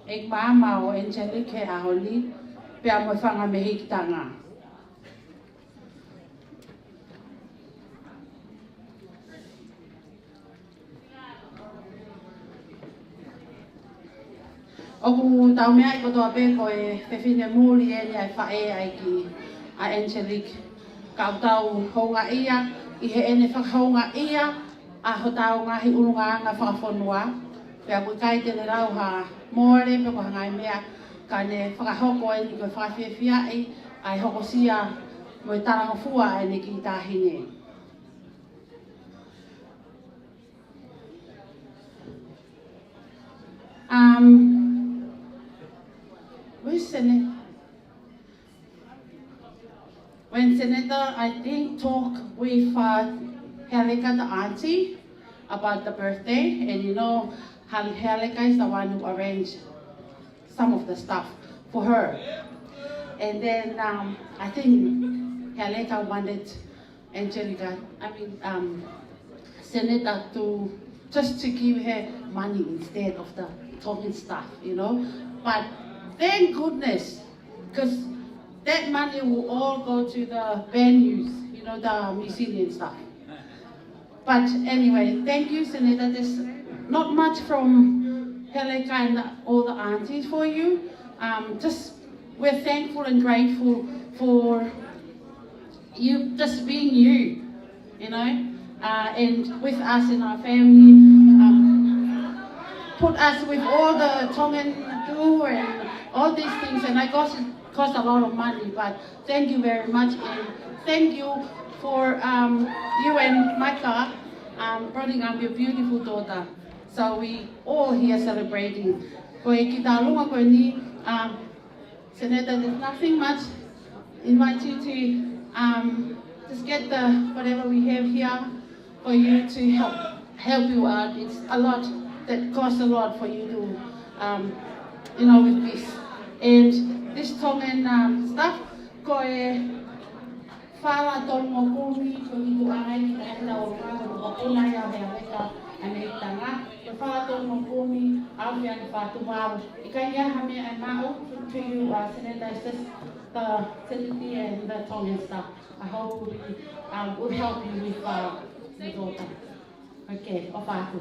ek mama o Angelique a holi pe a mo fanga me hikitanga. Oku tau mea I kotoa pe ko e whewhine mūli e ni ai whae ai ki a Angelique. kautau honga ia, I he ene whakahonga ia, a ho tau ngahi urunga ngā whakawhanua. Pea kui kai tene rau ha mōre, pe ko hangai mea, ka ne whakahoko e ni koe whakawhiawhia e, ai hoko sia mo I taranga fua e ne ki tāhine. When Senator, I think, talked with Helika, the auntie, about the birthday, and you know, Helika is the one who arranged some of the stuff for her. And then I think Helika wanted Angelica, Senator just to give her money instead of the talking stuff, you know. But thank goodness, because that money will all go to the venues, you know, the museum stuff. But anyway, thank you, Senator. There's not much from Helika and all the aunties for you. Just we're thankful and grateful for you just being you know, and with us in our family. Put us with all the Tongan do and all these things, and I guess it cost a lot of money, but thank you very much, and thank you for you and Micah bringing up your beautiful daughter. So we all here celebrating. Koe ki tā lunga koe ni, Senator, there's nothing much. Invite you to just get the whatever we have here for you to help you out. It's a lot that costs a lot for you to, you know, with this. And this Tongan stuff, koe whala tongo kumi, koe hitu angai ki ta hena o kāko o kona ia hea meka ane I tanga. Koe whala tongo kumi, au hea ni whātu māu. I kai ia ha mea e māu to you, Senator, it's just the sympathy and the Tongan stuff. I hope we'll help you with the daughter. Okay, o whātu.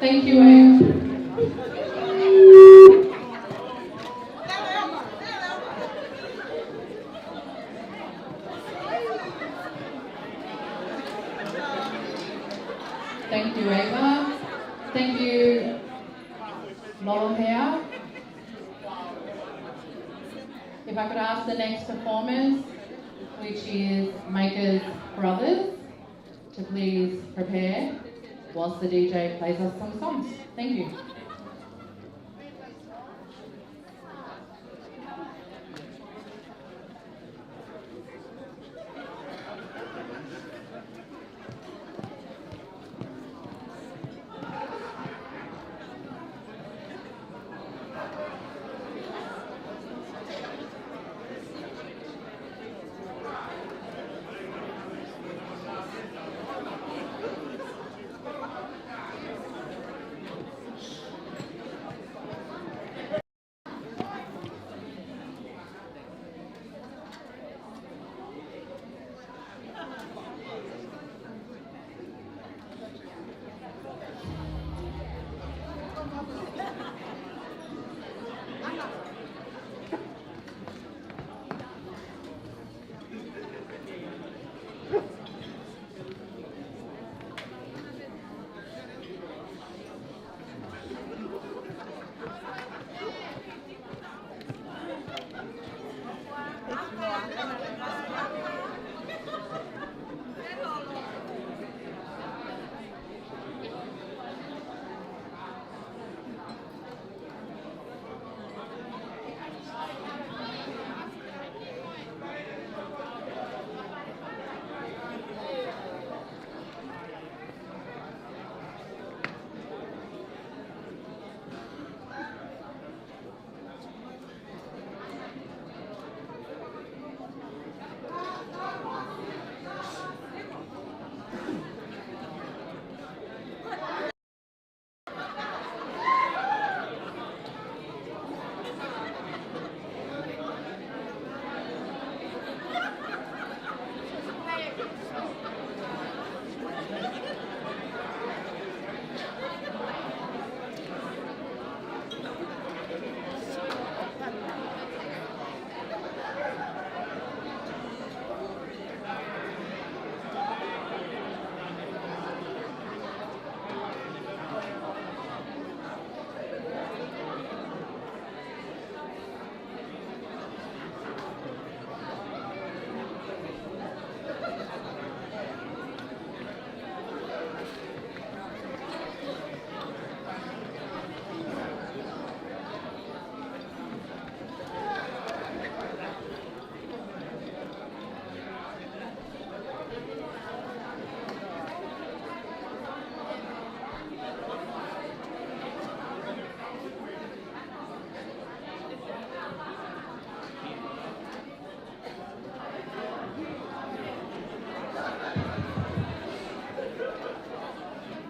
Thank you, Amy. Thank you, Ava. Thank you, Nolohea. If I could ask the next performance, which is Makers Brothers, to please prepare whilst the DJ plays us some songs. Thank you.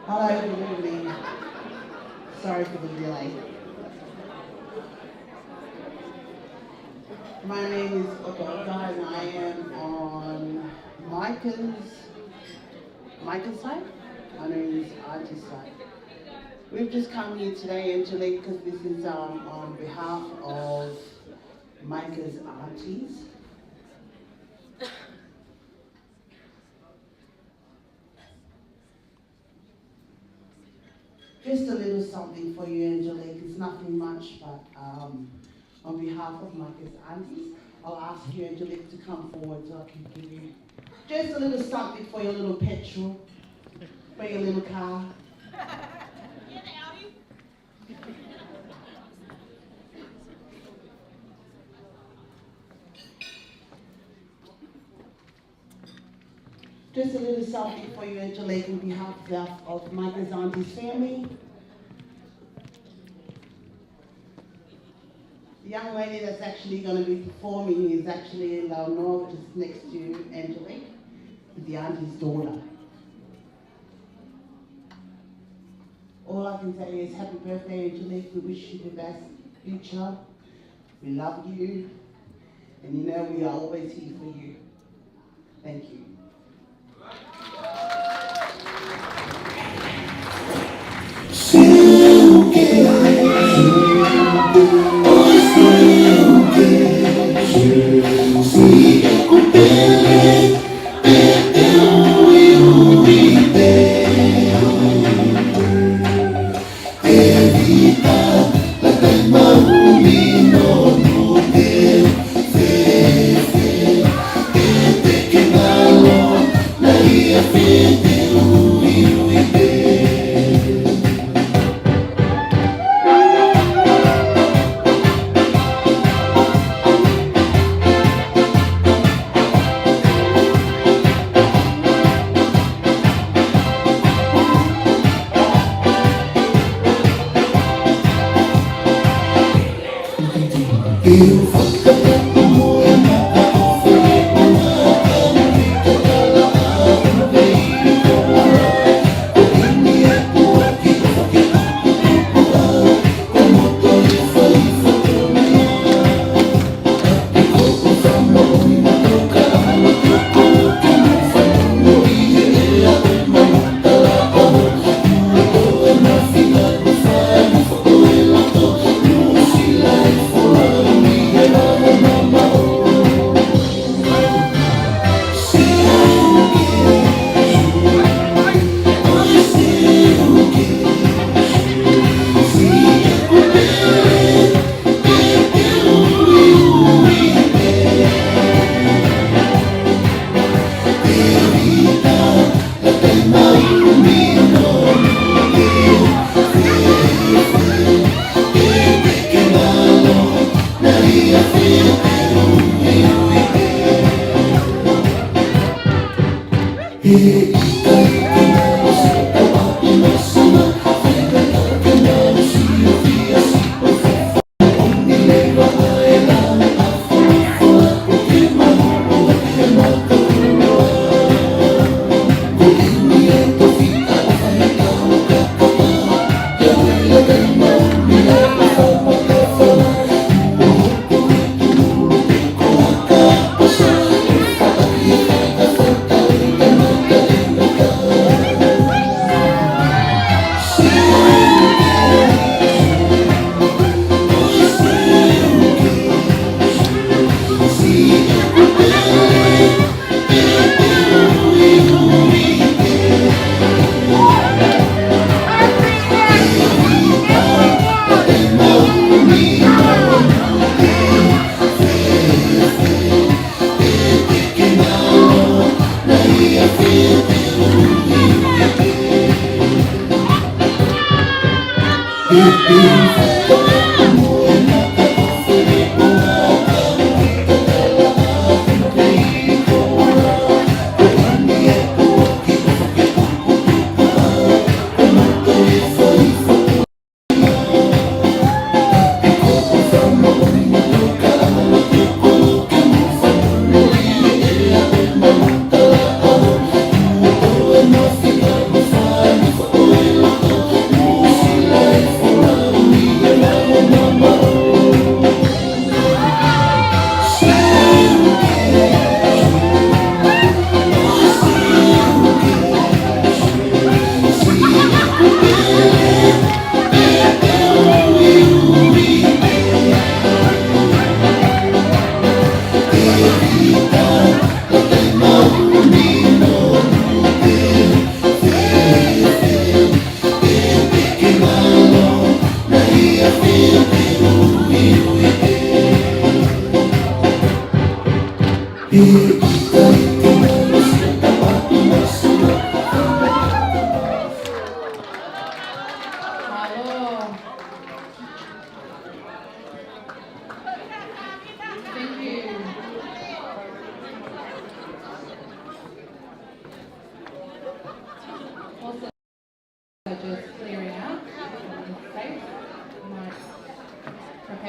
Hello, good evening. Sorry for the delay. My name is Okoka and I am on Micah's side. My name is Archie's side. We've just come here today, Angelique, because this is on behalf of Micah's aunties. Just a little something for you, Angelique. It's nothing much, but on behalf of Micah's aunties, I'll ask you, Angelique, to come forward so I can give you just a little something for your little petrol, for your little car. Just a little something for you, Angelique, on behalf of Micah's auntie's family. The young lady that's actually going to be performing is actually Leonora, which is next to Angelique, the auntie's daughter. All I can say is happy birthday, Angelique. We wish you the best future. We love you. And you know we are always here for you. Thank you. Life for me.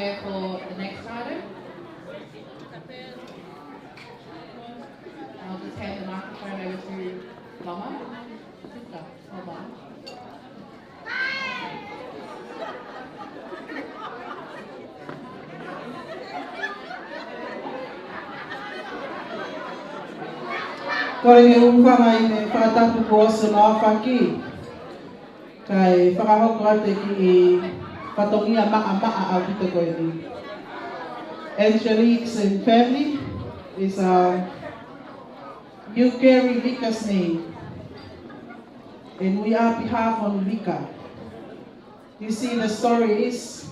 prepare for the next item. I'll just hand the microphone over to Lama. Sister, hold on. Koe nge umwhanga I me whakatapu ko ose na whaki. Kai whakahoko ate ki I whatongia maa au pita koe ni. Angelique's and family is you carry Vika's name. And we are behalf on Vika. You see the story is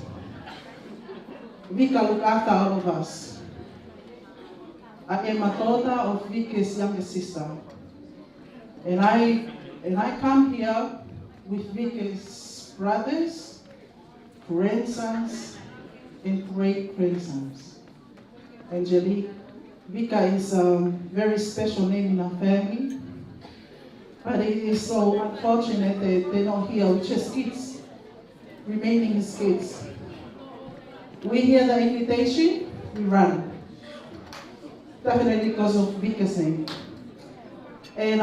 Vika look after all of us. I am a daughter of Vika's younger sister. And I come here with Vika's brothers, grandsons, and great-grandsons. Angelique, Vika is a very special name in our family. But it is so unfortunate that they're not here with just kids, remaining as kids. We hear the invitation, we run. Definitely because of Vika's name. And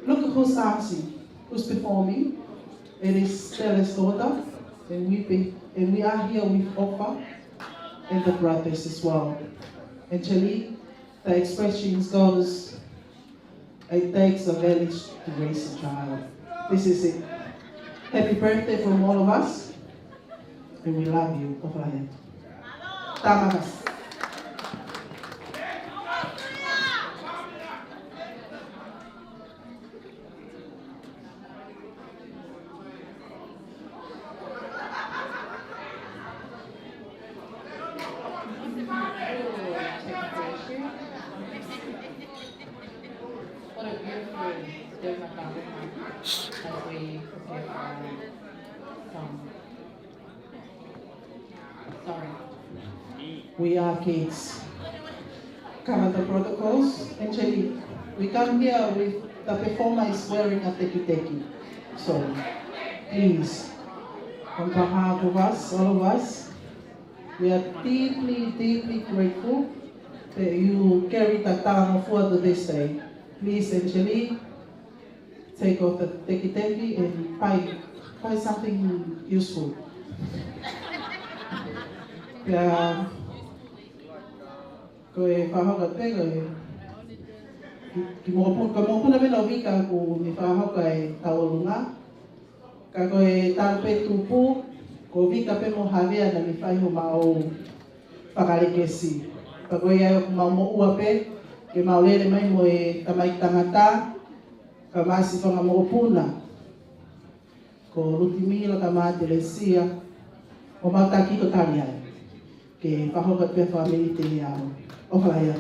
look at who's dancing, who's performing. It is Stella's daughter, and we are here with Opa and the brothers as well. Angelique, the expression goes, it takes a village to raise a child. This is it. Happy birthday from all of us, and we love you, Opa. Tamakas. What a beautiful Dogma Garden as we prepare for our song. Sorry. We are kids. Cover the protocols. Angelique, we come here with the performer is wearing a teki-teki. So, please, on behalf of us, all of us, we are deeply, deeply grateful that you carried the time forward this day. Please, Angelique, take off the teki-teki and buy something useful. Koe whahoka te koe. Ki mōpuna mena o Vika ko me whahoka e taurunga. Ka koe tāpe tūpū, ko Vika pe mo hawea na me whaiho mao whakarekesi. Ka koe ai o mau mo ua pe, ke maulere mai mo e tamai tangata, ka masi whanga mōpuna. Ko Rutimila ka mā te lesia, o mau tākito tani ai. Ke whahoka pe whamiri te iau. Ohalaya.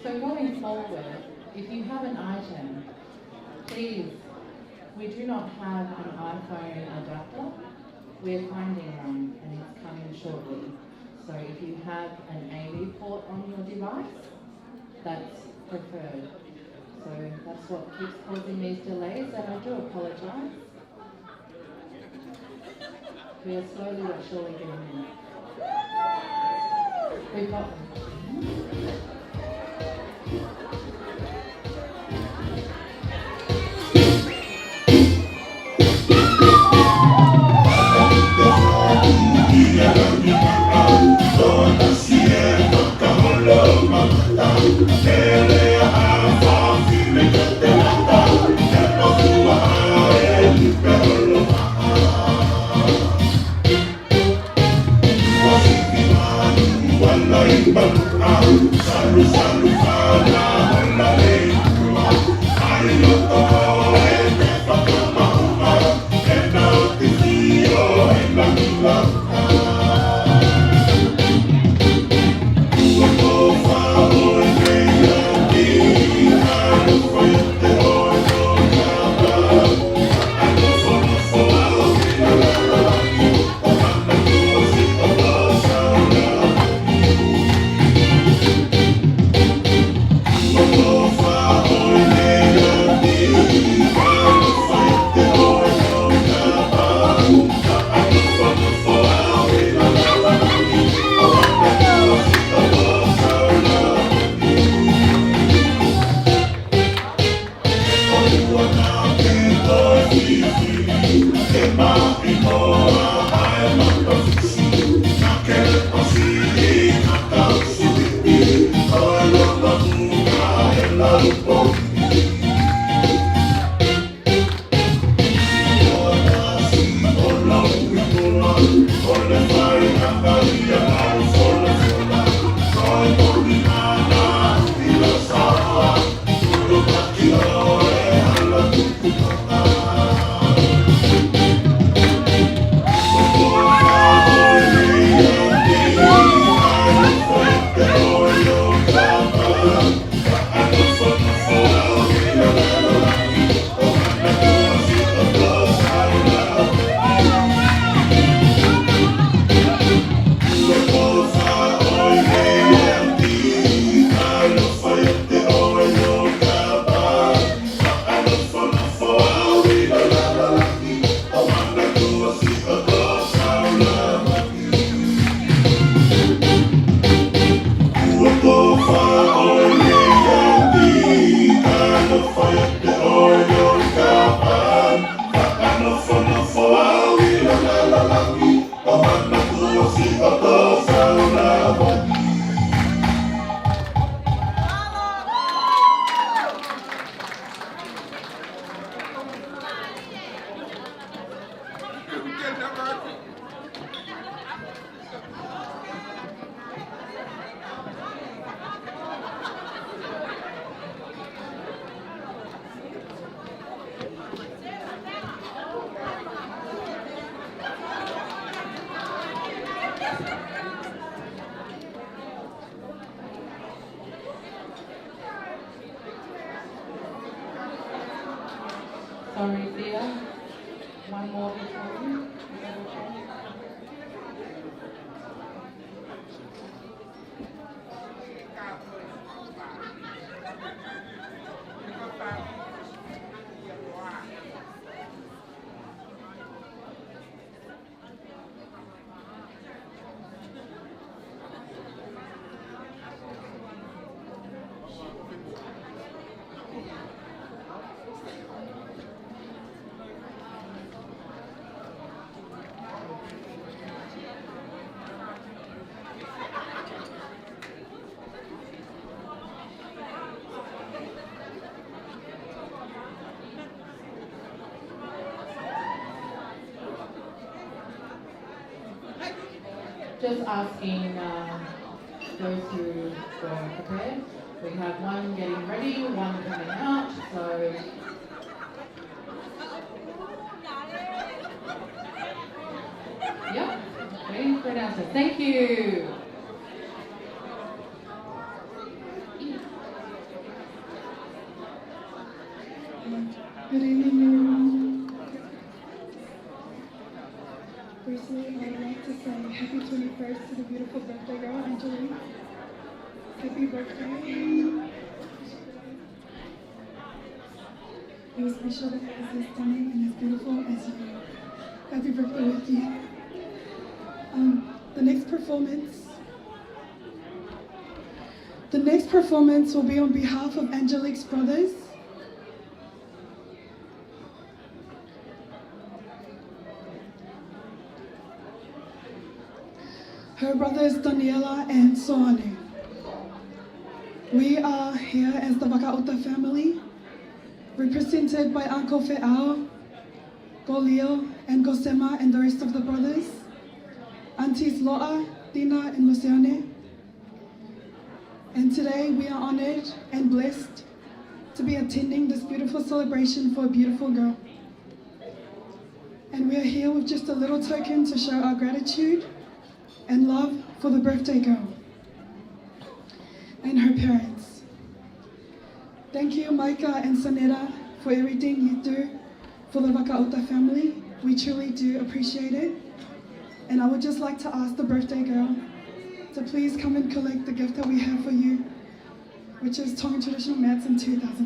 So going forward, if you have an item, please, we do not have an iPhone adapter. We're finding one and it's coming shortly. So if you have an AV port on your device, that's preferred. So that's what keeps causing these delays, and I do apologise. We are slowly but surely getting in. We've got them. Sorry, dear. One more before you. Is that okay? Just asking those who were prepared. We have one getting ready, one coming out, so. Yep, waiting for an answer. Thank you. Good evening, everyone. Firstly, I would like to say happy 21st to the beautiful birthday girl, Angelique. Happy birthday. It was special to have as stunning and as beautiful as you. Happy birthday with you. The next performance will be on behalf of Angelique's brothers. Her brothers Daniela and Soane. We are here as the Vakauta family, represented by Uncle Fe'ao, Golio, and Gosema, and the rest of the brothers, Aunties Loa, Tina, and Luciane. And today we are honored and blessed to be attending this beautiful celebration for a beautiful girl. And we are here with just a little token to show our gratitude and love for the birthday girl and her parents. Thank you, Micah and Saneta, for everything you do for the Vakauta family. We truly do appreciate it. And I would just like to ask the birthday girl to please come and collect the gift that we have for you, which is Tongan traditional mats and $2,000. Happy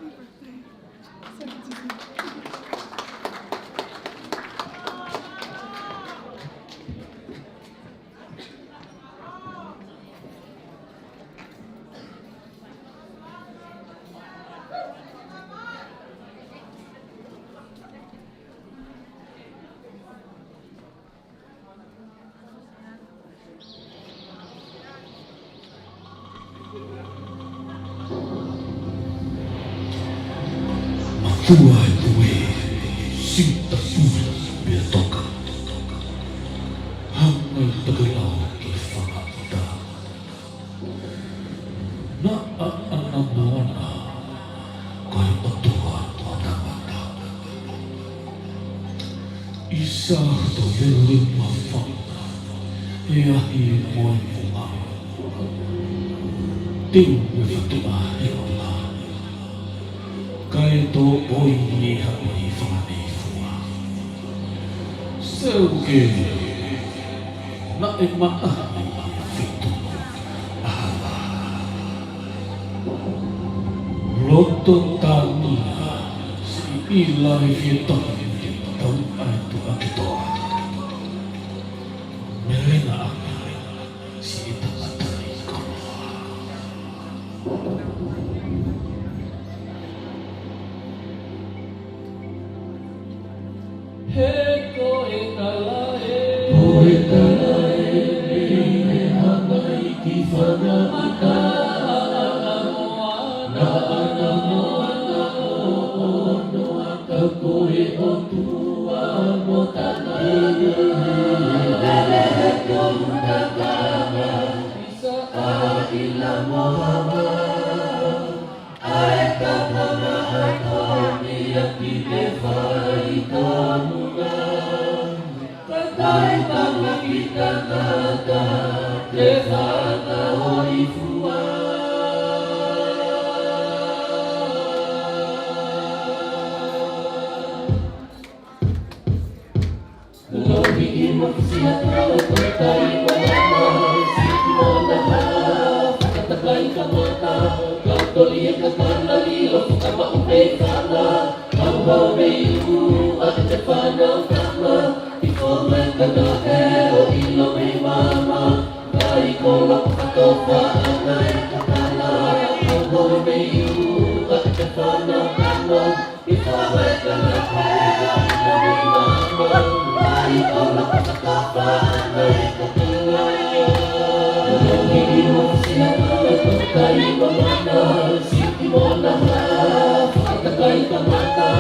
birthday. So good to see you. Tuai tue, sinta pula bia toka. Hangai tagalau ki whakata. Na ana moana, kai otua toa mata. Isa to velu ma whana, e ahi moe mua. Teu me whatua e o la. Kai tō oi e hapi whanei fua. Sau ke, na e maahi whitono ala. Loto tānia, si ilai whietohi te tau aitu ake toa. Melena anga, si itangatari konoa. He koe talae, koe talae, me hakai ki whanamata. Na ana moana o ono aka koe o tua mo tanai. Lele he kou takanga, isa a ila mohama. Ae ka mana a koni a ki te whai kamu. Katai tanga ki tangata, te whaka hoi fua. Lohi i mokisi a tau katai wala, siki mona ha, whakatakai ka mata, kautoli e ka kanari, o whakama upe kana, hau me iku, a te whanau kama, I kome kana e o ilo me mama, kai kola pakatofa ana e kakala, hau me iku, a te whanau kama, I kome kana e o ilo me mama, kai kola pakatofa ana e kakala. Lohi I mokisi a tau katai wala, siki mona ha, whakatakai ka mata,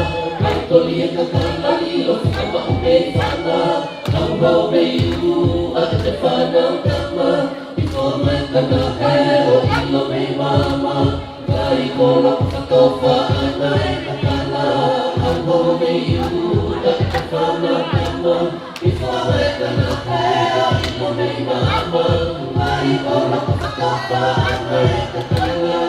kautoli e ka kanari, o whakama upe whana, hau me iku, a te whanau kama, I kome kana e o ilo me mama, kai kola pakatofa ana e kakala, hau me iku, a te whanau kama, I kome kana e o ilo me mama, kai kola pakatofa ana e kakala.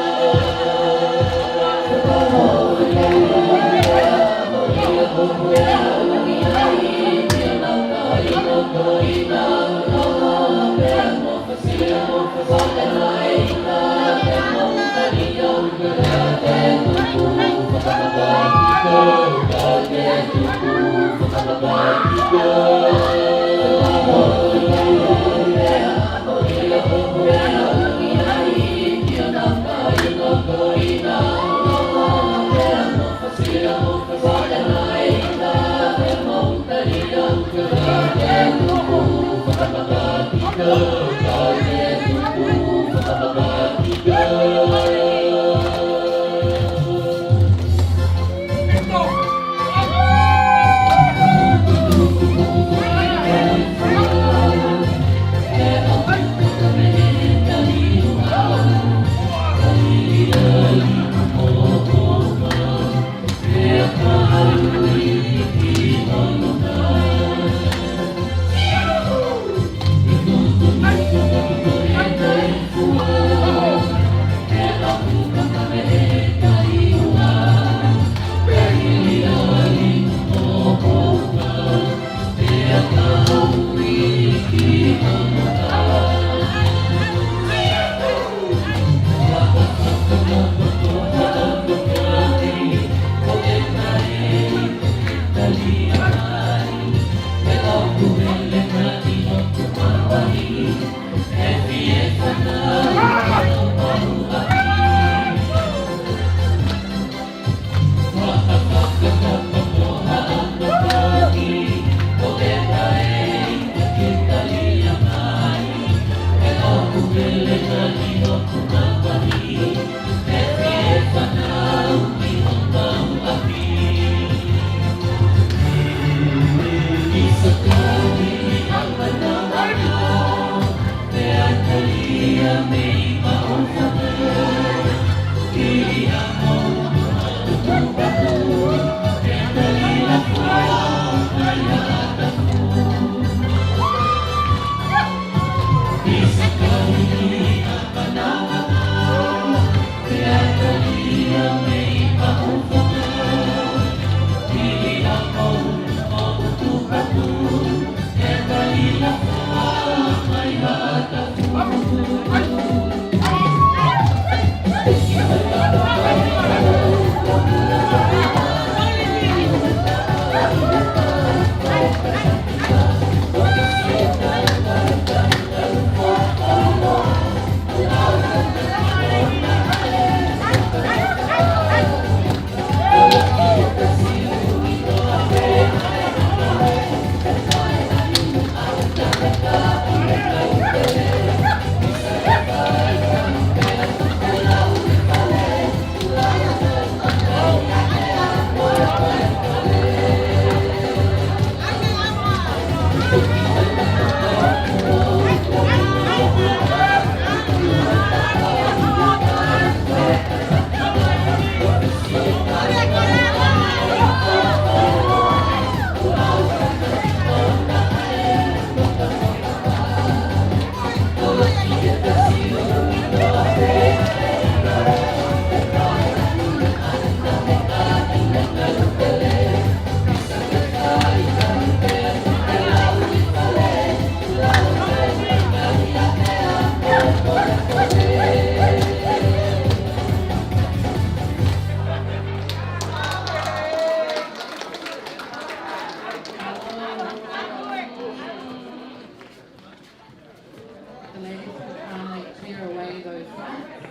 those snacks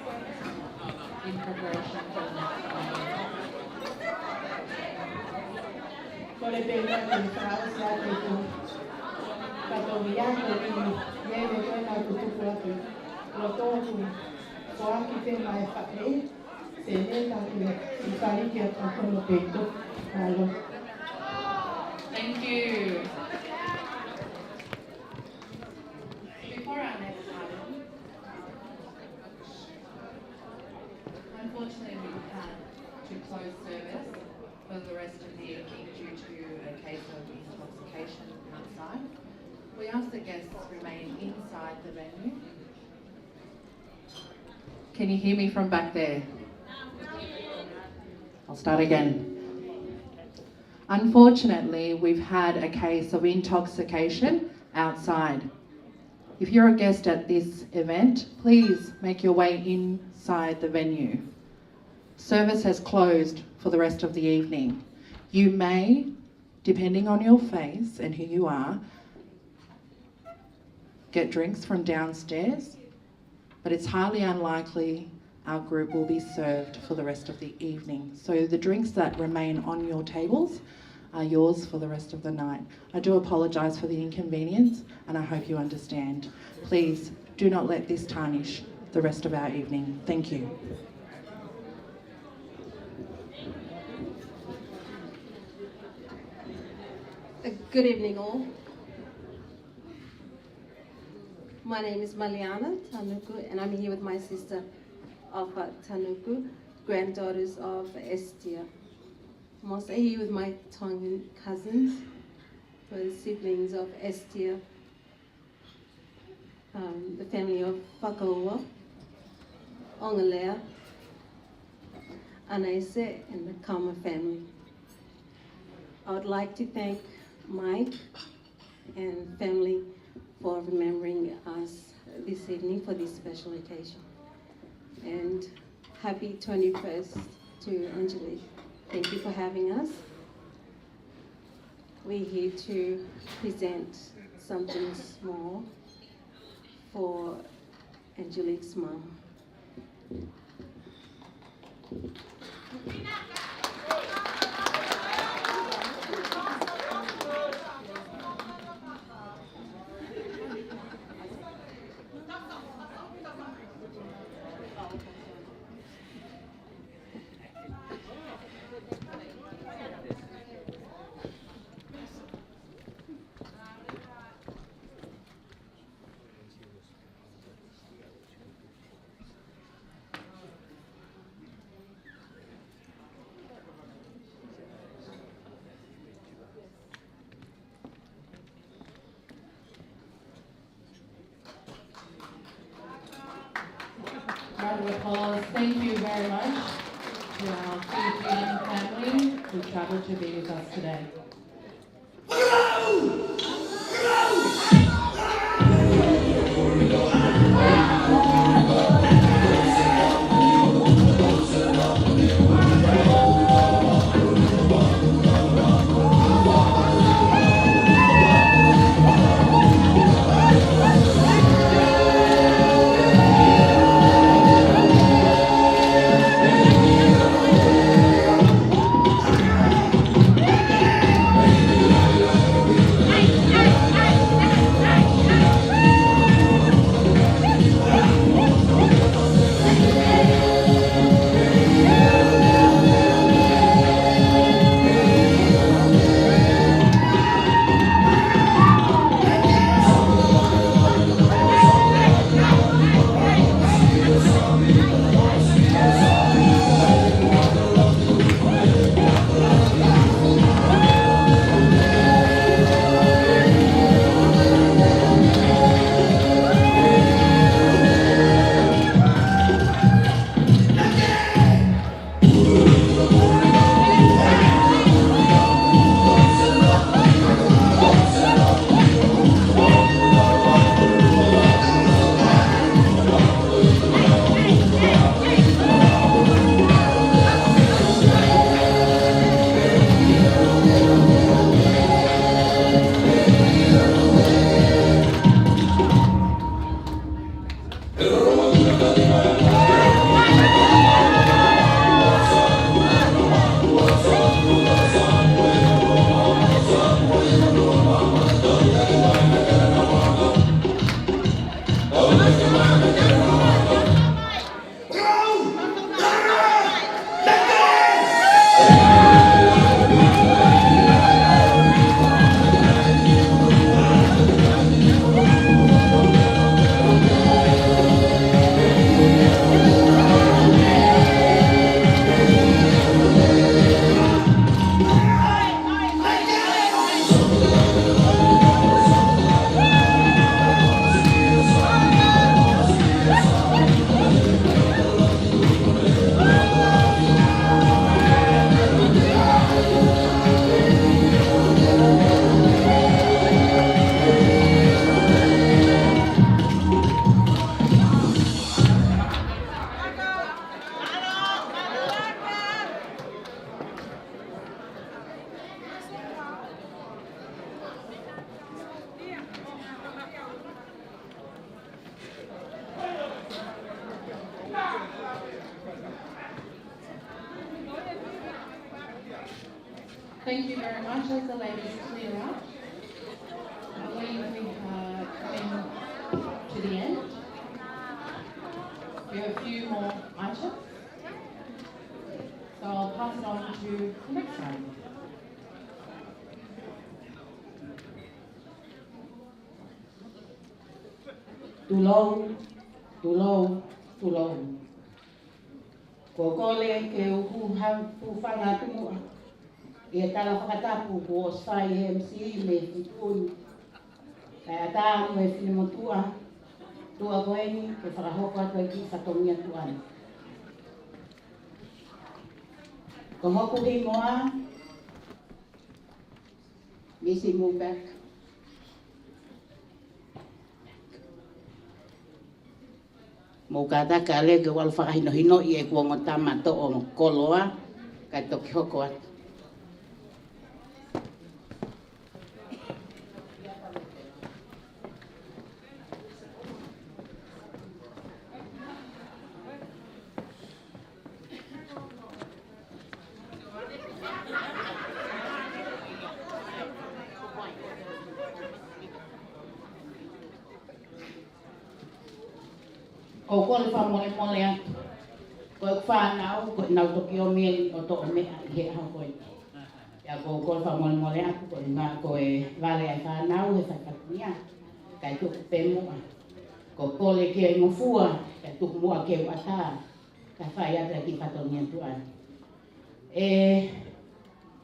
in preparation for the next one. Por el tema que estaba haciendo, católico y lleve buena cultura, lo todo, por aquí tem mais papel, se ele tá aqui, e fale que é para o peito, alô. Thank you. Before our next item, unfortunately we've had to close service for the rest of the evening due to a case of intoxication outside. We ask that guests remain inside the venue. Can you hear me from back there? I'll start again. Unfortunately, we've had a case of intoxication outside. If you're a guest at this event, please make your way inside the venue. Service has closed for the rest of the evening. You may, depending on your face and who you are, get drinks from downstairs, but it's highly unlikely our group will be served for the rest of the evening. So the drinks that remain on your tables are yours for the rest of the night. I do apologise for the inconvenience and I hope you understand. Please do not let this tarnish the rest of our evening. Thank you. Good evening all. My name is Maliana Tanuku and I'm here with my sister Alpha Tanuku, granddaughters of Estia. I'm also here with my Tongan cousins, who are the siblings of Estia, the family of Whakaua, Ongalea, Anaise, and the Kama family. I would like to thank Mike and family for remembering us this evening for this special occasion. And happy 21st to Angelique. Thank you for having us. We're here to present something small for Angelique's mom. Round of applause. Thank you very much to our Filipino family who travelled to be with us today. Thank you very much. As the ladies clear out, I believe we are coming to the end. We have a few more items. So I'll pass it on to the next one. Tulong. Ko kole ke hu whanga tumua. Ia tala whakatapu ko sai MC me tutun. Kaya tā mo e whinemotua. Tua koeni ke whakahoko atu e ki whatongia tuan. Ko hoku hi moa. Missy move back. Mo kata kale ke wal whakahino i e kua ngotama to o koloa. Kai toki hoko atu. Ko le whamole mole atu. Ko e whanau, ko e nau toki o mea o to o mea i he hao koe. Ia ko le whamole mole atu, ko e vale ai whanau e whaikapunia. Kai tuku pe mua. Ko le ke e ngofua, kai tuku mua ke uata. Kai whai ata ki whatonia tuan.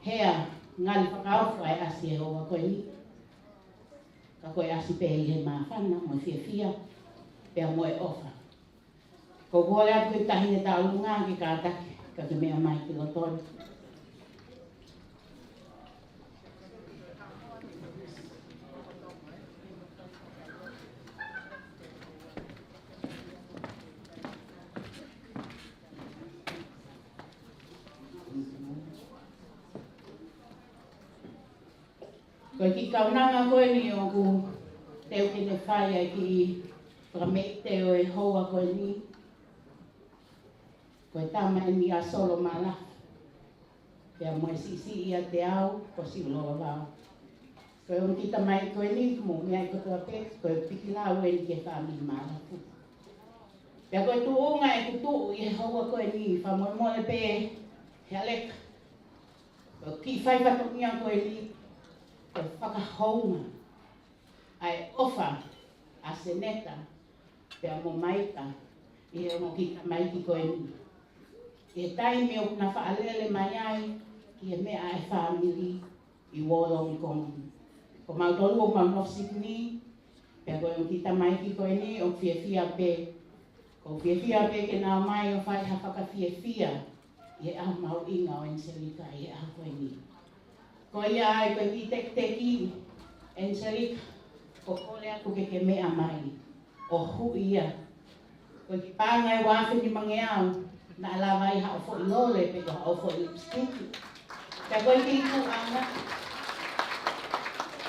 Hea, ngali whakaofu ai asi e hoa koe ni. Ka koe asi pe i he mawhana, mo fia. Pea mo e ofa. Ko kore atu i tahine ta ulunga ki kātaki, ka te mea mai ki lotori. Ko ki kaunanga koe ni o ku teo ki te whai ai ki whakamei teo e hoa koe ni. Ko e tama e mi a solo mala. Pea mo e sisi ia te au, ko si uloa wao. Ko e on kita mai koe ni, mo mea i kotoa pe, ko e piki lau e ni ke whaami mala. Pea ko e tu unga e kutu i e hoa koe ni, whamoe mole pe he aleka. Ko ki whai whatokia koe ni, ko e whakahounga. Ai ofa a seneta, pea mo maika, i e mo kita mai ki koe ni. E taimi o kuna whaalele mai ai, ki e mea e whaamili i Wōlong Kongu. Ko mautolu o Mount Sydney, pea koe o kita mai ki koe ni o fia pe. Ko fia pe ke nā mai o whai hawhaka fia, i e ahu mau inga o Enselika i e ahu koe ni. Ko ia ai koe ki teki, Enselika, ko kole aku ke mea mai, o hu ia. Ko ki pāngai wāwhini mangeau, na alawa i hao fo i lole pe ko hao fo i lipstick. Ka koe ki ku anga.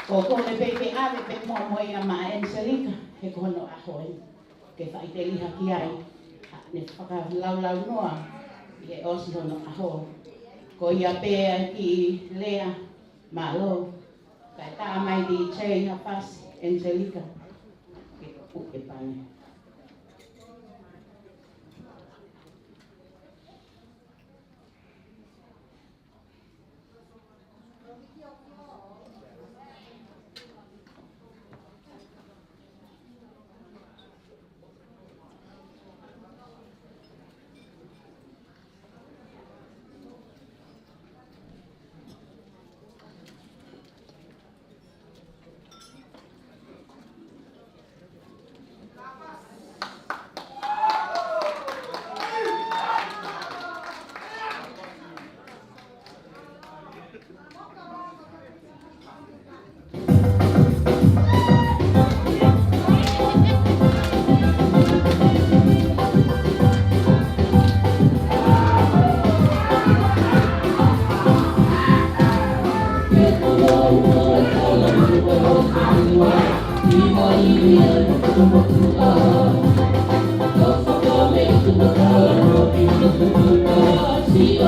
Ko kone pe pe ave pe mua moi a maa Enselika, he kono a hoi. Ke whai te liha ki ai, ne whaka lau noa, i e osi hono a ho. Ko ia pe ki lea, malo, kai tā mai di chei ha pasi, Enselika, ke uke pane. See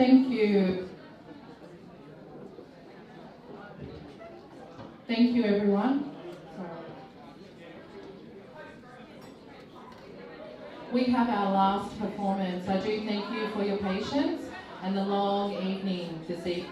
Thank you. Thank you, everyone. We have our last performance. I do thank you for your patience and the long evening this evening.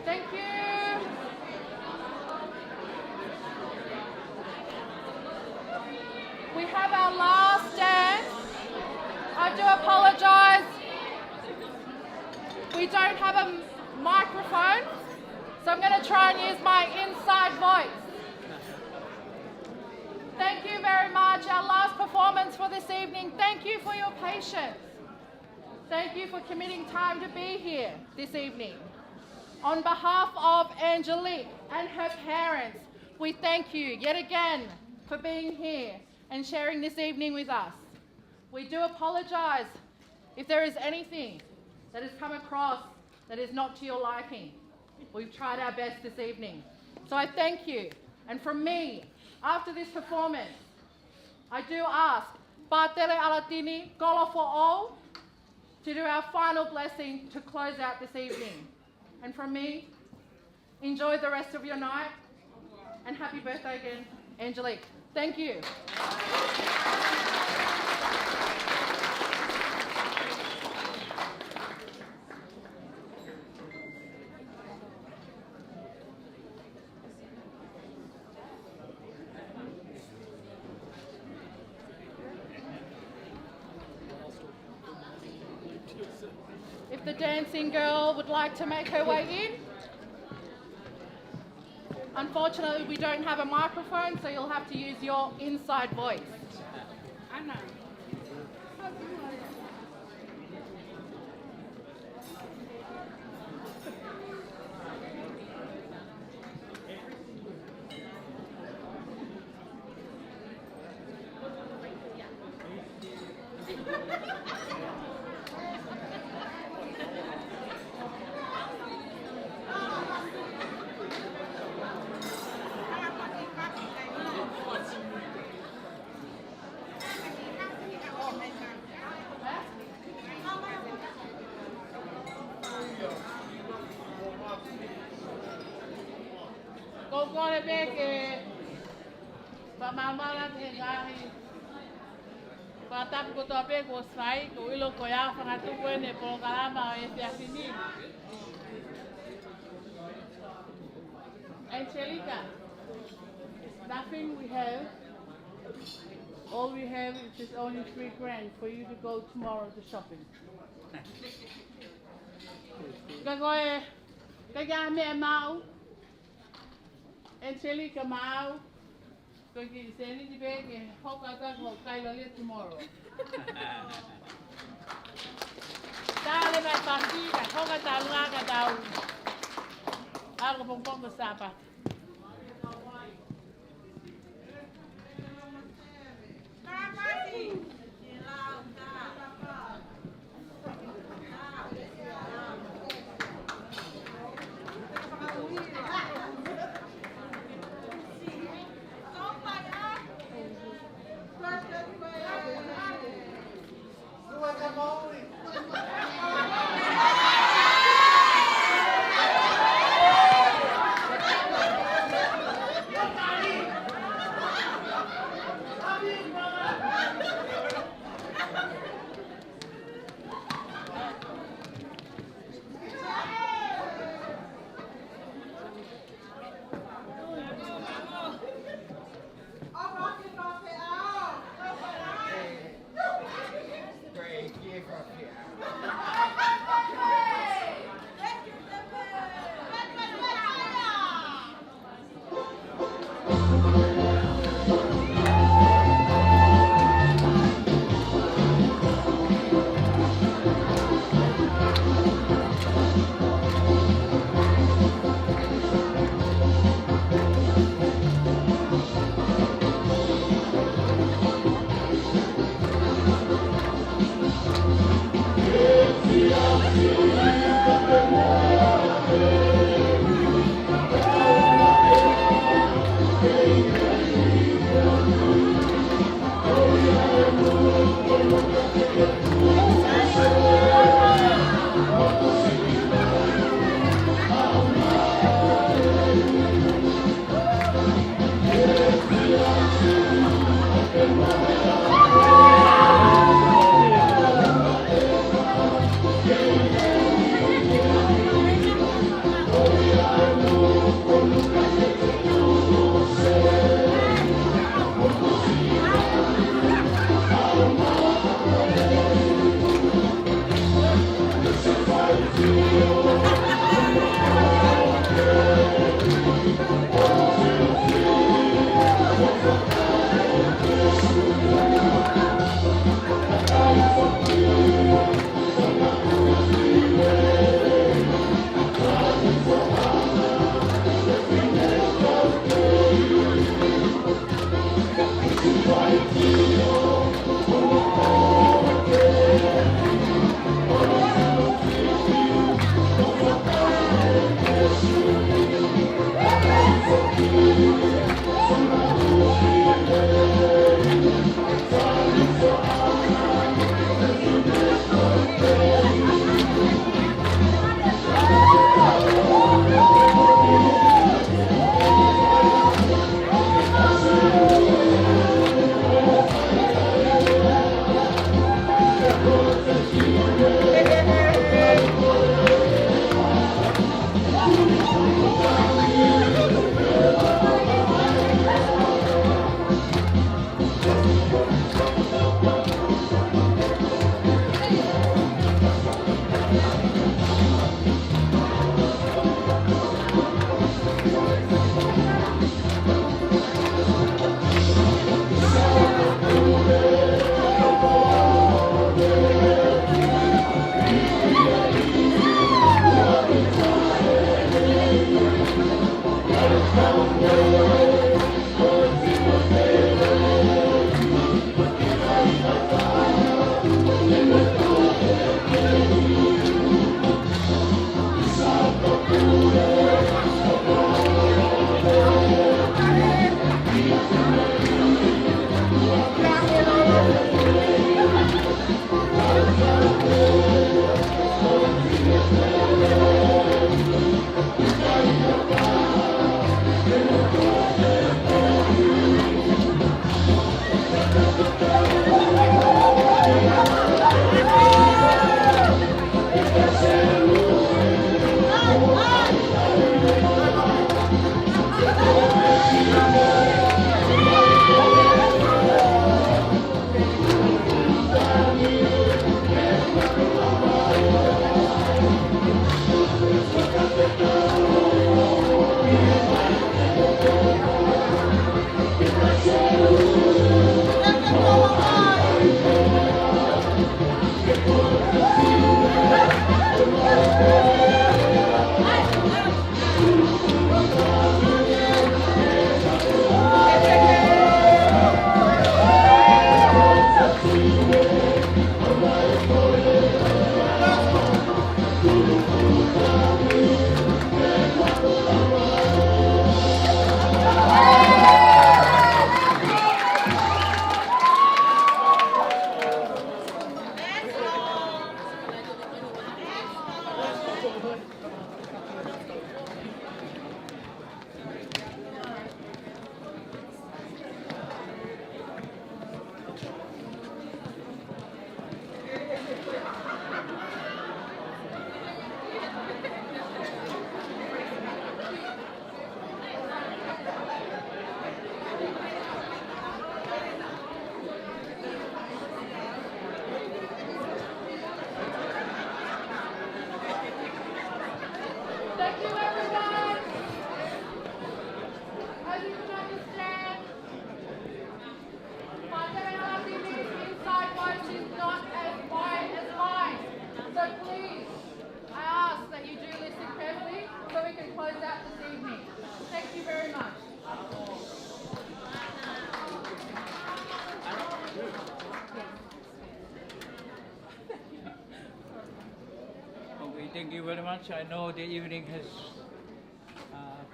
Thank you. We have our last dance. I do apologise. We don't have a microphone, so I'm going to try and use my inside voice. Thank you very much. Our last performance for this evening. Thank you for your patience. Thank you for committing time to be here this evening. On behalf of Angelique and her parents, we thank you yet again for being here and sharing this evening with us. We do apologise if there is anything that has come across that is not to your liking. We've tried our best this evening. So I thank you. And from me, after this performance, I do ask Pātere Alatini, Kolo Fo'o, to do our final blessing to close out this evening. And from me, enjoy the rest of your night, and happy birthday again, Angelique. Thank you. If the dancing girl would like to make her way in. Unfortunately, we don't have a microphone, so you'll have to use your inside voice. Anna. Angelica, nothing we have. All we have is only $3,000 for you to go tomorrow to shopping. Kaya me mau, Angelica mau, kaya send it back and hope I got hope I tomorrow. Dale vai partida, hoga ta laga ta. Algo pong besapa. Thank you very much. I know the evening has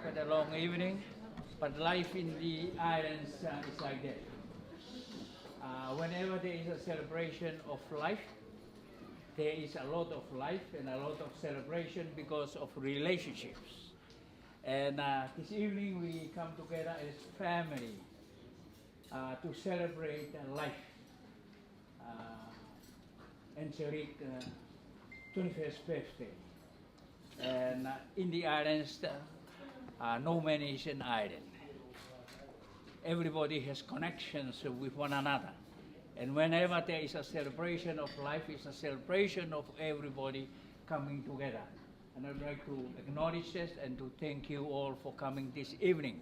quite a long evening, but life in the islands is like that. Whenever there is a celebration of life, there is a lot of life and a lot of celebration because of relationships. And this evening we come together as family to celebrate life. Angelique 21st birthday. And in the islands, no man is an island. Everybody has connections with one another. And whenever there is a celebration of life, it's a celebration of everybody coming together. And I'd like to acknowledge this and to thank you all for coming this evening.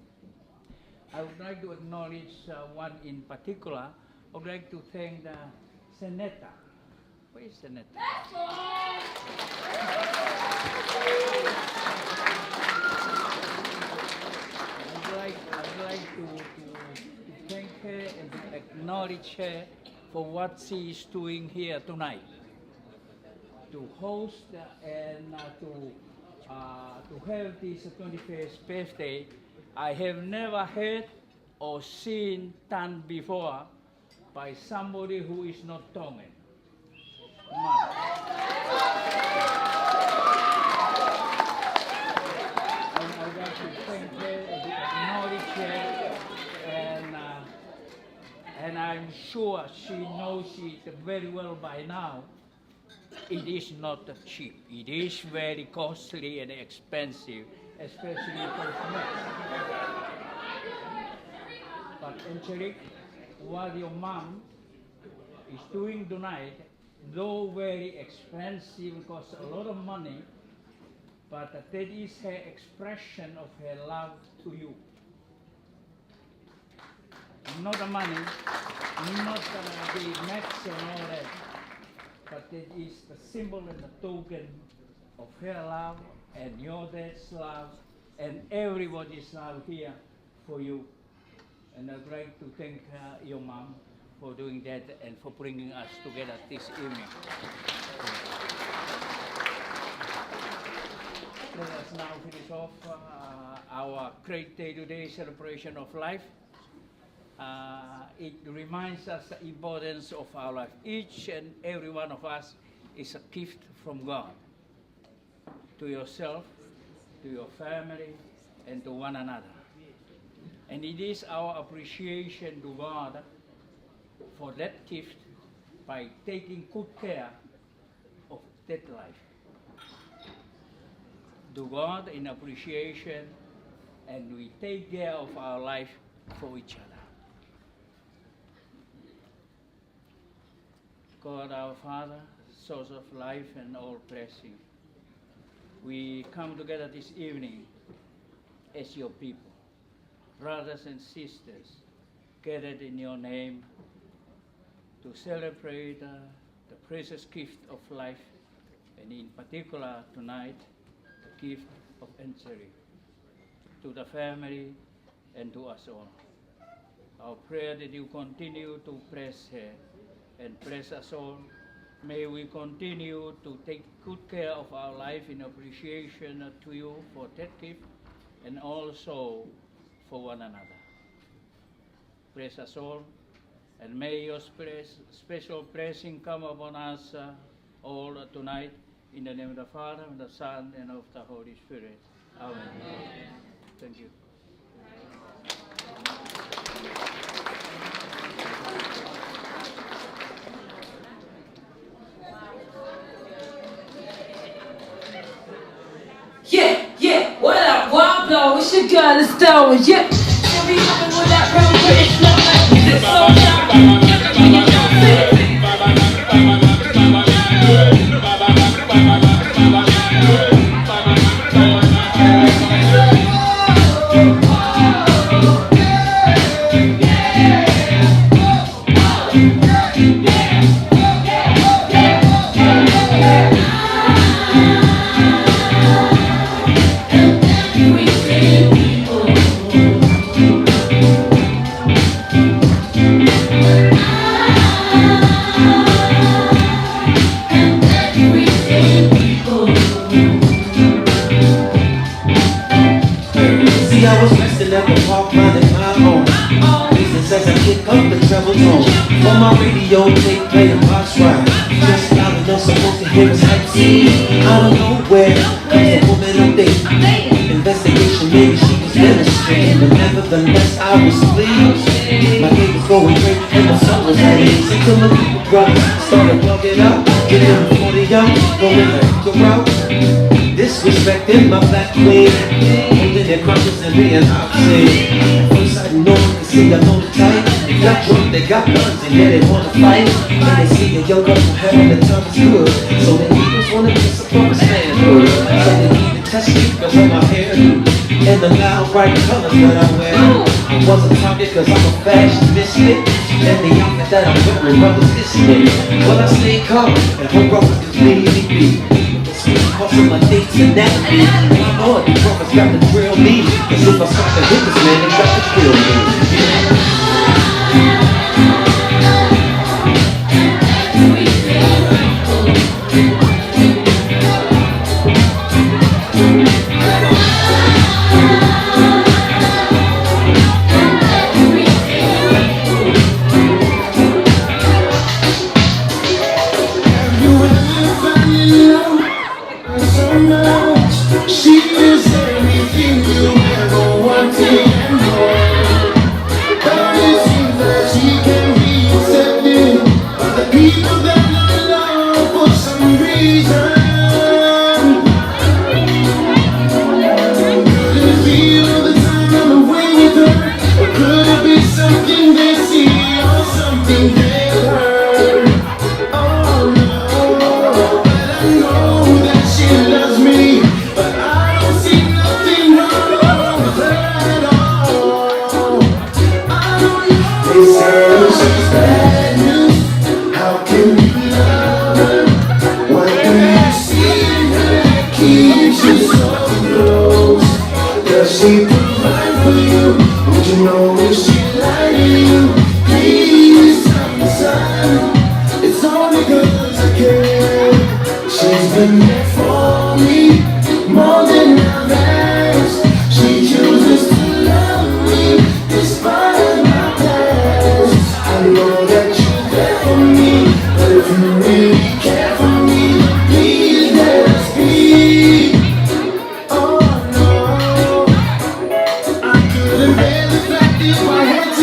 I would like to acknowledge one in particular. I would like to thank Seneta. Where is Seneta? I'd like to thank her and to acknowledge her for what she is doing here tonight. To host and to have this 21st birthday, I have never heard or seen done before by somebody who is not Tongan. I'd like to thank her and to acknowledge her, and I'm sure she knows it very well by now. It is not cheap. It is very costly and expensive, especially cosmetics. But Angelique, what your mom is doing tonight, though very expensive, costs a lot of money, but that is her expression of her love to you. Not the money, not the mats and all that, but it is the symbol and the token of her love and your dad's love and everybody's love here for you. And I'd like to thank your mom for doing that and for bringing us together this evening. Let us now finish off our great day-to-day celebration of life. It reminds us the importance of our life. Each and every one of us is a gift from God to yourself, to your family, and to one another. And it is our appreciation to God for that gift by taking good care of that life. To God in appreciation, and we take care of our life for each other. God our Father, source of life and all blessing, we come together this evening as your people, brothers and sisters, gathered in your name to celebrate the precious gift of life, and in particular tonight, the gift of Angelique, to the family and to us all. Our prayer that you continue to bless her and bless us all. May we continue to take good care of our life in appreciation to you for that gift and also for one another. Bless us all, and may your special blessing come upon us all tonight. In the name of the Father, and the Son, and of the Holy Spirit. Amen. Thank you. Yeah, what up, Woblo? It's your girl, it's Stone, yeah. She'll be coming with that real British love like this, so goes on. On my radio, they play a box ride. Just loud enough, supposed to hear us like see. Out of nowhere, there's a woman up there. Investigation, maybe she was ministering, but nevertheless, I was pleased. My day was going great, and my son was at ease. Until my people brothers started bugging out, getting 40 out, going the route. Disrespecting my black queen, holding their crutches and being obscene. At first I didn't know what to see, I know the type. They got drunk, they got guns, and yeah, they wanna fight. And they see a young girl from heaven, the time is good. So the Eagles wanna kiss a promised manhood. So they need to test me because of my hair and the loud bright colors that I wear. I wasn't target because I'm a fashion misfit, and the outfit that I'm wearing brothers listening. But I stay calm and hope brothers can leave me. Because of my dates and that beat. Oh, these brothers got to drill me. Cause if I start to hit this man, they got to kill me. She is everything you ever wanted and more. But it seems that she can be accepted by the people that I love for some reason. Could it be all the time I'm away with her? Or could it be something they see or something they heard? Oh no, but I know that she loves me. But I don't see nothing wrong with her at all. I don't know. They say she's bad news. How can you love her? What do you see in her that keeps you so close? Does she provide for you? Would you know if she lied to you? Please tell me, son. It's only 'cause I care. She's been there for me. More than others, she chooses to love me despite my past. I know that you're there for me, but if you really care for me, please let us be. Oh no, I couldn't bear the fact if I had to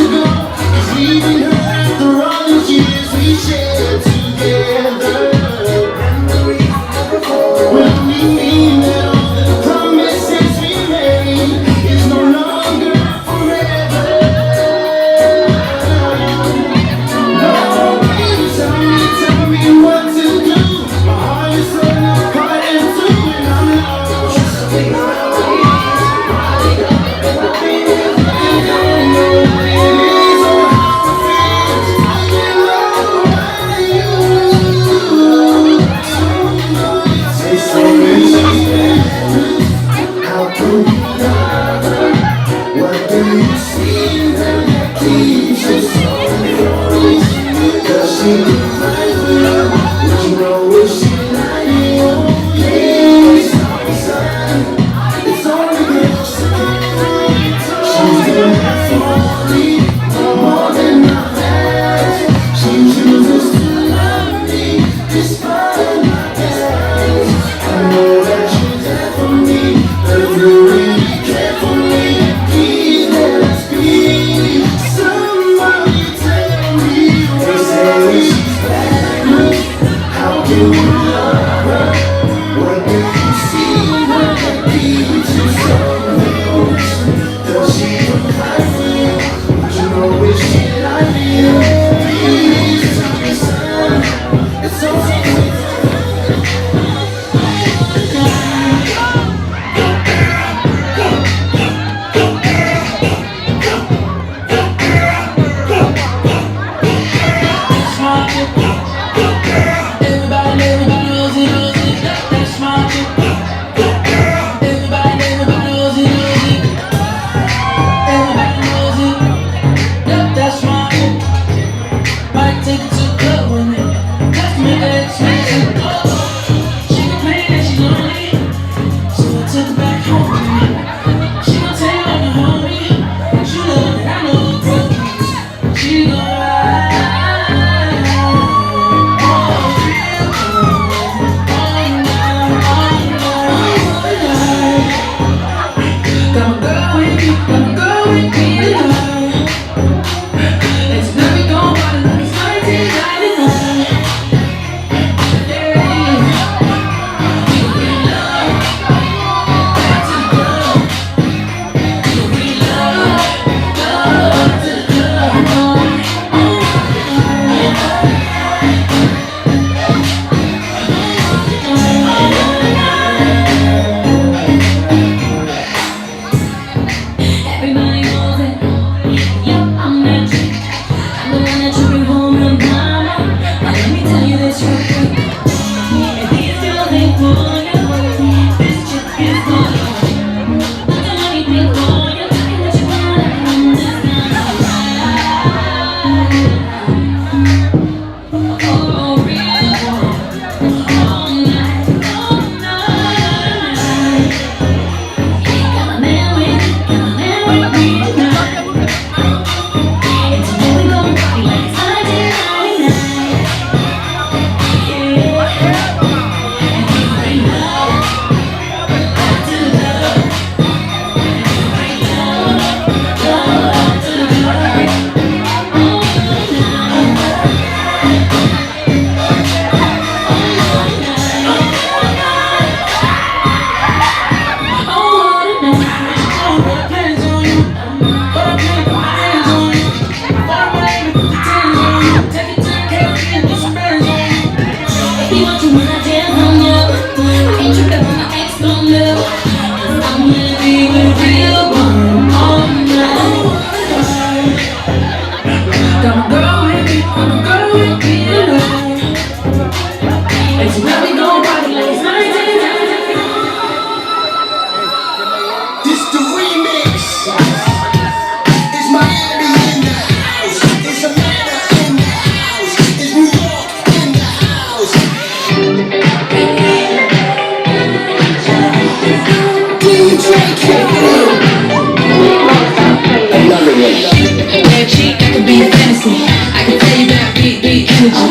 Red cheek, that could be a fantasy. I can tell you that big energy.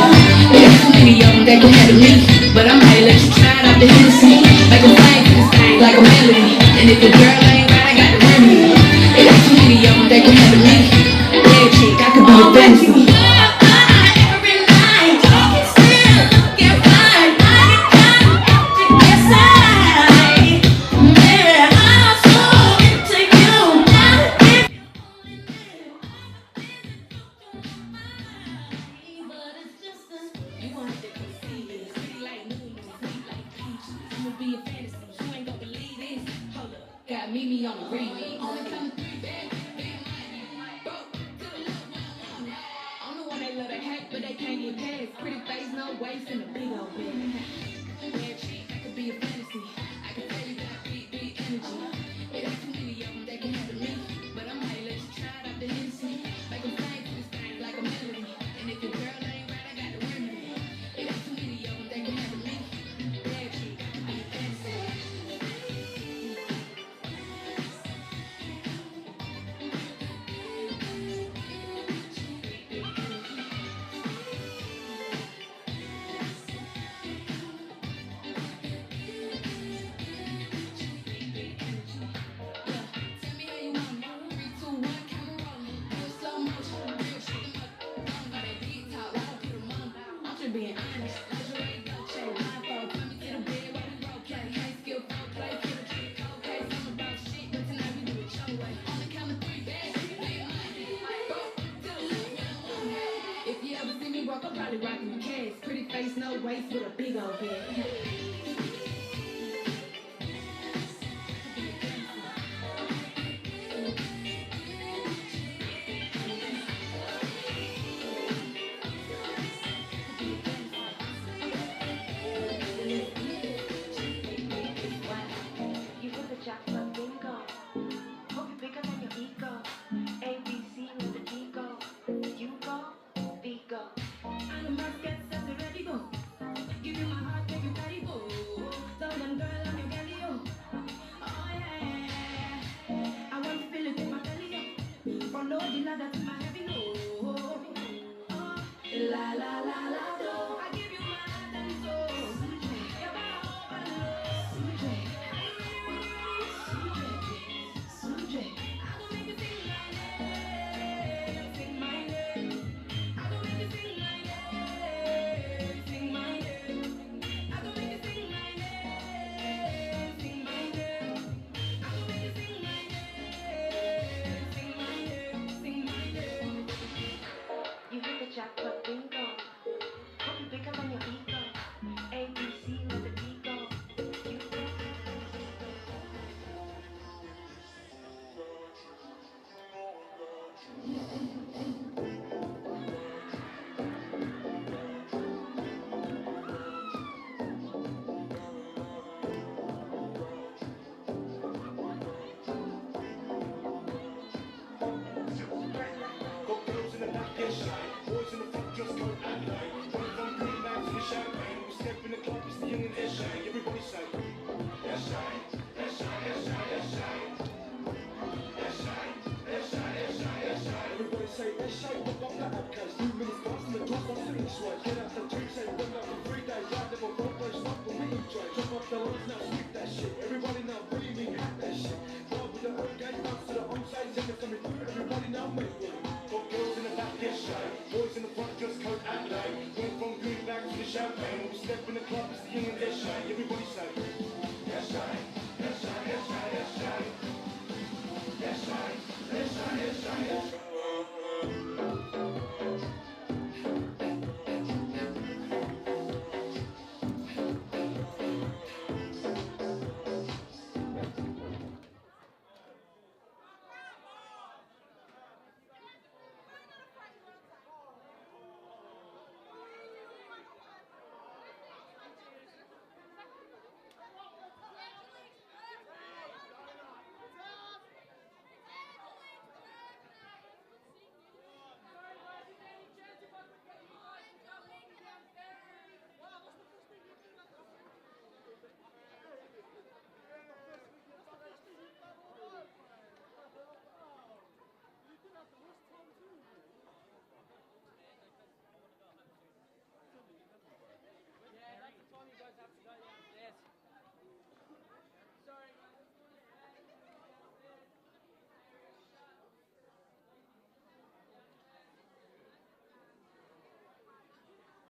There's too many of them that can handle me, but I might let you try it out the Hennessy. Make them sing to the same like a melody. And if the girl ain't right, I got the remedy. There's too many of them that can handle me. Red cheek, I could be a fantasy. Got Mimi on the remix. Only come 3 back, I'm the one they love to hate, but they can't get past. Pretty face, no waist, and a big old bag. Red cheek, that could be a fantasy. I can tell you that big energy. It ain't too many of them that can handle me, but I might let you try it out the Hennessy. Make them sing to this thing like a melody. And if your girl ain't right, I got the remedy. It ain't too many of them that can handle me. Red cheek, I could be a fantasy. Being honest, lingerie, Dolce, blindfold, come to the bed while we roll, can't skill, play, kill a trick, okay, some about shit, but tonight we do it your way. On the count of 3 bags, big money, if you ever see me walk, I'm probably rocking the cash, pretty face, no waist, with a big old head.